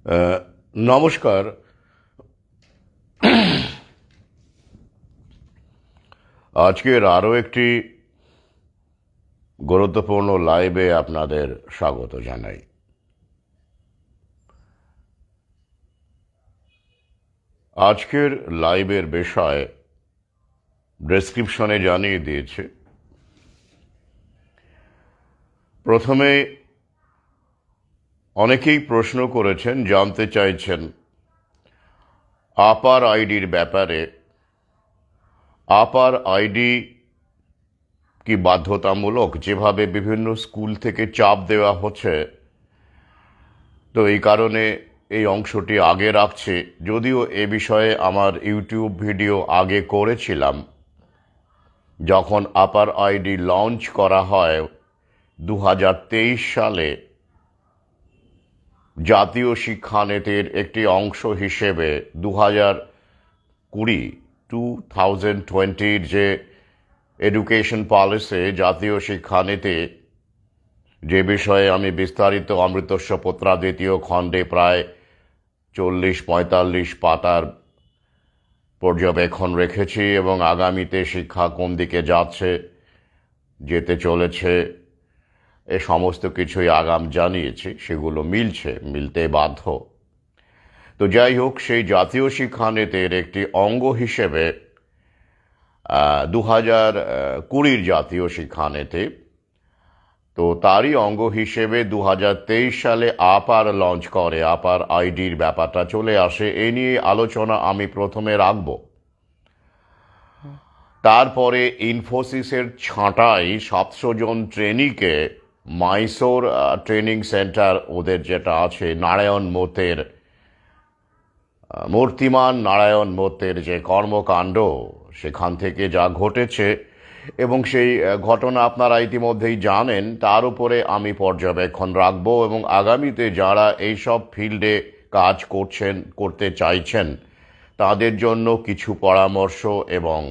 আহ, নমস্কার। আজকের আরও একটি গুরুত্বপূর্ণ লাইভে আপনাদের স্বাগত জানাই। আজকের লাইভের বিষয় ডেসক্রিপশনে জানিয়ে দিয়েছে। প্রথমে অনেকেই প্রশ্ন করেছেন, জানতে চাইছেন আপার আইডির ব্যাপারে। আপার আইডি কি বাধ্যতামূলক, যেভাবে বিভিন্ন স্কুল থেকে চাপ দেওয়া হচ্ছে? তো এই কারণে এই অংশটি আগে রাখছে, যদিও এ বিষয়ে আমার ইউটিউব ভিডিও আগে করেছিলাম যখন আপার আইডি লঞ্চ করা হয় 2023 সালে। জাতীয় শিক্ষানীতির একটি অংশ হিসেবে 2020 যে এডুকেশন পলিসি, জাতীয় শিক্ষানীতি, যে বিষয়ে আমি বিস্তারিত অমৃতস্য পত্রা দ্বিতীয় খণ্ডে প্রায় 40-45 পাতার পর্যবেক্ষণ রেখেছি, এবং আগামীতে শিক্ষা কোন দিকে যেতে চলেছে এ সমস্ত কিছুই আগাম জানিয়েছি। সেগুলো মিলতে বাধ্য। তো যাই হোক, সেই জাতীয় শিক্ষানীতির একটি অঙ্গ হিসেবে 2020 জাতীয় শিক্ষানীতি, তো তারই অঙ্গ হিসেবে 2023 সালে আপার লঞ্চ করে, আপার আইডির ব্যাপারটা চলে আসে। এই নিয়ে আলোচনা আমি প্রথমে রাখব। তারপরে ইনফোসিসের ছাঁটাই 700 জন ট্রেনিকে মাইসোর ট্রেনিং সেন্টার, ওদের যেটা আছে নারায়ণ মোতের, মূর্তিমান নারায়ণ মোতের যে কর্মকাণ্ড, সেখান থেকে যা ঘটেছে, এবং সেই ঘটনা আপনারা ইতিমধ্যেই জানেন, তার উপরে আমি পর্যবেক্ষণ রাখব, এবং আগামীতে যারা এইসব ফিল্ডে কাজ করতে চাইছেন তাদের জন্য কিছু পরামর্শ এবং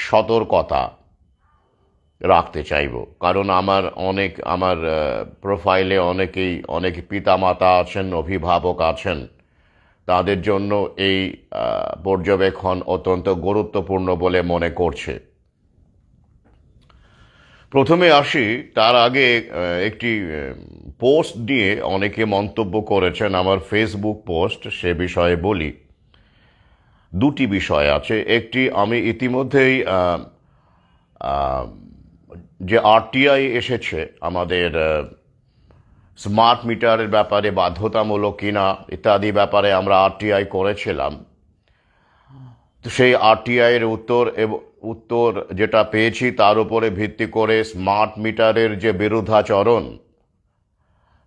সতর্কতা রাখতে চাইব। কারণ আমার প্রোফাইলে অনেক পিতামাতা আছেন, অভিভাবক আছেন, তাদের জন্য এই পর্যবেক্ষণ অত্যন্ত গুরুত্বপূর্ণ বলে মনে করছে। প্রথমে আসি, তার আগে একটি পোস্ট নিয়ে অনেকে মন্তব্য করেছেন, আমার ফেসবুক পোস্ট, সে বিষয়ে বলি। দুটি বিষয় আছে। একটি, আমি ইতিমধ্যেই যে আরটিআই এসেছে আমাদের, স্মার্ট মিটারের ব্যাপারে বাধ্যতামূলক কিনা ইত্যাদি ব্যাপারে আমরা আরটিআই করেছিলাম। তো সেই আরটিআইয়ের উত্তর যেটা পেয়েছি, তার উপরে ভিত্তি করে স্মার্ট মিটারের যে বিরুদ্ধাচরণ,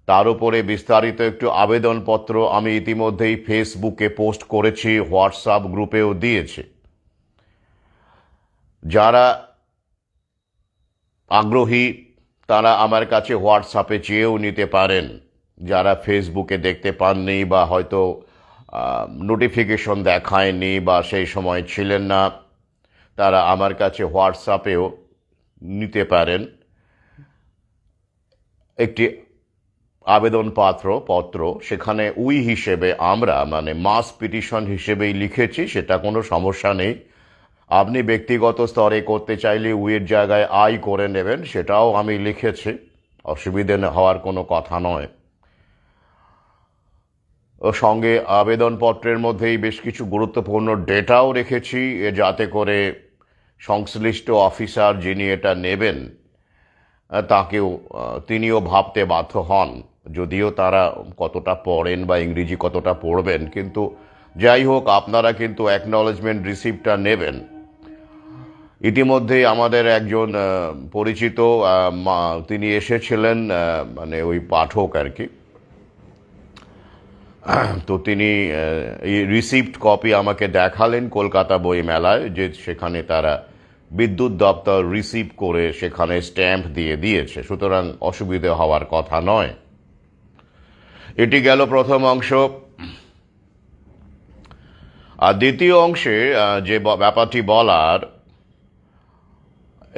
তার উপরে বিস্তারিত একটু আবেদনপত্র আমি ইতিমধ্যেই ফেসবুকে পোস্ট করেছি, হোয়াটসঅ্যাপ গ্রুপেও দিয়েছি। যারা আগ্রহী তারা আমার কাছে হোয়াটসঅ্যাপে চেয়েও নিতে পারেন। যারা ফেসবুকে দেখতে পাননি বা হয়তো নোটিফিকেশন দেখায়নি বা সেই সময় ছিলেন না, তারা আমার কাছে হোয়াটসঅ্যাপেও নিতে পারেন। একটি পত্র, সেখানে উই হিসেবে আমরা, মানে মাস পিটিশন হিসেবেই লিখেছি, সেটা কোনো সমস্যা নেই। আপনি ব্যক্তিগত স্তরে করতে চাইলে উইয়ের জায়গায় আই করে নেবেন, সেটাও আমি লিখেছি, অসুবিধে হওয়ার কোনো কথা নয়। ও সঙ্গে আবেদনপত্রের মধ্যেই বেশ কিছু গুরুত্বপূর্ণ ডেটাও রেখেছি, যাতে করে সংশ্লিষ্ট অফিসার যিনি এটা নেবেন তিনিও ভাবতে বাধ্য হন, যদিও তারা কতটা পড়েন বা ইংরেজি কতটা পড়বেন, কিন্তু যাই হোক, আপনারা কিন্তু অ্যাকনলেজমেন্ট রিসিপ্টটা নেবেন। ইতিমধ্যেই আমাদের একজন পরিচিত, তিনি এসেছিলেন, মানে ওই পাঠক আর কি, তো তিনি এই রিসিপ্ট কপি আমাকে দেখালেন কলকাতা বই মেলায়, যে সেখানে তারা বিদ্যুৎ দপ্তর রিসিভ করে সেখানে স্ট্যাম্প দিয়ে দিয়েছে, সুতরাং অসুবিধে হওয়ার কথা নয়। এটি গেল প্রথম অংশ। আর দ্বিতীয় অংশে যে ব্যাপারটি বলার,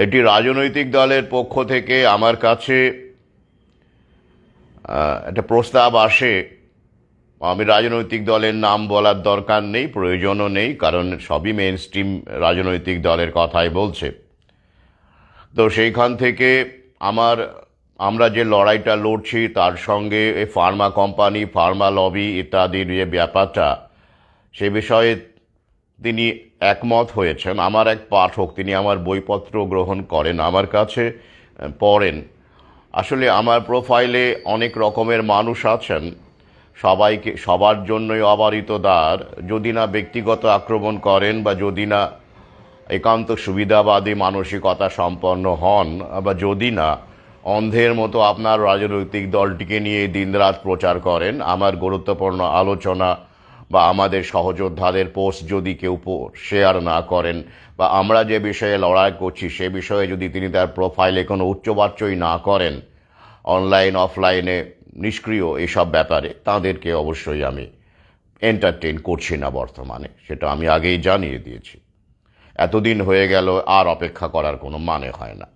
এটি রাজনৈতিক দলের পক্ষ থেকে আমার কাছে একটা প্রস্তাব আসে আমি রাজনৈতিক দলের নাম বলার দরকার নেই, প্রয়োজনও নেই, কারণ সবই মেইন স্ট্রিম রাজনৈতিক দলের কথাই বলছে। তো সেইখান থেকে আমার আমরা যে লড়াইটা লড়ছি তার সঙ্গে এই ফার্মা কোম্পানি, ফার্মা লবি ইত্যাদির যে ব্যাপারটা, সে বিষয়ে তিনি একমত হয়েছেন। আমার এক পাঠক, তিনি আমার বইপত্র গ্রহণ করেন, আমার কাছে পড়েন। আসলে আমার প্রোফাইলে অনেক রকমের মানুষ আছেন, সবার জন্যই অবারিত দ্বার। যদি না ব্যক্তিগত আক্রমণ করেন বা যদি না একান্ত সুবিধাবাদী মানসিকতা সম্পন্ন হন, বা যদি না অন্ধের মতো আপনার রাজনৈতিক দলটিকে নিয়ে দিনরাত প্রচার করেন, আমার গুরুত্বপূর্ণ আলোচনা বা আমাদের সহযোদ্ধাদের পোস্ট যদি কেউ শেয়ার না করেন, বা আমরা যে বিষয়ে লড়াই করছি সে বিষয়ে যদি তিনি তার প্রোফাইলে কোনো উচ্চবাচ্যই না করেন, অনলাইন অফলাইনে নিষ্ক্রিয় এসব ব্যাপারে, তাদেরকে অবশ্যই আমি এন্টারটেইন করছি না বর্তমানে। সেটা আমি আগেই জানিয়ে দিয়েছি। এতদিন হয়ে গেল, আর অপেক্ষা করার কোনো মানে হয় না।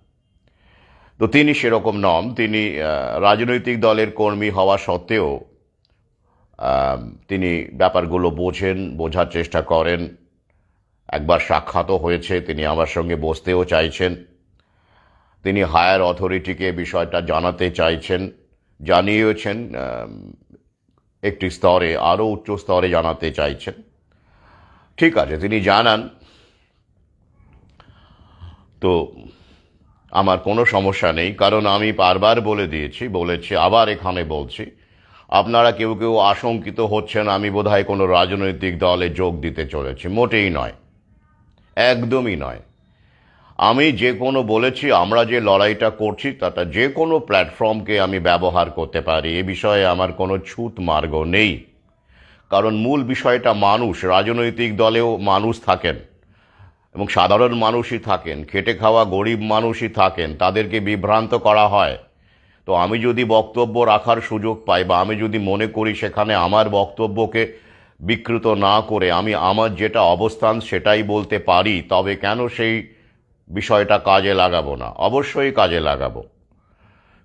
তো তিনি সেরকম নন। তিনি রাজনৈতিক দলের কর্মী হওয়া সত্ত্বেও তিনি ব্যাপারগুলো বোঝার চেষ্টা করেন। একবার সাক্ষাৎও হয়েছে, তিনি আমার সঙ্গে বসতেও চাইছেন। তিনি হায়ার অথরিটিকে বিষয়টা জানাতে চাইছেন, জানিয়েছেন, একটি স্তরে, আরও উচ্চ স্তরে জানাতে চাইছেন। ঠিক আছে, তিনি জানান, তো আমার কোনো সমস্যা নেই, কারণ আমি বারবার বলেছি, আবার এখানে বলছি, আপনারা কেউ কেউ আশঙ্কিত হচ্ছেন আমি বোধহয় কোনো রাজনৈতিক দলে যোগ দিতে চলেছি। মোটেই নয়, একদমই নয়। আমি যে কোনো বলেছি, আমরা যে লড়াইটা করছি তাটা যে কোনো প্ল্যাটফর্মকে আমি ব্যবহার করতে পারি, এ বিষয়ে আমার কোনো ছুত মার্গ নেই। কারণ মূল বিষয়টা মানুষ। রাজনৈতিক দলেও মানুষ থাকেন এবং সাধারণ মানুষই থাকেন, খেটে খাওয়া গরিব মানুষই থাকেন, তাদেরকে বিভ্রান্ত করা হয়। তো আমি যদি বক্তব্য রাখার সুযোগ পাই, বা আমি যদি মনে করি সেখানে আমার বক্তব্যকে বিকৃত না করে আমি আমার যেটা অবস্থান সেটাই বলতে পারি, তবে কেন সেই বিষয়টা কাজে লাগাবো না? অবশ্যই কাজে লাগাবো।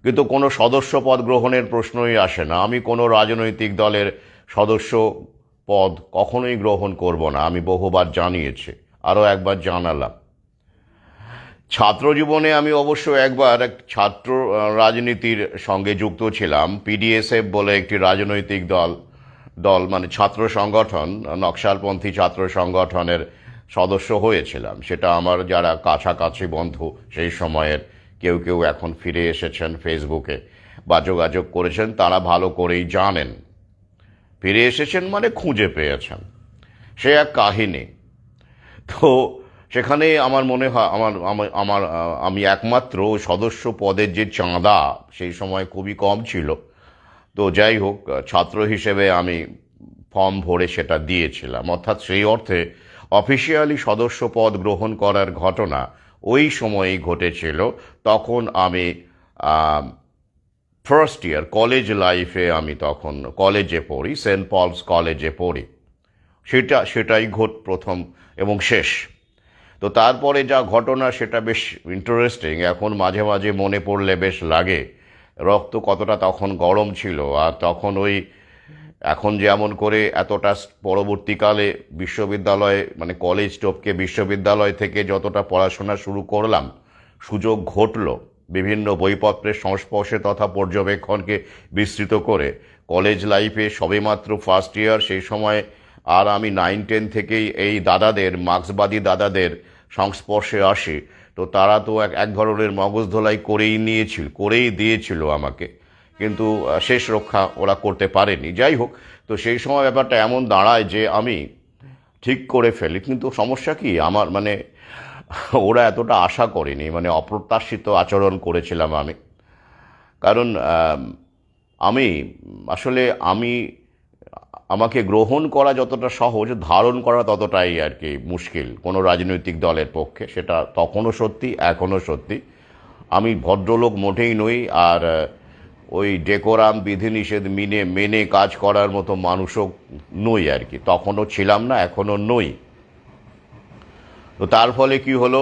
কিন্তু কোনো সদস্য পদ গ্রহণের প্রশ্নই আসে না। আমি কোনো রাজনৈতিক দলের সদস্য পদ কখনোই গ্রহণ করব না, আমি বহুবার জানিয়েছি, আরও একবার জানালাম। ছাত্র জীবনে আমি অবশ্য একবার এক ছাত্র রাজনীতির সঙ্গে যুক্ত ছিলাম। পিডিএসএফ বলে একটি রাজনৈতিক দল মানে ছাত্র সংগঠন, নকশালপন্থী ছাত্র সংগঠনের সদস্য হয়েছিলাম। সেটা আমার যারা কাছাকাছি বন্ধু সেই সময়ের, কেউ কেউ এখন ফিরে এসেছেন ফেসবুকে বা যোগাযোগ করেছেন, তারা ভালো করেই জানেন। ফিরে এসেছেন মানে খুঁজে পেয়েছেন, সে এক কাহিনী। তো সেখানে আমার মনে হয় আমি একমাত্র সদস্য পদের যে চাঁদা সেই সময় খুবই কম ছিল। তো যাই হোক, ছাত্র হিসেবে আমি ফর্ম ভরে সেটা দিয়েছিলাম। অর্থাৎ সেই অর্থে অফিসিয়ালি সদস্য পদ গ্রহণ করার ঘটনা ওই সময়েই ঘটেছিল। তখন আমি ফার্স্ট ইয়ার কলেজ লাইফে, আমি তখন কলেজে পড়ি, সেন্ট পলস কলেজে পড়ি। সেটাই প্রথম এবং শেষ। তো তারপরে যা ঘটনা সেটা বেশ ইন্টারেস্টিং। এখন মাঝে মাঝে মনে পড়লে বেশ লাগে রক্ত কতটা তখন গরম ছিল। আর তখন এখন যেমন করে এতটা পরবর্তীকালে বিশ্ববিদ্যালয়ে মানে কলেজ টপকে বিশ্ববিদ্যালয় থেকে যতটা পড়াশোনা শুরু করলাম, সুযোগ ঘটল বিভিন্ন বইপত্রের সংস্পর্শে তথা পর্যবেক্ষণকে বিস্তৃত করে। কলেজ লাইফে সবেমাত্র ফার্স্ট ইয়ার, সেই সময় আর আমি 9-10 থেকেই এই দাদাদের, মার্ক্সবাদী দাদাদের সংস্পর্শে আসি। তো তারা তো এক ধরনের মগজ ধোলাই করেই দিয়েছিল আমাকে, কিন্তু শেষ রক্ষা ওরা করতে পারেনি। যাই হোক, তো সেই সময় ব্যাপারটা এমন দাঁড়ায় যে আমি ঠিক করে ফেলি। কিন্তু সমস্যা কি, আমার মানে ওরা এতটা আশা করেনি, মানে অপ্রত্যাশিত আচরণ করেছিলাম আমি। কারণ আমি আসলে আমাকে গ্রহণ করা যতটা সহজ, ধারণ করা ততটাই আর কি মুশকিল কোনো রাজনৈতিক দলের পক্ষে। সেটা তখনও সত্যি, এখনও সত্যি। আমি ভদ্রলোক মোটেই নই, আর ওই ডেকোরাম বিধিনিষেধ মেনে কাজ করার মতো মানুষও নই আর কি। তখনও ছিলাম না, এখনও নই। তো তার ফলে কি হলো,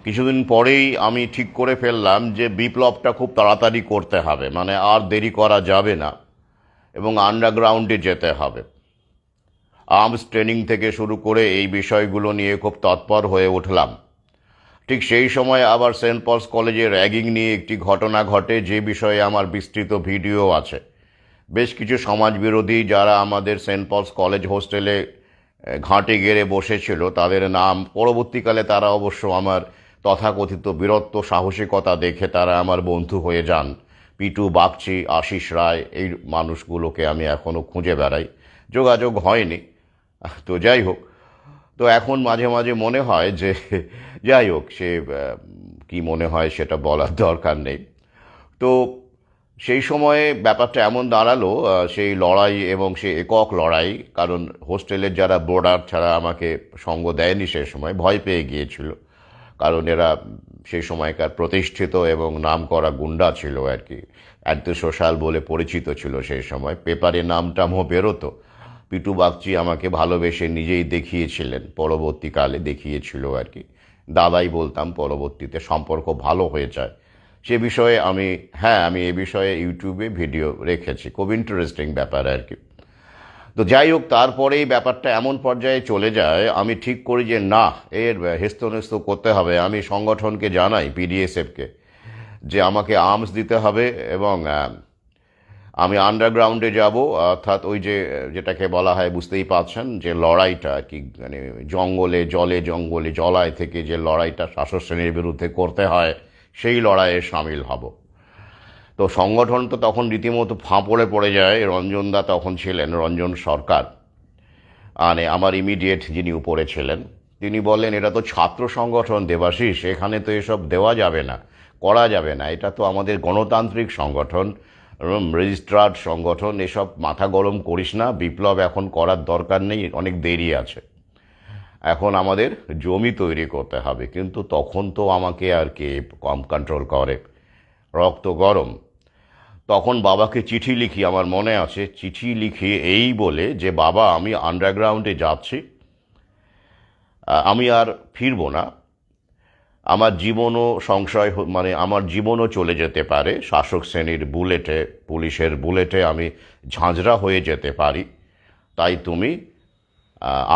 কিছুদিন পরেই আমি ঠিক করে ফেললাম যে বিপ্লবটা খুব তাড়াতাড়ি করতে হবে, মানে আর দেরি করা যাবে না। এবং আন্ডারগ্রাউন্ডে যেতে হবে। আর্মস ট্রেনিং থেকে শুরু করে এই বিষয়গুলো নিয়ে খুব তৎপর হয়ে উঠলাম। ঠিক সেই সময় আবার সেন্ট পলস কলেজে র্যাগিং নিয়ে একটি ঘটনা ঘটে, যে বিষয়ে আমার বিস্তৃত ভিডিও আছে। বেশ কিছু সমাজবিরোধী যারা আমাদের সেন্ট পলস কলেজ হোস্টেলে ঘাঁটি গেড়ে বসেছিল, তাদের নাম পরবর্তীকালে তারা অবশ্য আমার তথাকথিত বীরত্ব সাহসিকতা দেখে তারা আমার বন্ধু হয়ে যান। পিটু বাগচি, আশিস রায়, এই মানুষগুলোকে আমি এখনও খুঁজে বেড়াই, যোগাযোগ হয়নি। তো যাই হোক, তো এখন মাঝে মাঝে মনে হয় যে যাই হোক, সে কি মনে হয় সেটা বলার দরকার নেই। তো সেই সময়ে ব্যাপারটা এমন দাঁড়ালো, সেই লড়াই এবং সেই একক লড়াই, কারণ হোস্টেলের যারা বোর্ডার ছাড়া আমাকে সঙ্গ দেয়নি সে সময়, ভয় পেয়ে গিয়েছিল, কারণ এরা সেই সময়কার প্রতিষ্ঠিত এবং নামকরা গুন্ডা ছিল আর কি, অ্যান্টি সোশ্যাল বলে পরিচিত ছিল সেই সময়, পেপারে নামটামও বেরোতো। পিটু বাগচি আমাকে ভালোবেসে নিজেই দেখিয়েছিলেন, পরবর্তীকালে দেখিয়েছিল আর কি, দাদাই বলতাম, পরবর্তীতে সম্পর্ক ভালো হয়ে যায়। সে বিষয়ে আমি এ বিষয়ে ইউটিউবে ভিডিও রেখেছি, খুব ইন্টারেস্টিং ব্যাপার আর কি। তো যাই হোক, তারপরেই ব্যাপারটা এমন পর্যায়ে চলে যায়, আমি ঠিক করি যে না, এর হেস্তনেস্ত করতে হবে। আমি সংগঠনকে জানাই, পিডিএসএফকে, যে আমাকে আর্মস দিতে হবে এবং আমি আন্ডারগ্রাউন্ডে যাব, অর্থাৎ ওই যে যেটাকে বলা হয়, বুঝতেই পারছেন, যে লড়াইটা কি, মানে জঙ্গলে, জলে জঙ্গলে, জলায় থেকে যে লড়াইটা শাসক শ্রেণীর বিরুদ্ধে করতে হয়, সেই লড়াইয়ে সামিল হব। তো সংগঠন তো তখন রীতিমতো ফাঁপড়ে পড়ে যায়। রঞ্জনদা তখন ছিলেন, রঞ্জন সরকার, মানে আমার ইমিডিয়েট যিনি উপরে ছিলেন, তিনি বললেন, এটা তো ছাত্র সংগঠন দেবাশিস, এখানে তো এসব দেওয়া যাবে না, করা যাবে না, এটা তো আমাদের গণতান্ত্রিক সংগঠন, রেজিস্ট্রার্ড সংগঠন, এসব মাথা গরম করিস না, বিপ্লব এখন করার দরকার নেই, অনেক দেরি আছে, এখন আমাদের জমি তৈরি করতে হবে। কিন্তু তখন তো আমাকে আর কে কম কন্ট্রোল করে, রক্ত গরম। তখন বাবাকে চিঠি লিখি, আমার মনে আছে, চিঠি লিখি এই বলে যে, বাবা আমি আন্ডারগ্রাউন্ডে যাচ্ছি, আমি আর ফিরবো না, আমার জীবনও সংশয়, মানে আমার জীবনও চলে যেতে পারে শাসক শ্রেণীর বুলেটে, পুলিশের বুলেটে আমি ঝাঁঝরা হয়ে যেতে পারি, তাই তুমি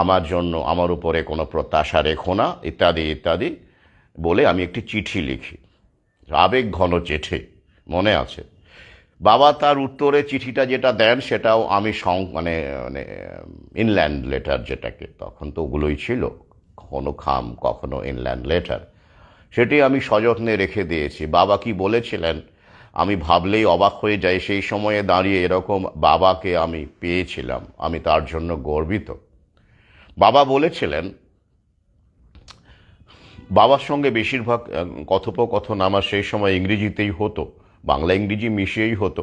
আমার জন্য, আমার উপরে কোনো প্রত্যাশা রেখো না, ইত্যাদি ইত্যাদি বলে আমি একটি চিঠি লিখি, আবেগ ঘন চিঠি, মনে আছে। বাবা তার উত্তরে চিঠিটা যেটা দেন, সেটাও আমি মানে মানে ইনল্যান্ড লেটার, যেটাকে তখন তো ওগুলোই ছিল, কখনো খাম কখনো ইনল্যান্ড লেটার, সেটি আমি সযত্নে রেখে দিয়েছি। বাবা কি বলেছিলেন আমি ভাবলেই অবাক হয়ে যাই, সেই সময়ে দাঁড়িয়ে এরকম বাবাকে আমি পেয়েছিলাম, আমি তার জন্য গর্বিত। বাবা বলেছিলেন, বাবার সঙ্গে বেশিরভাগ কথোপকথন আমার সেই সময় ইংরেজিতেই হতো, বাংলা ইংরেজি মিশিয়েই হতো।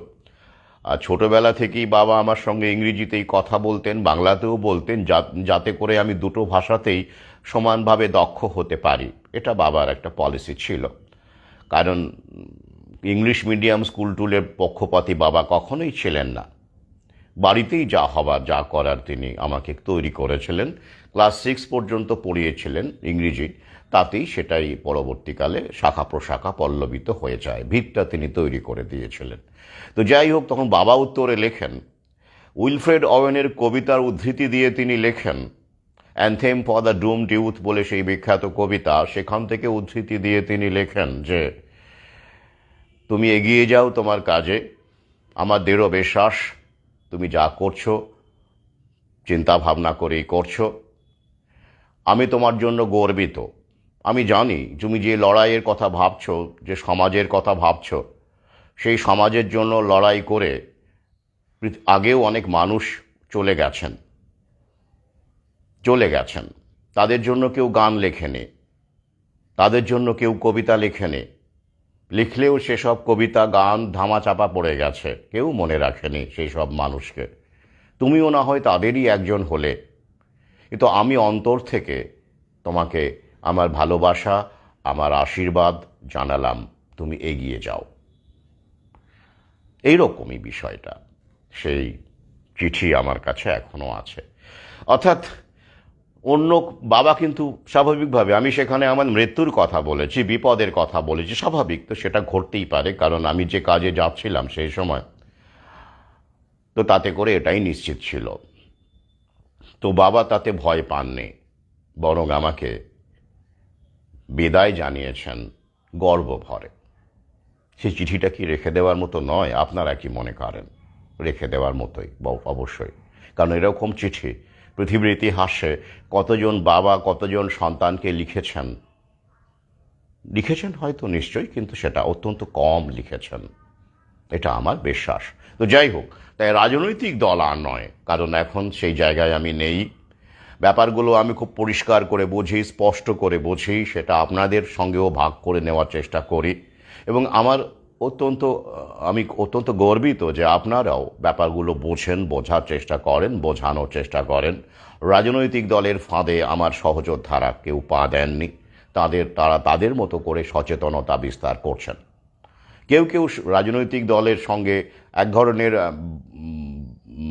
আর ছোটোবেলা থেকেই বাবা আমার সঙ্গে ইংরেজিতেই কথা বলতেন, বাংলাতেও বলতেন, যাতে করে আমি দুটো ভাষাতেই সমানভাবে দক্ষ হতে পারি। এটা বাবার একটা পলিসি ছিল, কারণ ইংলিশ মিডিয়াম স্কুল টুলের পক্ষপাতী বাবা কখনোই ছিলেন না। বাড়িতেই যা হবার, যা করার তিনি আমাকে তৈরি করেছিলেন, ক্লাস 6 পর্যন্ত পড়িয়েছিলেন ইংরেজি, তাতেই সেটাই পরবর্তীকালে শাখা প্রশাখা পল্লবিত হয়ে যায়, ভিতটা তিনি তৈরি করে দিয়েছিলেন। তো যাই হোক, তখন বাবা উত্তরে লেখেন, উইলফ্রেড ওয়েনের কবিতার উদ্ধৃতি দিয়ে তিনি লেখেন, anthem for the doomed youth বলে সেই বিখ্যাত কবিতা, সেখান থেকে উদ্ধৃতি দিয়ে তিনি লেখেন যে, তুমি এগিয়ে যাও তোমার কাজে, আমার দৃঢ় বিশ্বাস তুমি যা করছো চিন্তা ভাবনা করেই করছো, আমি তোমার জন্য গর্বিত। আমি জানি তুমি যে লড়াইয়ের কথা ভাবছো, যে সমাজের কথা ভাবছো, সেই সমাজের জন্য লড়াই করে আগেও অনেক মানুষ চলে গেছেন, তাদের জন্য কেউ গান লেখেনি, তাদের জন্য কেউ কবিতা লেখেনি, লিখলেও সেসব কবিতা গান ধামাচাপা পড়ে গেছে, কেউ মনে রাখেনি সেই সব মানুষকে। তুমিও না হয় তাদেরই একজন হলে, কিন্তু আমি অন্তর থেকে তোমাকে আমার ভালোবাসা, আমার আশীর্বাদ জানালাম, তুমি এগিয়ে যাও। এইরকমই বিষয়টা, সেই চিঠি আমার কাছে এখনো আছে। অর্থাৎ অন্য বাবা কিন্তু স্বাভাবিকভাবে, আমি সেখানে আমার মৃত্যুর কথা বলেছি, বিপদের কথা বলেছি, স্বাভাবিক, তো সেটা ঘটতেই পারে, কারণ আমি যে কাজে যাচ্ছিলাম সেই সময়, তো তো তাতে করে এটাই নিশ্চিত ছিল। তো বাবা তাতে ভয় পাননি, বরং আমাকে বিদায় জানিয়েছেন গর্ব ভরে। সেই চিঠিটা কি রেখে দেওয়ার মতো নয়? আপনারা কি মনে করেন? রেখে দেওয়ার মতোই অবশ্যই। কারণ এরকম চিঠি পৃথিবীর ইতিহাসে কতজন বাবা কতজন সন্তানকে লিখেছেন হয়তো নিশ্চয়ই, কিন্তু সেটা অত্যন্ত কম লিখেছেন, এটা আমার বিশ্বাস। তো যাই হোক, তাই রাজনৈতিক দল আর নয়, কারণ এখন সেই জায়গায় আমি নেই। ব্যাপারগুলো আমি খুব পরিষ্কার করে বুঝি, স্পষ্ট করে বুঝি, সেটা আপনাদের সঙ্গেও ভাগ করে নেওয়ার চেষ্টা করি। এবং আমি অত্যন্ত গর্বিত যে আপনারাও ব্যাপারগুলো বোঝেন, বোঝার চেষ্টা করেন, বোঝানোর চেষ্টা করেন। রাজনৈতিক দলের ফাঁদে আমার সহযোদ্ধারা কেউ পা দেননি, তারা তাদের মতো করে সচেতনতা বিস্তার করছেন। কেউ কেউ রাজনৈতিক দলের সঙ্গে এক ধরনের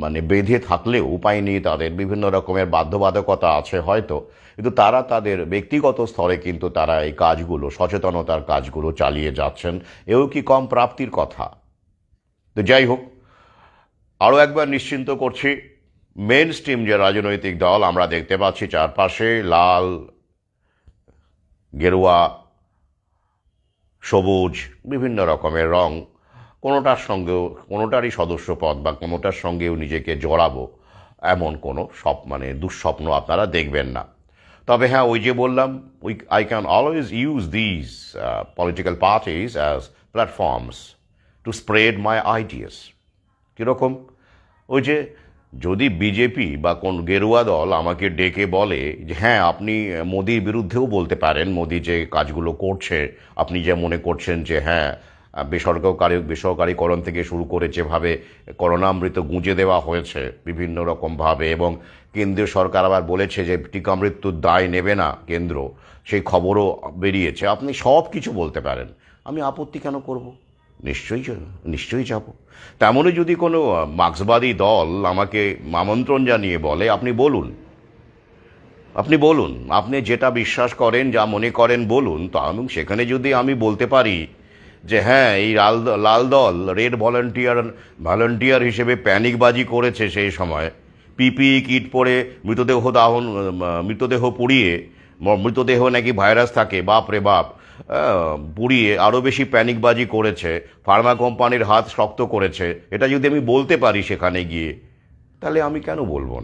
মানে বেঁধে থাকলেও উপায় নেই, তাদের বিভিন্ন রকমের বাধ্যবাধকতা আছে হয়তো, কিন্তু তারা তাদের ব্যক্তিগত স্তরে কিন্তু তারা এই কাজগুলো, সচেতনতার কাজগুলো চালিয়ে যাচ্ছেন। এও কি কম প্রাপ্তির কথা? তো যাই হোক, আরও একবার নিশ্চিন্ত করছি, মেন স্ট্রিম যে রাজনৈতিক দল আমরা দেখতে পাচ্ছি চারপাশে, লাল, গেরুয়া, সবুজ, বিভিন্ন রকমের রং, কোনোটারই সদস্যপদ বা কোনোটার সঙ্গেও নিজেকে জড়াবো এমন কোনো দুঃস্বপ্ন আপনারা দেখবেন না। তবে হ্যাঁ, ওই যে বললাম, I can always use these political parties as platforms to spread my ideas. কীরকম? ওই যে যদি বিজেপি বা কোন গেরুয়া দল আমাকে ডেকে বলে যে হ্যাঁ, আপনি মোদির বিরুদ্ধেও বলতে পারেন, মোদি যে কাজগুলো করছে, আপনি যে মনে করছেন যে হ্যাঁ, বেসরকারিকরণ থেকে শুরু করে যেভাবে করোনামৃত গুঁজে দেওয়া হয়েছে বিভিন্ন রকমভাবে, এবং কেন্দ্রীয় সরকার আবার বলেছে যে টিকা মৃত্যুর দায় নেবে না কেন্দ্র, সেই খবরও বেরিয়েছে, আপনি সব কিছু বলতে পারেন, আমি আপত্তি কেন করব? নিশ্চয়ই যাব। তেমনই যদি কোনো মার্ক্সবাদী দল আমাকে আমন্ত্রণ জানিয়ে বলে, আপনি বলুন, আপনি যেটা বিশ্বাস করেন, যা মনে করেন বলুন, তো সেখানে যদি আমি বলতে পারি যে হ্যাঁ, এই লাল দল রেড ভলান্টিয়ার হিসেবে প্যানিকবাজি করেছে সেই সময়, পিপিই কিট পরে মৃতদেহ পুড়িয়ে, মৃতদেহ নাকি ভাইরাস থাকে, বাপ রে বাপ, পুড়িয়ে আরও বেশি প্যানিকবাজি করেছে, ফার্মা কোম্পানির হাত শক্ত করেছে, এটা যদি আমি বলতে পারি সেখানে গিয়ে, তাহলে আমি কেন বলবো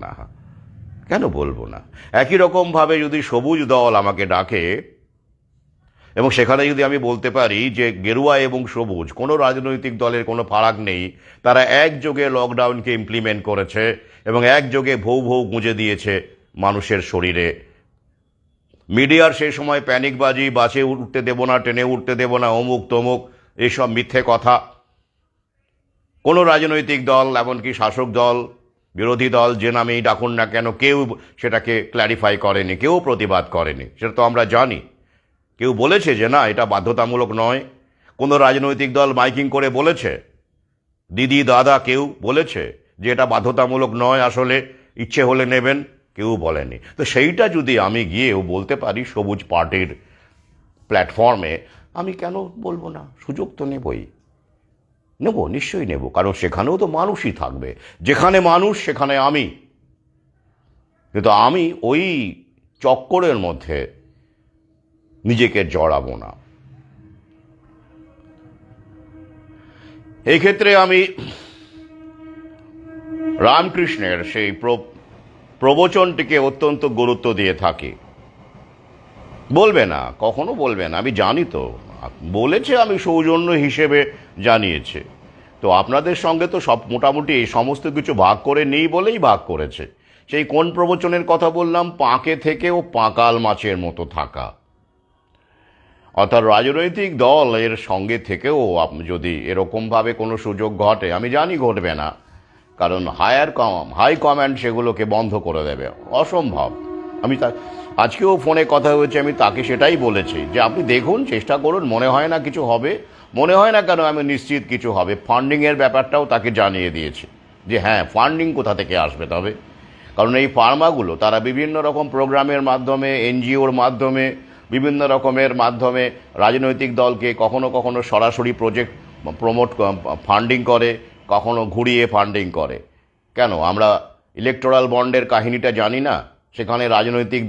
না? একই রকমভাবে যদি সবুজ দল আমাকে ডাকে এবং সেখানে যদি আমি বলতে পারি যে গেরুয়া এবং সবুজ কোনো রাজনৈতিক দলের কোনো ফারাক নেই, তারা একযোগে লকডাউনকে ইমপ্লিমেন্ট করেছে এবং একযোগে ভৌ গুঁজে দিয়েছে মানুষের শরীরে। মিডিয়ার সেই সময় প্যানিকবাজি, বাসে উঠতে দেব না, ট্রেনে উঠতে দেব না, অমুক তমুক, এইসব মিথ্যে কথা, কোনো রাজনৈতিক দল, এমনকি শাসক দল, বিরোধী দল, যে নামেই ডাকুন না কেন, কেউ সেটাকে ক্ল্যারিফাই করেনি, কেউ প্রতিবাদ করেনি। সেটা তো আমরা জানি। কেউ বলেছে যে না, এটা বাধ্যতামূলক নয়? কোনো রাজনৈতিক দল মাইকিং করে বলেছে? দিদি, দাদা, কেউ বলেছে যে এটা বাধ্যতামূলক নয়, আসলে ইচ্ছে হলে নেবেন? কেউ বলেনি। তো সেইটা যদি আমি গিয়েও বলতে পারি সবুজ পার্টির প্ল্যাটফর্মে, আমি কেন বলবো না? সুযোগ তো নিশ্চয়ই নেব, কারণ সেখানেও তো মানুষই থাকবে। যেখানে মানুষ সেখানে আমি, কিন্তু আমি ওই চক্করের মধ্যে নিজেকে জড়াবো না। এই ক্ষেত্রে আমি রামকৃষ্ণের সেই প্রবচনটিকে অত্যন্ত গুরুত্ব দিয়ে থাকি। বলবে না, কখনো বলবে না, আমি জানি তো, বলেছে, আমি সৌজন্য হিসেবে জানিয়েছে। তো আপনাদের সঙ্গে তো মোটামুটি এই সমস্ত কিছু ভাগ করে নেই বলেই ভাগ করেছে। সেই কোন প্রবচনের কথা বললাম? পাঁকে থেকেও পাঁকাল মাছের মতো থাকা। অর্থাৎ রাজনৈতিক দলের সঙ্গে থেকেও যদি এরকমভাবে কোনো সুযোগ ঘটে, আমি জানি ঘটবে না, কারণ হাই কমান্ড সেগুলোকে বন্ধ করে দেবে, অসম্ভব। আজকেও ফোনে কথা হয়েছে, আমি তাকে সেটাই বলেছি যে আপনি দেখুন, চেষ্টা করুন, মনে হয় না কিছু হবে, মনে হয় না কেন, আমি নিশ্চিত কিছু হবে। ফান্ডিংয়ের ব্যাপারটাও তাকে জানিয়ে দিয়েছি যে হ্যাঁ, ফান্ডিং কোথা থেকে আসবে তবে, কারণ এই ফার্মাগুলো তারা বিভিন্ন রকম প্রোগ্রামের মাধ্যমে, এনজিওর মাধ্যমে, বিভিন্ন রকমের মাধ্যমে রাজনৈতিক দলকে কখনো কখনো সরাসরি ফান্ডিং করে, কখনো ঘুরিয়ে ফান্ডিং করে। কেন আমরা ইলেকটোরাল বন্ডের কাহিনীটা জানি না? সেখানে রাজনৈতিক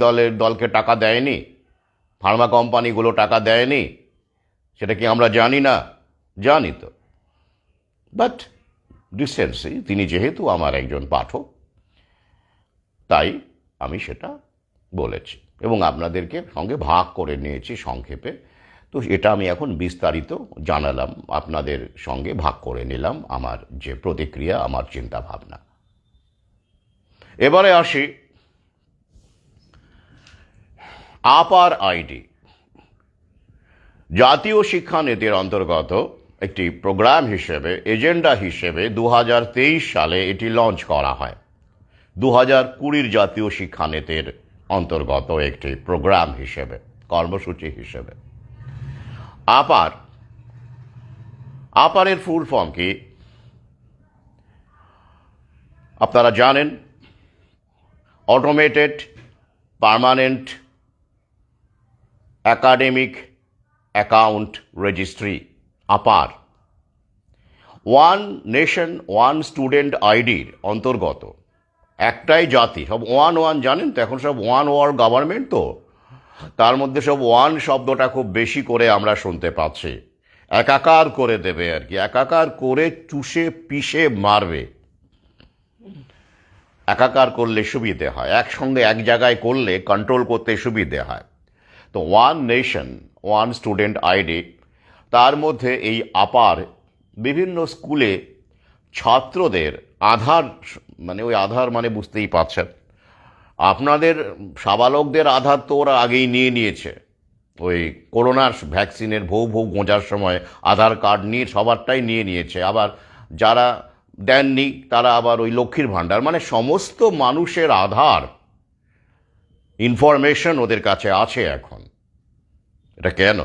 দলকে টাকা দেয়নি, ফার্মা কোম্পানিগুলো টাকা দেয়নি, সেটা কি আমরা জানি না? জানি তো। বাট রিসেন্টলি তিনি যেহেতু আমার একজন পাঠক, তাই আমি সেটা বলেছি এবং আপনাদেরকে সঙ্গে ভাগ করে নিয়েছি সংক্ষেপে। তো এটা আমি এখন বিস্তারিত জানালাম, আপনাদের সঙ্গে ভাগ করে নিলাম আমার যে প্রতিক্রিয়া, আমার চিন্তা ভাবনা। এবারে আসি আপার আইডি। জাতীয় শিক্ষানীতির অন্তর্গত একটি প্রোগ্রাম হিসেবে, এজেন্ডা হিসেবে 2023 সালে এটি লঞ্চ করা হয়। 2020 জাতীয় শিক্ষানীতির অন্তর্গত একটি প্রোগ্রাম হিসেবে, কর্মসূচি হিসেবে। আপারের ফুল ফর্ম কি আপনারা জানেন? Automated permanent academic account registry, APAAR. One nation one student আইডির অন্তর্গত একটাই জাতি, সব ওয়ান জানেন তো, এখন সব ওয়ান ওয়ার গভর্নমেন্ট, তো তার মধ্যে সব ওয়ান শব্দটা খুব বেশি করে আমরা শুনতে পাচ্ছি। একাকার করে দেবে আর কি, একাকার করে চুষে পিষে মারবে। একাকার করলে সুবিধে হয়, একসঙ্গে এক জায়গায় করলে কন্ট্রোল করতে সুবিধে হয়। তো one nation one student ID, তার মধ্যে এই আপার বিভিন্ন স্কুলে ছাত্রদের আধার, মানে ওই আধার মানে বুঝতেই পারছেন, আপনাদের সাবালকদের আধার তো ওরা আগেই নিয়ে নিয়েছে, ওই করোনার ভ্যাকসিনের ভৌ গোঁজার সময় আধার কার্ড নিয়ে সবারটাই নিয়ে নিয়েছে। আবার যারা দেননি তারা আবার ওই লক্ষ্মীর ভাণ্ডার, মানে সমস্ত মানুষের আধার ইনফরমেশন ওদের কাছে আছে এখন। এটা কেন?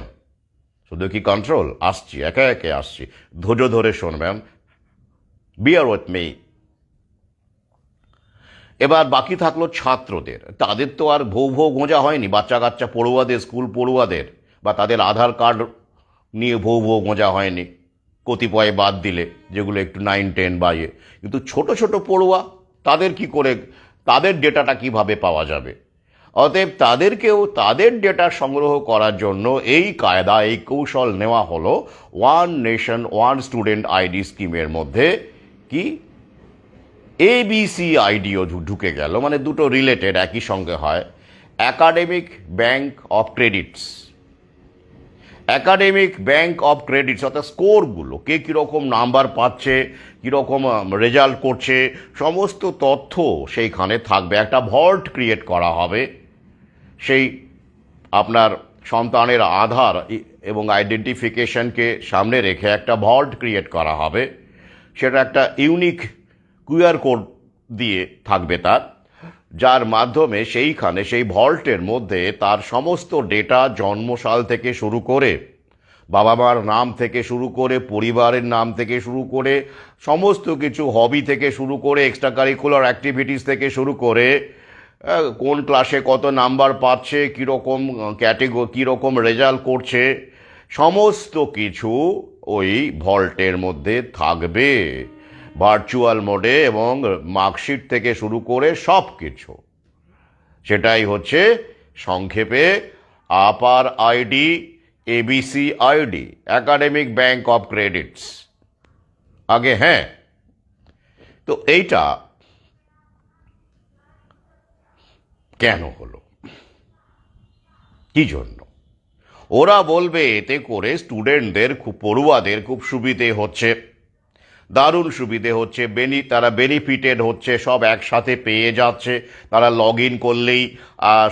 শুধু কি কন্ট্রোল? আসছি, একে একে আসছি, ধৈর্য ধরে শুনবেন, বিয়ার উইথ মি। এবার বাকি থাকলো ছাত্রদের। তাদের তো আর ভৌ গোঁজা হয়নি, বাচ্চা কাচ্চা পড়ুয়াদের, স্কুল পড়ুয়াদের বা তাদের আধার কার্ড নিয়ে ভৌ গোঁজা হয়নি, কতিপয় বাদ দিলে, যেগুলো একটু 9-10 বা ইয়ে। কিন্তু ছোট ছোট পড়ুয়া, তাদের কি করে, তাদের ডেটাটা কিভাবে পাওয়া যাবে? অতএব তাদেরকেও তাদের ডেটা সংগ্রহ করার জন্য এই কায়দা, এই কৌশল নেওয়া হলো one nation one student ID স্কিমের মধ্যে। কি এবিসি আইডিও ঢুকে গেল, মানে দুটো রিলেটেড, একই সঙ্গে হয়। Academic bank of credits, academic bank of credits অর্থাৎ স্কোরগুলো, কে কীরকম নাম্বার পাচ্ছে, কীরকম রেজাল্ট করছে, সমস্ত তথ্য সেইখানে থাকবে। একটা ভল্ট ক্রিয়েট করা হবে, সেই আপনার সন্তানের আধার এবং আইডেন্টিফিকেশনকে সামনে রেখে একটা ভল্ট ক্রিয়েট করা হবে। সেটা একটা ইউনিক কিউআর কোড দিয়ে থাকবে তার, যার মাধ্যমে সেইখানে সেই ভল্টের মধ্যে তার সমস্ত ডেটা, জন্মসাল থেকে শুরু করে, বাবা মার নাম থেকে শুরু করে, পরিবারের নাম থেকে শুরু করে, সমস্ত কিছু, হবি থেকে শুরু করে, এক্সট্রা কারিকুলার অ্যাক্টিভিটিস থেকে শুরু করে, কোন ক্লাসে কত নাম্বার পাচ্ছে, কীরকম কীরকম রেজাল্ট করছে, সমস্ত কিছু ওই ভল্টের মধ্যে থাকবে ভার্চুয়াল মোডে, এবং মার্কশিট থেকে শুরু করে সব কিছু। সেটাই হচ্ছে সংক্ষেপে APAAR ID, ABC ID, academic bank of credits. আগে হ্যাঁ, তো এইটা কেন হলো, কি জন্য? ওরা বলবে এতে করে স্টুডেন্টদের, খুব পড়ুয়াদের খুব সুবিধে হচ্ছে, দারুণ সুবিধে হচ্ছে, তারা বেনিফিটেড হচ্ছে, সব একসাথে পেয়ে যাচ্ছে, তারা লগ ইন করলেই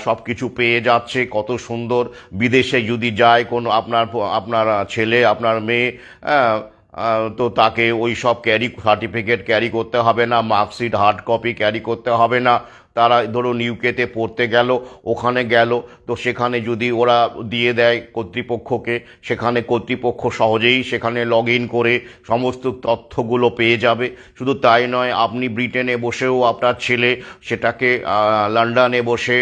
সব কিছু পেয়ে যাচ্ছে। কত সুন্দর! বিদেশে যদি যায় কোনো আপনার ছেলে, আপনার মেয়ে, তো তাকে ওই সব সার্টিফিকেট ক্যারি করতে হবে না, মার্কশিট হার্ড কপি ক্যারি করতে হবে না, তারা ধরুন ইউকেতে পড়তে গেল, ওখানে গেল, তো সেখানে যদি ওরা দিয়ে দেয় কর্তৃপক্ষকে, সেখানে কর্তৃপক্ষ সহজেই সেখানে লগ ইন করে সমস্ত তথ্যগুলো পেয়ে যাবে। শুধু তাই নয়, আপনি ব্রিটেনে বসেও আপনার ছেলে সেটাকে লন্ডনে বসে,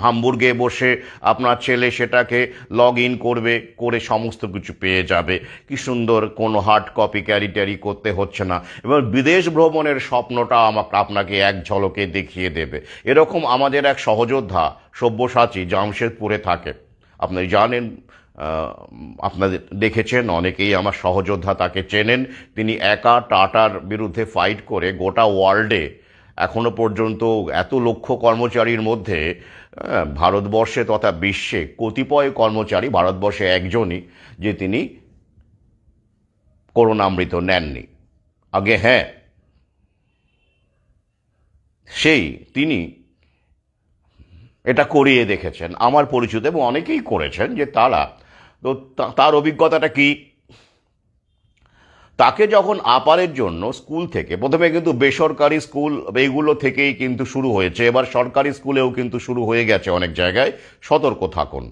হামবুর্গে বসে আপনার ছেলে সেটাকে লগ ইন করবে, করে সমস্ত কিছু পেয়ে যাবে। কি সুন্দর, কোনো হার্ড কপি ক্যারি ট্যারি করতে হচ্ছে না, এবং বিদেশ ভ্রমণের স্বপ্নটা আপনাকে এক ঝলকে দেখিয়ে দেবে। এরকম আমাদের এক সহযোদ্ধা সব্যসাচী জামশেদপুরে থাকে, আপনি জানেন, আপনাদের দেখেছেন অনেকেই, আমার সহযোদ্ধা তাকে চেনেন। তিনি একা টাটার বিরুদ্ধে ফাইট করে গোটা ওয়ার্ল্ডে এখনো পর্যন্ত এত লক্ষ কর্মচারীর মধ্যে ভারতবর্ষে তথা বিশ্বে কতিপয় কর্মচারী, ভারতবর্ষে একজনই যে তিনি করোনামৃত নেননি। আগে হ্যাঁ, তিনি এটা করিয়ে দেখেছেন আমার পরিচিত, এবং অনেকেই করেছেন যে তারা। তো তার অভিজ্ঞতাটা কি, তাকে যখন আপারের জন্য স্কুল থেকে, প্রথমে কিন্তু বেসরকারি স্কুল এইগুলো থেকেই কিন্তু শুরু হয়েছে, এবার সরকারি স্কুলেও কিন্তু শুরু হয়ে গেছে অনেক জায়গায়। সতর্ক থাকুন,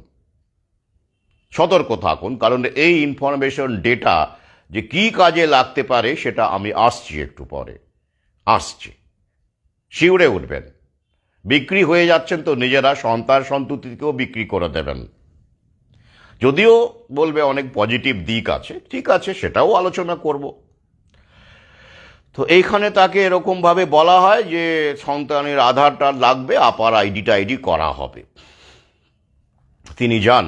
সতর্ক থাকুন, কারণ এই ইনফরমেশন ডেটা যে কি কাজে লাগতে পারে সেটা আমি আসছি, একটু পরে আসছি, শিউরে উঠবেন। বিক্রি হয়ে যাচ্ছেন তো নিজেরা, সন্তান সন্ততিকেও বিক্রি করে দেবেন। যদিও বলবে অনেক পজিটিভ দিক আছে, ঠিক আছে, সেটাও আলোচনা করব। তো এইখানে তাকে এরকমভাবে বলা হয় যে সন্তানের আধারটা লাগবে, আপার আইডি করা হবে। তিনি যান,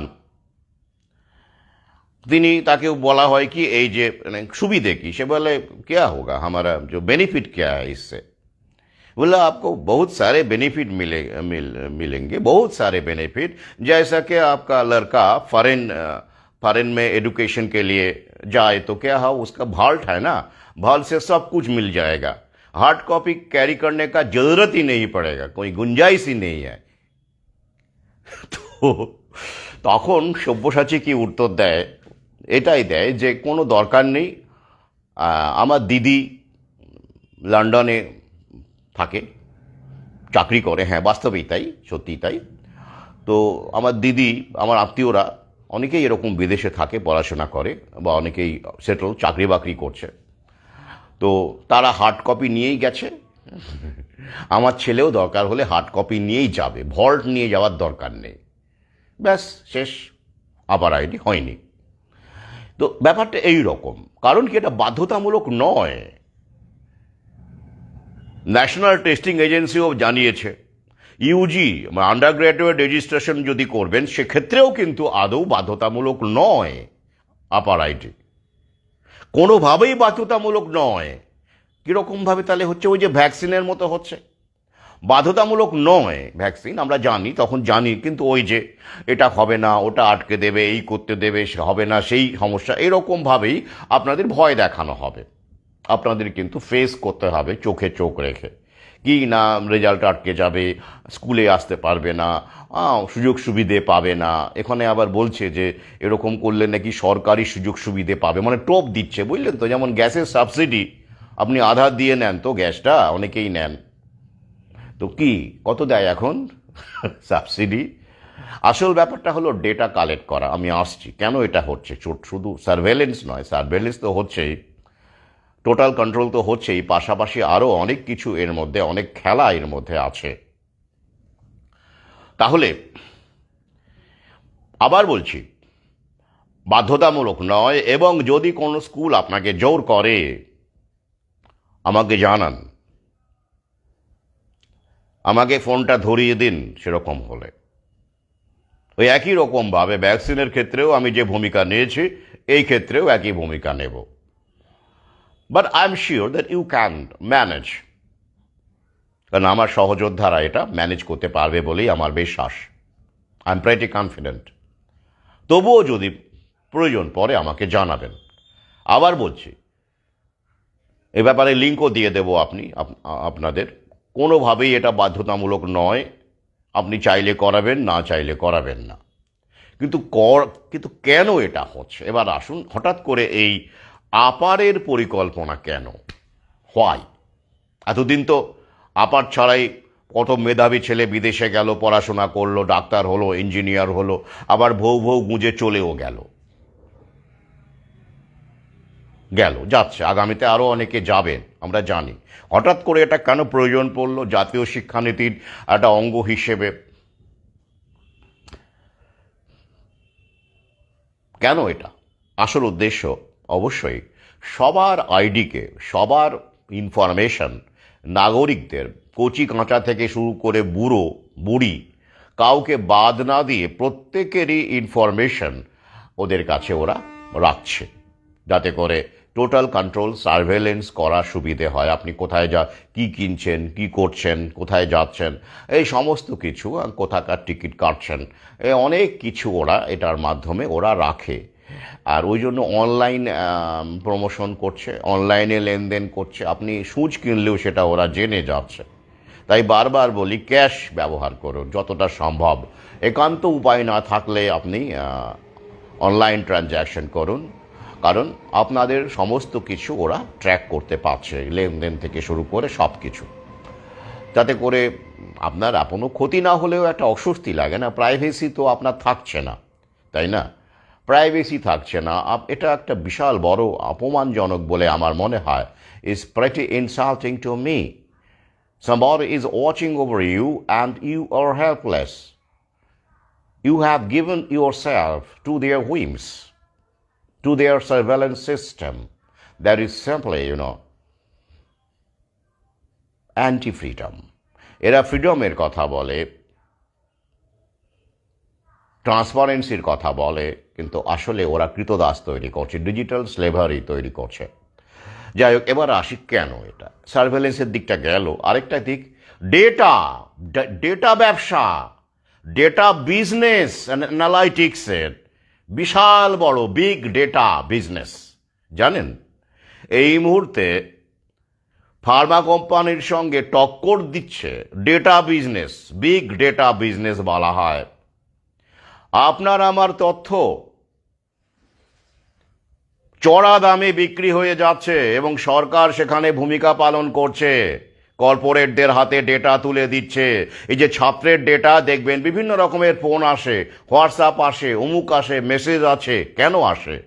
তাকেও বলা হয় কি, এই যে সুবিধে কি, সে বলে क्या होगा हमारा जो बेनिफिट क्या है इससे। बोला आपको बहुत सारे बेनिफिट मिलेंगे, बहुत सारे बेनिफिट, जैसा कि आपका लड़का फॉरेन में एडुकेशन के लिए जाए तो क्या है, उसका भाल्ट है ना, भाल्ट से सब कुछ मिल जाएगा, हार्ड कॉपी कैरी करने का जरूरत ही नहीं पड़ेगा, कोई गुंजाइश ही नहीं है। তো তখন সব্যসাচী কি উত্তর দেয়, এটাই দেয় যে কোনো দরকার নেই, আমার দিদি লন্ডনে থাকে, চাকরি করে, হ্যাঁ বাস্তবেই তাই, সত্যি তাই। তো আমার দিদি, আমার আত্মীয়রা অনেকেই এরকম বিদেশে থাকে, পড়াশোনা করে, বা অনেকেই সেটেল চাকরি বাকরি করছে, তো তারা হার্ড কপি নিয়েই গেছে। আমার ছেলেও দরকার হলে হার্ড কপি নিয়েই যাবে, ভল্ট নিয়ে যাওয়ার দরকার নেই, ব্যাস শেষ, আবার আইডি হয়নি। তো ব্যাপারটা এই রকম, কারণ কি এটা বাধ্যতামূলক নয়, ন্যাশনাল টেস্টিং এজেন্সিও জানিয়েছে। ইউজি আন্ডার গ্র্যাজুয়েট রেজিস্ট্রেশন যদি করবেন, সেক্ষেত্রেও কিন্তু আদৌ বাধ্যতামূলক নয় আপার আইডি, কোনোভাবেই বাধ্যতামূলক নয়। কীরকমভাবে তাহলে হচ্ছে, ওই যে ভ্যাকসিনের মতো হচ্ছে, বাধ্যতামূলক নয় ভ্যাকসিন, আমরা জানি, তখন জানি, কিন্তু ওই যে এটা হবে না, ওটা আটকে দেবে, এই করতে দেবে, হবে না, সেই সমস্যা, এরকমভাবেই আপনাদের ভয় দেখানো হবে, আপনাদের কিন্তু ফেস করতে হবে চোখে চোখ রেখে, কি না রেজাল্ট আটকে যাবে, স্কুলে আসতে পারবে না, সুযোগ সুবিধে পাবে না। এখানে আবার বলছে যে এরকম করলে নাকি সরকারি সুযোগ সুবিধে পাবে, মানে টোপ দিচ্ছে, বুঝলেন তো, যেমন গ্যাসের সাবসিডি আপনি আধার দিয়ে নেন, তো গ্যাসটা অনেকেই নেন, তো কি কত দেয় এখন সাবসিডি। আসল ব্যাপারটা হলো ডেটা কালেক্ট করা, আমি আসছি কেন এটা হচ্ছে, শুধু সার্ভেলেন্স নয়, সার্ভেলেন্স তো হচ্ছেই, টোটাল কন্ট্রোল তো হচ্ছেই, পাশাপাশি আরও অনেক কিছু এর মধ্যে, অনেক খেলা এর মধ্যে আছে। তাহলে আবার বলছি, বাধ্যতামূলক নয়, এবং যদি কোনো স্কুল আপনাকে জোর করে আমাকে জানান, আমাকে ফোনটা ধরিয়ে দিন, সেরকম হলে ওই একই রকমভাবে ভ্যাকসিনের ক্ষেত্রেও আমি যে ভূমিকা নিয়েছি, এই ক্ষেত্রেও একই ভূমিকা নেব। But I am sure that you can manage, কারণ আমার সহযোদ্ধারা এটা ম্যানেজ করতে পারবে বলেই আমার বিশ্বাস, আই এম প্রেটি কনফিডেন্ট। তবুও যদি প্রয়োজন পড়ে আমাকে জানাবেন। আবার বলছি, এ ব্যাপারে লিঙ্কও দিয়ে দেবো আপনাদের, কোনোভাবেই এটা বাধ্যতামূলক নয়, আপনি চাইলে করাবেন, না চাইলে করাবেন না, কিন্তু কেন এটা হচ্ছে, এবার আসুন, হঠাৎ করে এই আপারের পরিকল্পনা কেন, হোয়াই, এতদিন তো আপার ছাড়াই কত মেধাবী ছেলে বিদেশে গেল, পড়াশোনা করলো, ডাক্তার হলো, ইঞ্জিনিয়ার হলো, আবার ভৌ ভৌ গুঁজে চলেও গেল, যাচ্ছে, আগামীতে আরও অনেকে যাবেন আমরা জানি। হঠাৎ করে এটা কেন প্রয়োজন পড়লো জাতীয় শিক্ষানীতির একটা অঙ্গ হিসেবে? কেন এটা? আসল উদ্দেশ্য অবশ্যই সবার আইডিকে, সবার ইনফরমেশন, নাগরিকদের কচি কাঁচা থেকে শুরু করে বুড়ো বুড়ি কাউকে বাদ না দিয়ে প্রত্যেকেরই ইনফরমেশন ওদের কাছে ওরা রাখছে, যাতে করে টোটাল কন্ট্রোল সার্ভেলেন্স করা সুবিধে হয়। আপনি কোথায় কি কিনছেন, কি করছেন, কোথায় যাচ্ছেন, এই সমস্ত কিছু, কোথাকার টিকিট কাটছেন, অনেক কিছু ওরা এটার মাধ্যমে ওরা রাখে। আর ওই জন্য অনলাইন প্রমোশন করছে, অনলাইনে লেনদেন করছে, আপনি সুচ কিনলেও সেটা ওরা জেনে যাচ্ছে। তাই বারবার বলি, ক্যাশ ব্যবহার করুন যতটা সম্ভব। একান্ত উপায় না থাকলে আপনি অনলাইন ট্রানজ্যাকশন করুন, কারণ আপনাদের সমস্ত কিছু ওরা ট্র্যাক করতে পারছে, লেনদেন থেকে শুরু করে সব কিছু। যাতে করে আপনার কোনো ক্ষতি না হলেও একটা অস্বস্তি লাগে না, প্রাইভেসি তো আপনার থাকছে না, তাই না? প্রাইভেসি থাকছে না, এটা একটা বিশাল বড় অপমানজনক বলে আমার মনে হয়। Is pretty insulting to me. Somebody is watching over you and you are helpless. You have given yourself to their whims, to their surveillance system. That is simply, anti-freedom. এরা ফ্রিডমের কথা বলে, ট্রান্সপারেন্সির কথা বলে, কিন্তু আসলে ওরা কৃতদাস তৈরি করছে, ডিজিটাল স্লেভারি তৈরি করছে। যাই হোক, এবার আসি কেন এটা। সার্ভেলেন্সের দিকটা গেল, আরেকটা দিক ডেটা ব্যবসা, ডেটা বিজনেস, অ্যানালাইটিক্সের বিশাল বড় বিগ ডেটা বিজনেস। জানেন, এই মুহূর্তে ফার্মা কোম্পানির সঙ্গে টক্কর দিচ্ছে data business, big data business বলা হয়। আপনার আমার তথ্য চড়া দামে বিক্রি হয়ে যাচ্ছে এবং সরকার সেখানে ভূমিকা পালন করছে, কর্পোরেটদের হাতে ডেটা তুলে দিচ্ছে। এই যে ছাত্রের ডেটা দেখবেন, বিভিন্ন রকমের ফোন আসে, হোয়াটসঅ্যাপ আসে, অমুক আসে, মেসেজ আছে, কেন আসে?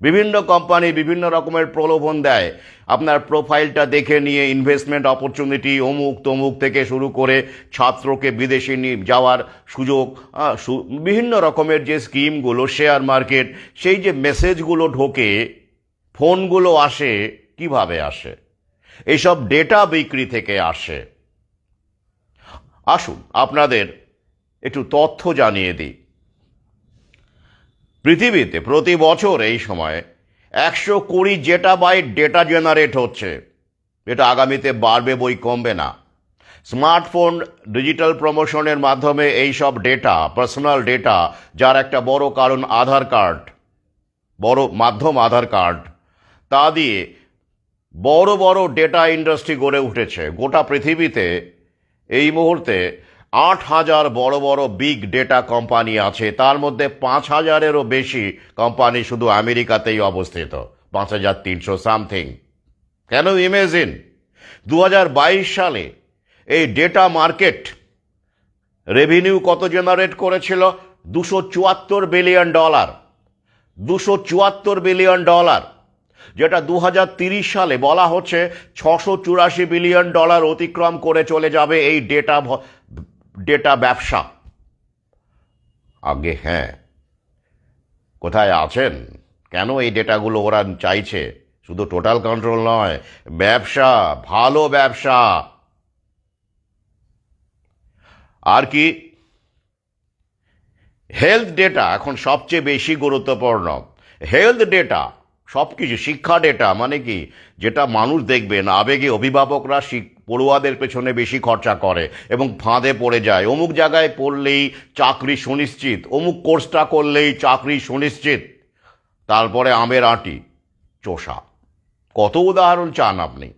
বিভিন্ন কোম্পানি বিভিন্ন রকমের প্রলোভন দেয়, আপনার প্রোফাইলটা দেখে নিয়ে ইনভেস্টমেন্ট অপরচুনিটি অমুক তমুক থেকে শুরু করে ছাত্রকে বিদেশে নিয়ে যাওয়ার সুযোগ, বিভিন্ন রকমের যে স্কিমগুলো, শেয়ার মার্কেট, সেই যে মেসেজগুলো ঢোকে, ফোনগুলো আসে, কিভাবে আসে? এইসব ডেটা বিক্রি থেকে আসে। আসুন আপনাদের একটু তথ্য জানিয়ে দিই। পৃথিবীতে প্রতি বছর এই সময় 120 জেটাবাইট ডেটা জেনারেট হচ্ছে। এটা আগামীতে বাড়বে, বই কমবে না। স্মার্টফোন ডিজিটাল প্রমোশনের মাধ্যমে এই সব ডেটা, পার্সোনাল ডেটা, যার একটা বড় কারণ আধার কার্ড, বড় মাধ্যম আধার কার্ড, তা দিয়ে বড় বড় ডেটা ইন্ডাস্ট্রি গড়ে উঠেছে। গোটা পৃথিবীতে এই মুহূর্তে 8,000 বড় বড় বিগ ডেটা কোম্পানি আছে, তার মধ্যে 5,000-এরও বেশি কোম্পানি শুধু আমেরিকাতেই অবস্থিত, 5,300 সামথিং। কেন ইমেজিন 2022 সালে এই ডেটা মার্কেট রেভিনিউ কত জেনারেট করেছিল? $274 বিলিয়ন। $274 বিলিয়ন, যেটা 2030 সালে বলা হচ্ছে $684 বিলিয়ন অতিক্রম করে চলে যাবে এই ডেটা ব্যবসা। আগে হ্যাঁ, কোথায় আছেন? কেন এই ডেটাগুলো ওরা চাইছে? শুধু টোটাল কন্ট্রোল নয়, ব্যবসা, ভালো ব্যবসা। আর কি, হেলথ ডেটা এখন সবচেয়ে বেশি গুরুত্বপূর্ণ। হেলথ ডেটা, সব কিছু, শিক্ষা ডেটা, মানে কি, যেটা মানুষ দেখবেন, আবেগে অভিভাবকরা পড়ুয়াদের পেছনে বেশি খরচা করে এবং ফাঁদে পড়ে যায়। অমুক জায়গায় পড়লেই চাকরি সুনিশ্চিত, অমুক কোর্সটা করলেই চাকরি সুনিশ্চিত, তারপরে আমের আঁটি চোষা। কত উদাহরণ চান আপনি?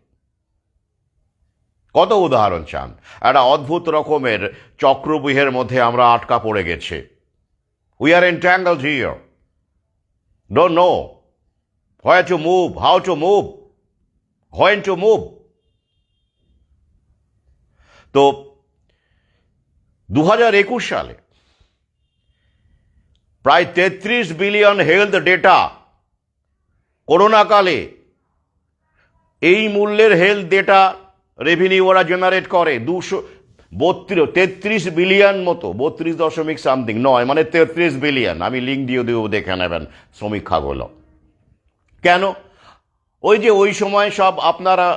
কত উদাহরণ চান? একটা অদ্ভুত রকমের চক্রব্যূহের মধ্যে আমরা আটকা পড়ে গেছি। We are entangled here. Don't know where to move, how to move, when to move. তো 2021 সালে প্রায় 33 বিলিয়ন হেলথ ডেটা, করোনাকালে এই মূল্যের হেলথ ডেটা রেভিনিউ ওরা জেনারেট করে 33 বিলিয়ন মতো, 32 সামথিং নয়, মানে 33 বিলিয়ন। আমি লিঙ্ক দিয়ে দেবো, দেখে নেবেন সমীক্ষাগুলো। কেন? ওই যে ওই সময় সব আপনারা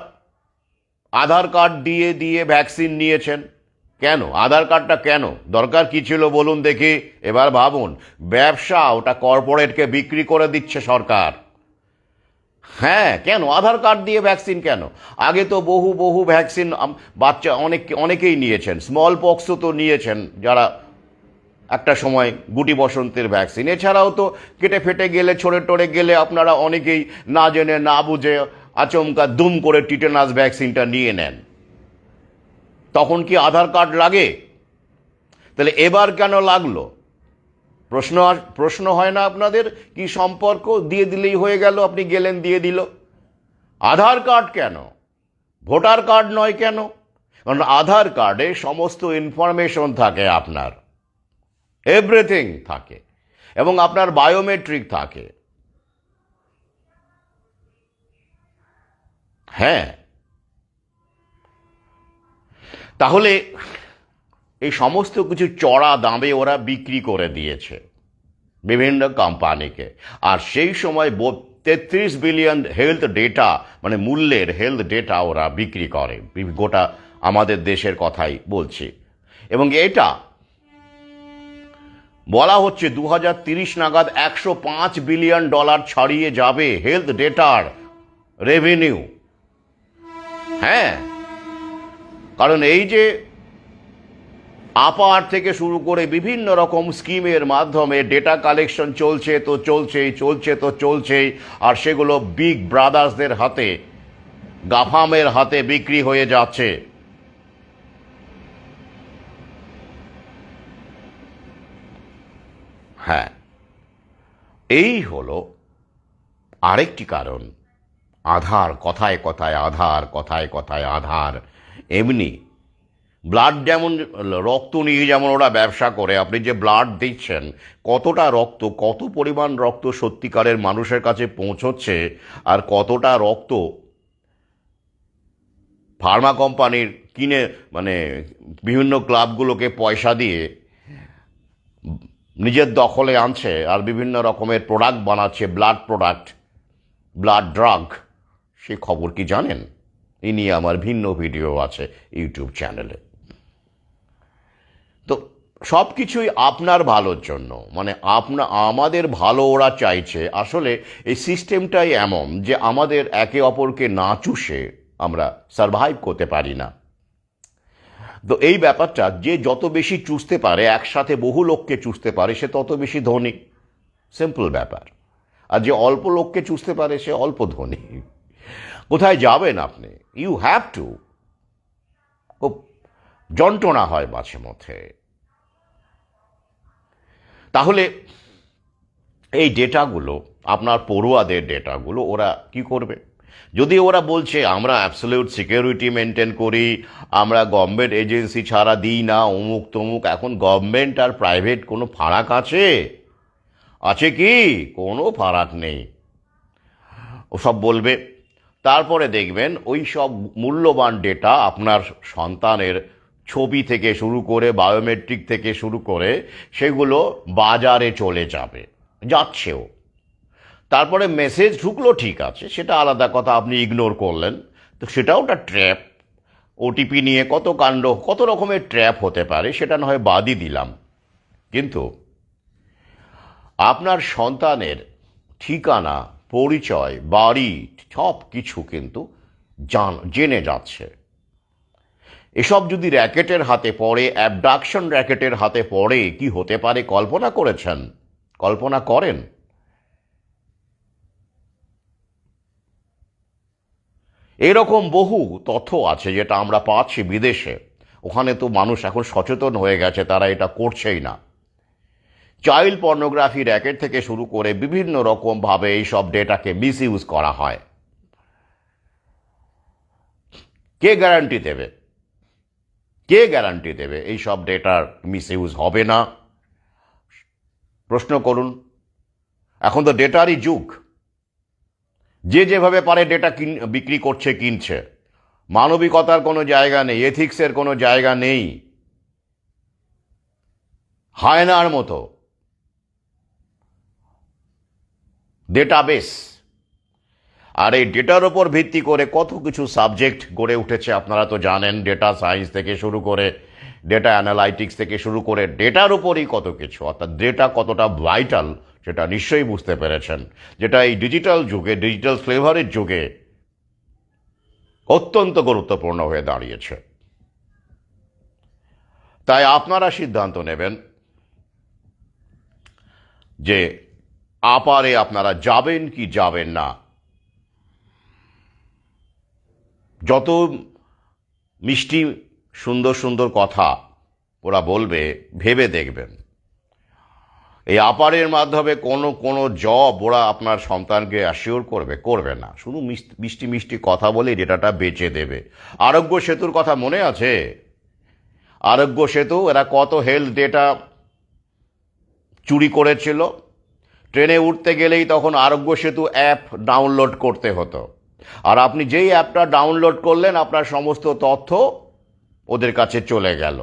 আধার কার্ড দিয়ে দিয়ে ভ্যাকসিন নিয়েছেন। কেন আধার কার্ডটা কেন দরকার, কি ছিল বলুন দেখি? এবার ভাবুন, ব্যবসা, ওটা কর্পোরেটকে বিক্রি করে দিচ্ছে সরকার। হ্যাঁ, কেন আধার কার্ড দিয়ে ভ্যাকসিন কেন? আগে তো বহু বহু ভ্যাকসিন বাচ্চা অনেকেই নিয়েছেন, স্মল পক্সও তো নিয়েছেন যারা একটা সময়, গুটি বসন্তের ভ্যাকসিন। এছাড়াও তো কেটে ফেটে গেলে, ছড়ে টড়ে গেলে আপনারা অনেকেই না জেনে না বুঝে আচমকা দুম করে টিটেনাস ভ্যাকসিনটা নিয়ে নেন। তখন কি আধার কার্ড লাগে? তাহলে এবার কেন লাগলো? প্রশ্ন হয় না আপনাদের? কি সম্পর্ক? দিয়ে দিলেই হয়ে গেল, আপনি গেলেন দিয়ে দিল। আধার কার্ড কেন, ভোটার কার্ড নয় কেন? কারণ আধার কার্ডে সমস্ত ইনফরমেশন থাকে, আপনার এভরিথিং থাকে, এবং আপনার বায়োমেট্রিক থাকে। হ্যাঁ, তাহলে এই সমস্ত কিছু চড়া দামে ওরা বিক্রি করে দিয়েছে বিভিন্ন কোম্পানিকে। আর সেই সময় 33 বিলিয়ন হেলথ ডেটা, মানে মূল্যের হেলথ ডেটা ওরা বিক্রি করে, গোটা আমাদের দেশের কথাই বলছি। এবং এটা বলা হচ্ছে 2030 নাগাদ $105 বিলিয়ন ছাড়িয়ে যাবে হেলথ ডেটার রেভিনিউ। হ্যাঁ, কারণ এই যে আপার থেকে শুরু করে বিভিন্ন রকম স্কিমের মাধ্যমে ডেটা কালেকশন চলছে তো চলছেই, আর সেগুলো বিগ ব্রাদার্সদের হাতে, গাফামের হাতে বিক্রি হয়ে যাচ্ছে। হ্যাঁ, এই হলো আরেকটি কারণ। আধার, কথায় কথায় আধার, কথায় কথায় আধার। এমনি ব্লাড, যেমন রক্ত নিয়ে যেমন ওরা ব্যবসা করে, আপনি যে ব্লাড দিচ্ছেন, কতটা রক্ত, কত পরিমাণ রক্ত সত্যিকারের মানুষের কাছে পৌঁছচ্ছে, আর কতটা রক্ত ফার্মা কোম্পানির কিনে, মানে বিভিন্ন ক্লাবগুলোকে পয়সা দিয়ে নিজের দখলে আনছে, আর বিভিন্ন রকমের প্রোডাক্ট বানাচ্ছে, ব্লাড প্রোডাক্ট, ব্লাড ড্রাগ, সে খবর কি জানেন? এই নিয়ে আমার ভিন্ন ভিডিও আছে ইউটিউব চ্যানেলে। তো সব কিছুই আপনার ভালোর জন্য, মানে আমাদের ভালো ওরা চাইছে। আসলে এই সিস্টেমটাই এমন যে আমাদের একে অপরকে না চুষে আমরা সারভাইভ করতে পারি না। তো এই ব্যাপারটা, যে যত বেশি চুষতে পারে, একসাথে বহু লোককে চুষতে পারে, সে তত বেশি ধনী। সিম্পল ব্যাপার। আর যে অল্প লোককে চুষতে পারে, সে অল্প ধনী। কোথায় যাবেন আপনি? You have to. খুব যন্ত্রণা হয় মাঝে মধ্যে। তাহলে এই ডেটাগুলো, আপনার পড়ুয়াদের ডেটাগুলো ওরা কি করবে? যদি ওরা বলছে আমরা অ্যাবসলিউট সিকিউরিটি মেনটেন করি, আমরা গভর্নমেন্ট এজেন্সি ছাড়া দিই না, অমুক তমুক। এখন গভর্নমেন্ট আর প্রাইভেট কোনো ফারাক আছে? আছে কি? কোনো ফারাক নেই। ওসব বলবে। তারপরে দেখবেন ওই সব মূল্যবান ডেটা, আপনার সন্তানের ছবি থেকে শুরু করে, বায়োমেট্রিক থেকে শুরু করে, সেগুলো বাজারে চলে যাচ্ছেও। তারপরে মেসেজ ঢুকলো, ঠিক আছে, সেটা আলাদা কথা, আপনি ইগনোর করলেন, তো সেটাও একটা ট্র্যাপ। ওটিপি নিয়ে কত কাণ্ড, কত রকমের ট্র্যাপ হতে পারে, সেটা না হয় বাদই দিলাম। কিন্তু আপনার সন্তানের ঠিকানা, পরিচয়, বাড়ি, সব কিছু কিন্তু জেনে যাচ্ছে। এসব যদি র্যাকেটের হাতে পড়ে, অ্যাবডাকশন র্যাকেটের হাতে পড়ে, কি হতে পারে কল্পনা করেছেন? কল্পনা করেন? এরকম বহু তথ্য আছে যেটা আমরা পাচ্ছি বিদেশে। ওখানে তো মানুষ এখন সচেতন হয়ে গেছে, তারা এটা করছেই না। চাইল্ড পর্নোগ্রাফি র্যাকেট থেকে শুরু করে বিভিন্ন রকমভাবে এই সব ডেটাকে মিসইউজ করা হয়। কে গ্যারান্টি দেবে? কে গ্যারান্টি দেবে এই সব ডেটার মিসইউজ হবে না? প্রশ্ন করুন। এখন তো ডেটারই যুগ। যে যেভাবে পারে ডেটা বিক্রি করছে, কিনছে। মানবিকতার কোনো জায়গা নেই, এথিক্সের কোনো জায়গা নেই। হায়নার মতো ডেটাবেস। আর এই ডেটার ওপর ভিত্তি করে কত কিছু সাবজেক্ট গড়ে উঠেছে আপনারা তো জানেন। ডেটা সায়েন্স থেকে শুরু করে, ডেটা অ্যানালাইটিক্স থেকে শুরু করে, ডেটার উপরই কত কিছু। অর্থাৎ ডেটা কতটা ভাইটাল সেটা নিশ্চয়ই বুঝতে পেরেছেন, যেটা এই ডিজিটাল যুগে, ডিজিটাল ফ্লেভারের যুগে অত্যন্ত গুরুত্বপূর্ণ হয়ে দাঁড়িয়েছে। তাই আপনারা সিদ্ধান্ত নেবেন যে আপারে আপনারা যাবেন কি যাবেন না। যত মিষ্টি সুন্দর সুন্দর কথা ওরা বলবে, ভেবে দেখবেন এই আপারের মাধ্যমে কোনো কোনো জব ওরা আপনার সন্তানকে অ্যাসিওর করবে না। শুধু মিষ্টি মিষ্টি কথা বলে ডেটাটা বেচে দেবে। আরোগ্য সেতুর কথা মনে আছে? আরোগ্য সেতু এরা কত হেলথ ডেটা চুরি করেছিল। ট্রেনে উঠতে গেলেই তখন আরোগ্য সেতু অ্যাপ ডাউনলোড করতে হতো। আর আপনি যেই অ্যাপটা ডাউনলোড করলেন, আপনার সমস্ত তথ্য ওদের কাছে চলে গেল।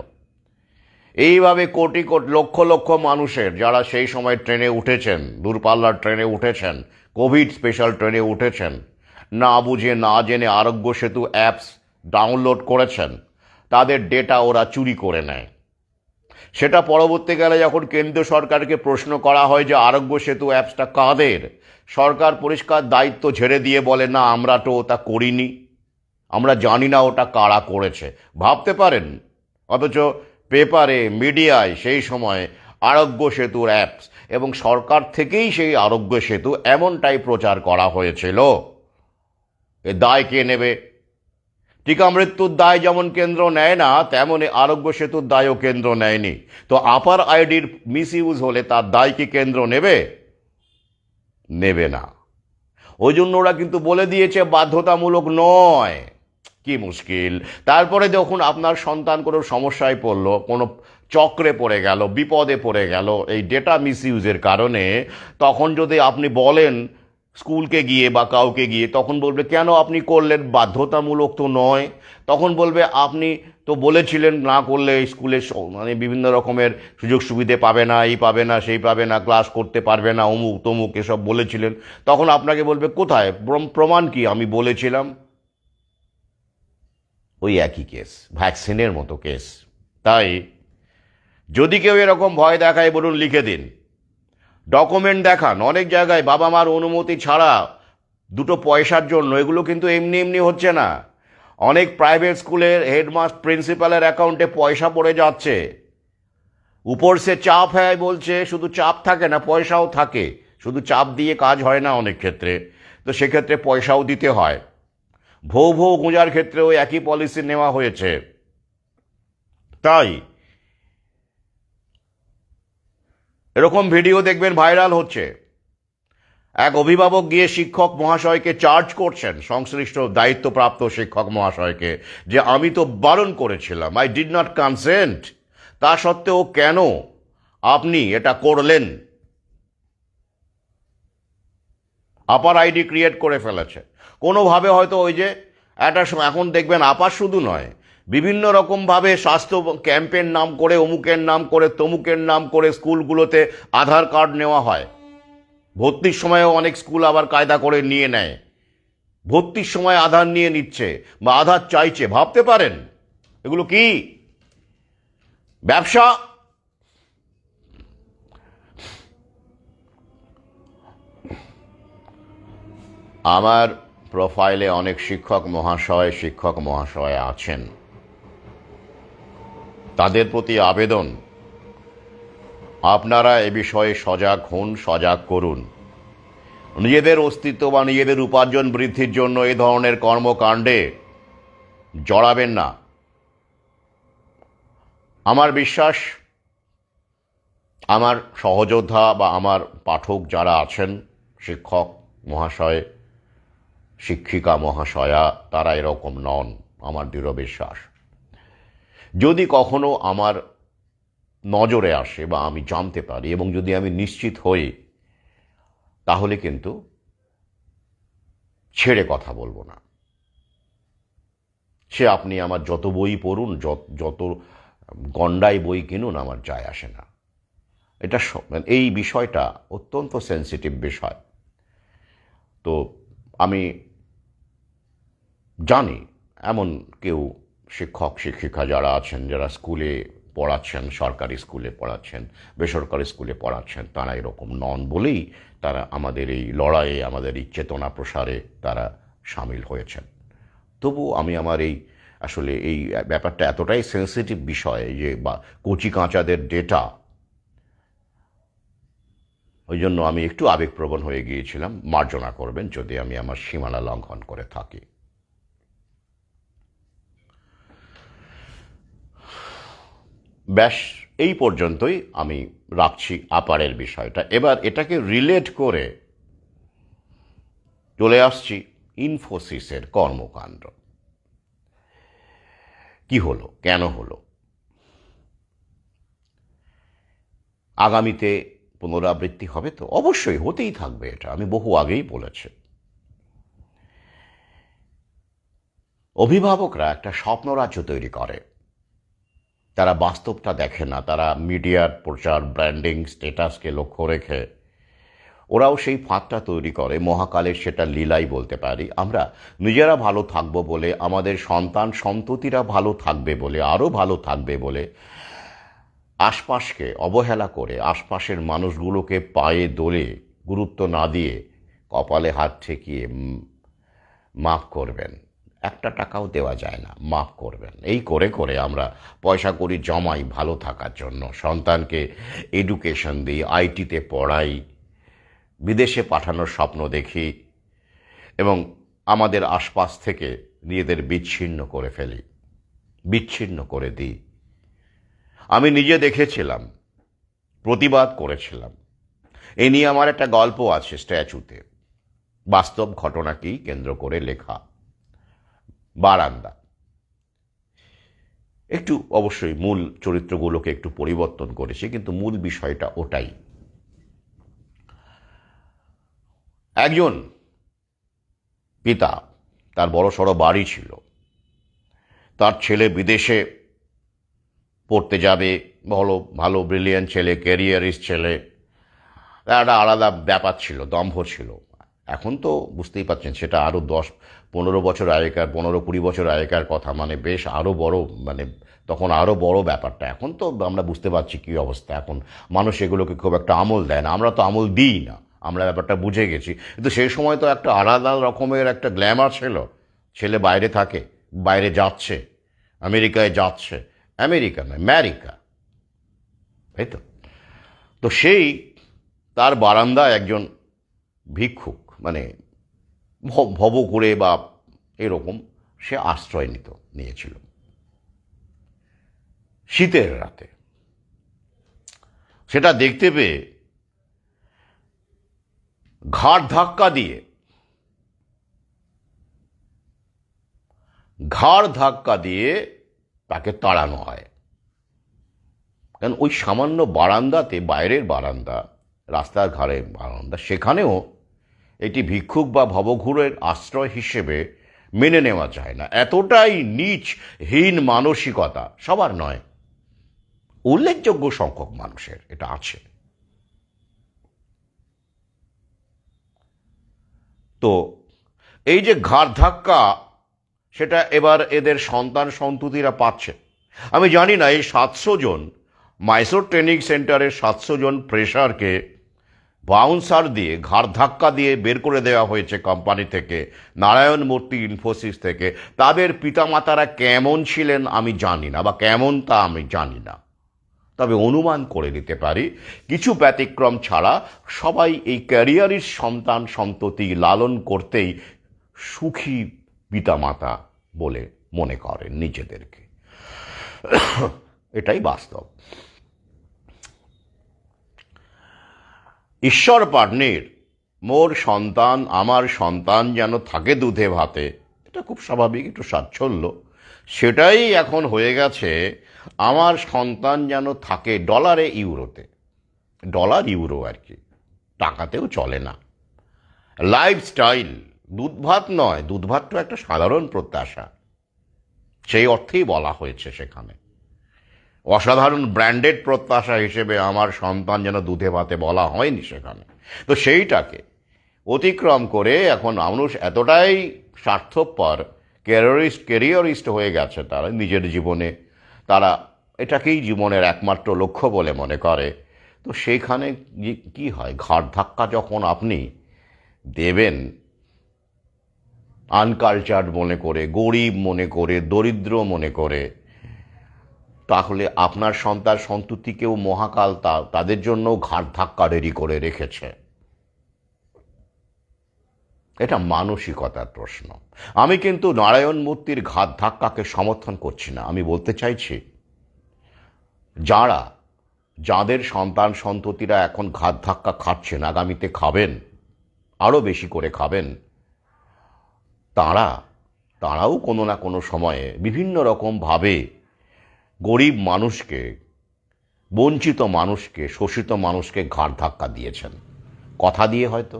এইভাবে কোটি কোটি লক্ষ লক্ষ মানুষের, যারা সেই সময় ট্রেনে উঠেছেন, দূরপাল্লার ট্রেনে উঠেছেন, কোভিড স্পেশাল ট্রেনে উঠেছেন, না বুঝে না জেনে আরোগ্য সেতু অ্যাপস ডাউনলোড করেছেন, তাদের ডেটা ওরা চুরি করে নেয়। সেটা পরবর্তীকালে যখন কেন্দ্রীয় সরকারকে প্রশ্ন করা হয় যে আরোগ্য সেতু অ্যাপসটা কাদের, সরকার পরিষ্কার দায়িত্ব ঝেড়ে দিয়ে বলে, না আমরা তো ওটা করিনি, আমরা জানি না ওটা কারা করেছে। ভাবতে পারেন? অথচ পেপারে, মিডিয়ায় সেই সময় আরোগ্য সেতুর অ্যাপস এবং সরকার থেকেই সেই আরোগ্য সেতু এমনটাই প্রচার করা হয়েছিল। এ দায় কে নেবে? টিকা মৃত্যুর দায় যেমন কেন্দ্র নেয় না, তেমনি আরোগ্য সেতুর দায়ও কেন্দ্র নেয়নি। তো আপার আইডির মিসইউজ হলে তার দায় কি কেন্দ্র নেবে? নেবে না। ওই জন্য ওরা কিন্তু বলে দিয়েছে বাধ্যতামূলক নয়। কি মুশকিল। তারপরে যখন আপনার সন্তান কোনো সমস্যায় পড়ল, কোনো চক্রে পড়ে গেল, বিপদে পড়ে গেল এই ডেটা মিসইউজের কারণে, তখন যদি আপনি বলেন স্কুলকে গিয়ে বা কাউকে গিয়ে, তখন বলবে কেন আপনি করলেন? বাধ্যতামূলক তো নয়। তখন বলবে আপনি তো বলেছিলেন না করলে স্কুলে মানে বিভিন্ন রকমের সুযোগ সুবিধে পাবে না, এই পাবে না, সেই পাবে না, ক্লাস করতে পারবে না, অমুক তমুক এসব বলেছিলেন। তখন আপনাকে বলবে কোথায় প্রমাণ কি আমি বলেছিলাম? ওই একই কেস, ভ্যাকসিনের মতো কেস। তাই যদি কেউ এরকম ভয় দেখায়, বলুন লিখে দিন, ডকুমেন্ট দেখান। অনেক জায়গায় বাবা মার অনুমতি ছাড়া দুটো পয়সার জন্য, এগুলো কিন্তু এমনি এমনি হচ্ছে না। অনেক প্রাইভেট স্কুলের হেডমাস্টার, প্রিন্সিপালের অ্যাকাউন্টে পয়সা পড়ে যাচ্ছে। উপর সে চাপ হয় বলছে, শুধু চাপ থাকে না, পয়সাও থাকে। শুধু চাপ দিয়ে কাজ হয় না অনেক ক্ষেত্রে, তো সেক্ষেত্রে পয়সাও দিতে হয়। ভৌ গুঁজার ক্ষেত্রেও একই পলিসি নেওয়া হয়েছে। তাই এরকম ভিডিও দেখবেন ভাইরাল হচ্ছে। এক অভিভাবক গিয়ে শিক্ষক মহাশয়কে চার্জ করছেন, সংশ্লিষ্ট দায়িত্বপ্রাপ্ত শিক্ষক মহাশয়কে, যে আমি তো বারণ করেছিলাম, আই ডিড নট কনসেন্ট, তা সত্ত্বেও কেন আপনি এটা করলেন? আপার আইডি ক্রিয়েট করে ফেলেছে কোনোভাবে। হয়তো ওই যে একটা এখন দেখবেন আপার শুধু নয়, বিভিন্ন রকমভাবে স্বাস্থ্য ক্যাম্পের নাম করে, অমুকের নাম করে, তমুকের নাম করে স্কুলগুলোতে আধার কার্ড নেওয়া হয়। ভর্তির সময়ও অনেক স্কুল আবার কায়দা করে নিয়ে নেয়, ভর্তির সময় আধার নিয়ে নিচ্ছে বা আধার চাইছে। ভাবতে পারেন এগুলো কি ব্যবসা? আমার প্রোফাইলে অনেক শিক্ষক মহাশয় আছেন। তাদের প্রতি আবেদন, আপনারা এ বিষয়ে সজাগ হন, সজাগ করুন। নিজেদের অস্তিত্ব বা নিজেদের উপার্জন বৃদ্ধির জন্য এই ধরনের কর্মকাণ্ডে জড়াবেন না। আমার বিশ্বাস, আমার সহযোদ্ধা বা আমার পাঠক যারা আছেন, শিক্ষক মহাশয়, শিক্ষিকা মহাশয়া, তারা এরকম নন, আমার দৃঢ় বিশ্বাস। যদি কখনো আমার নজরে আসে বা আমি জানতে পারি এবং যদি আমি নিশ্চিত হই, তাহলে কিন্তু ছেড়ে কথা বলবো না। সে আপনি আমার যত বই পড়ুন, যত গন্ডায় বই কিনুন, আমার যায় আসে না। এটা এই বিষয়টা অত্যন্ত সেন্সিটিভ বিষয়। তো আমি জানি এমন কেউ শিক্ষক শিক্ষিকা যারা আছেন, যারা স্কুলে পড়াচ্ছেন, সরকারি স্কুলে পড়াচ্ছেন, বেসরকারি স্কুলে পড়াচ্ছেন, তারা এরকম নন বলেই তারা আমাদের এই লড়াইয়ে, আমাদের এই চেতনা প্রসারে তারা সামিল হয়েছেন। তবু আমি আমার আসলে এই ব্যাপারটা এতটাই সেন্সিটিভ বিষয় যে বা কচি কাঁচাদের ডেটা, ওই জন্য আমি একটু আবেগপ্রবণ হয়ে গিয়েছিলাম। মার্জনা করবেন যদি আমি আমার সীমানা লঙ্ঘন করে থাকি। ব্যাস, এই পর্যন্তই আমি রাখছি আপারের বিষয়টা। এবার এটাকে রিলেট করে চলে আসছি ইনফোসিসের কর্মকাণ্ড। কি হলো, কেন হলো, আগামীতে পুনরাবৃত্তি হবে তো? অবশ্যই হতেই থাকবে, এটা আমি বহু আগেই বলেছি। অভিভাবকরা একটা স্বপ্নরাজ্য তৈরি করে, তারা বাস্তবটা দেখে না। তারা মিডিয়ার প্রচার, ব্র্যান্ডিং, স্ট্যাটাসকে লক্ষ্য রেখে ওরাও সেই ফাঁদটা তৈরি করে। মহাকালের সেটা লীলাই বলতে পারি। আমরা নিজেরা ভালো থাকবো বলে, আমাদের সন্তান সন্ততিরা ভালো থাকবে বলে, আরও ভালো থাকবে বলে আশপাশকে অবহেলা করে, আশপাশের মানুষগুলোকে পায়ে দোলে গুরুত্ব না দিয়ে কপালে হাত ঠেকিয়ে মাফ করবেন, একটা টাকাও দেওয়া যায় না, মাফ করবেন, এই করে করে আমরা পয়সা করি জমাই ভালো থাকার জন্য। সন্তানকে এডুকেশন দিই, আইটিতে পড়াই, বিদেশে পাঠানোর স্বপ্ন দেখি এবং আমাদের আশপাশ থেকে নিজেদের বিচ্ছিন্ন করে ফেলি, বিচ্ছিন্ন করে দিই। আমি নিজে দেখেছিলাম, প্রতিবাদ করেছিলাম। এ নিয়ে আমার একটা গল্প আছে স্ট্যাচুতে, বাস্তব ঘটনাকেই কেন্দ্র করে লেখা। বারান্দা একটু অবশ্যই মূল চরিত্রগুলোকে একটু পরিবর্তন করেছে, কিন্তু মূল বিষয়টা ওটাই। একজন পিতা, তার বড়সড় বাড়ি ছিল, তার ছেলে বিদেশে পড়তে যাবে, ভালো ভালো ব্রিলিয়ান্ট ছেলে, ক্যারিয়ারিস্ট ছেলে, একটা আলাদা ব্যাপার ছিল, দম্ভ ছিল। এখন তো বুঝতেই পারছেন সেটা আরও 10-15 বছর আগেকার, 15-20 বছর আগেকার কথা, মানে বেশ আরও বড়, মানে তখন আরও বড় ব্যাপারটা। এখন তো আমরা বুঝতে পারছি কী অবস্থা। এখন মানুষ এগুলোকে খুব একটা আমল দেয় না, আমরা তো আমল দিই না, আমরা ব্যাপারটা বুঝে গেছি। কিন্তু সেই সময় তো একটা আলাদা রকমের একটা গ্ল্যামার ছিল। ছেলে বাইরে থাকে, বাইরে যাচ্ছে, আমেরিকায় যাচ্ছে, আমেরিকা নয় আমেরিকা, তাই তো। তো সেই তার বারান্দায় একজন ভিক্ষুক, মানে ভব করে বা এরকম, সে আশ্রয় নিয়েছিল শীতের রাতে। সেটা দেখতে পেয়ে ঘাড় ধাক্কা দিয়ে তাকে তাড়ানো হয়। কারণ ওই সামান্য বারান্দাতে, বাইরের বারান্দা, রাস্তার ধারে বারান্দা, সেখানেও এটি ভিক্ষুক বা ভবঘুরের আশ্রয় হিসেবে মেনে নেওয়া যায় না। এতটাই নীচ হীন মানসিকতা, সবার নয়, উল্লেখযোগ্য সংখ্যক মানুষের এটা আছে। তো এই যে ঘাড় ধাক্কা, সেটা এবার এদের সন্তান সন্ততিরা পাচ্ছে। আমি জানি না এই 700 জন মাইসোর ট্রেনিং সেন্টারের 700 জন ফ্রেশারকে বাউন্সার দিয়ে, ঘাড় ধাক্কা দিয়ে বের করে দেওয়া হয়েছে কোম্পানি থেকে, নারায়ণ মূর্তি ইনফোসিস থেকে। তাদের পিতামাতারা কেমন ছিলেন আমি জানি না, বা কেমন তা আমি জানি না, তবে অনুমান করে দিতে পারি কিছু ব্যতিক্রম ছাড়া সবাই এই ক্যারিয়ারের সন্তান সন্ততি লালন করতেই সুখী পিতামাতা বলে মনে করেন নিজেদেরকে। এটাই বাস্তব। ঈশ্বর পাটনির মোর সন্তান, আমার সন্তান যেন থাকে দুধে ভাতে, এটা খুব স্বাভাবিক, একটু স্বাচ্ছল্য। সেটাই এখন হয়ে গেছে, আমার সন্তান যেন থাকে ডলারে ইউরোতে, ডলার ইউরো আর কি, টাকাতেও চলে না। লাইফস্টাইল, দুধ ভাত নয়, দুধ ভাত তো একটা সাধারণ প্রত্যাশা, সেই অর্থেই বলা হয়েছে সেখানে। অসাধারণ ব্র্যান্ডেড প্রত্যাশা হিসেবে আমার সন্তান যেন দুধে ভাতে বলা হয়নি সেখানে। তো সেইটাকে অতিক্রম করে এখন মানুষ এতটাই স্বার্থপর, কেরিয়ারিস্ট হয়ে গেছে, তারা নিজের জীবনে তারা এটাকেই জীবনের একমাত্র লক্ষ্য বলে মনে করে। তো সেইখানে কি হয়, ঘাড় ধাক্কা যখন আপনি দেবেন, আনকালচার্ড মনে করে, গরিব মনে করে, দরিদ্র মনে করে, তাহলে আপনার সন্তান সন্ততিকেও মহাকাল তাদের জন্য ঘাড় ধাক্কা রেডি করে রেখেছে। এটা মানসিকতার প্রশ্ন। আমি কিন্তু নারায়ণ মূর্তির ঘাত ধাক্কাকে সমর্থন করছি না। আমি বলতে চাইছি, যাদের সন্তান সন্ততিরা এখন ঘাত ধাক্কা খাচ্ছেন, আগামীতে খাবেন, আরও বেশি করে খাবেন, তারাও কোনো না কোনো সময়ে বিভিন্ন রকমভাবে গরিব মানুষকে, বঞ্চিত মানুষকে, শোষিত মানুষকে ঘাড় ধাক্কা দিয়েছেন। কথা দিয়ে, হয়তো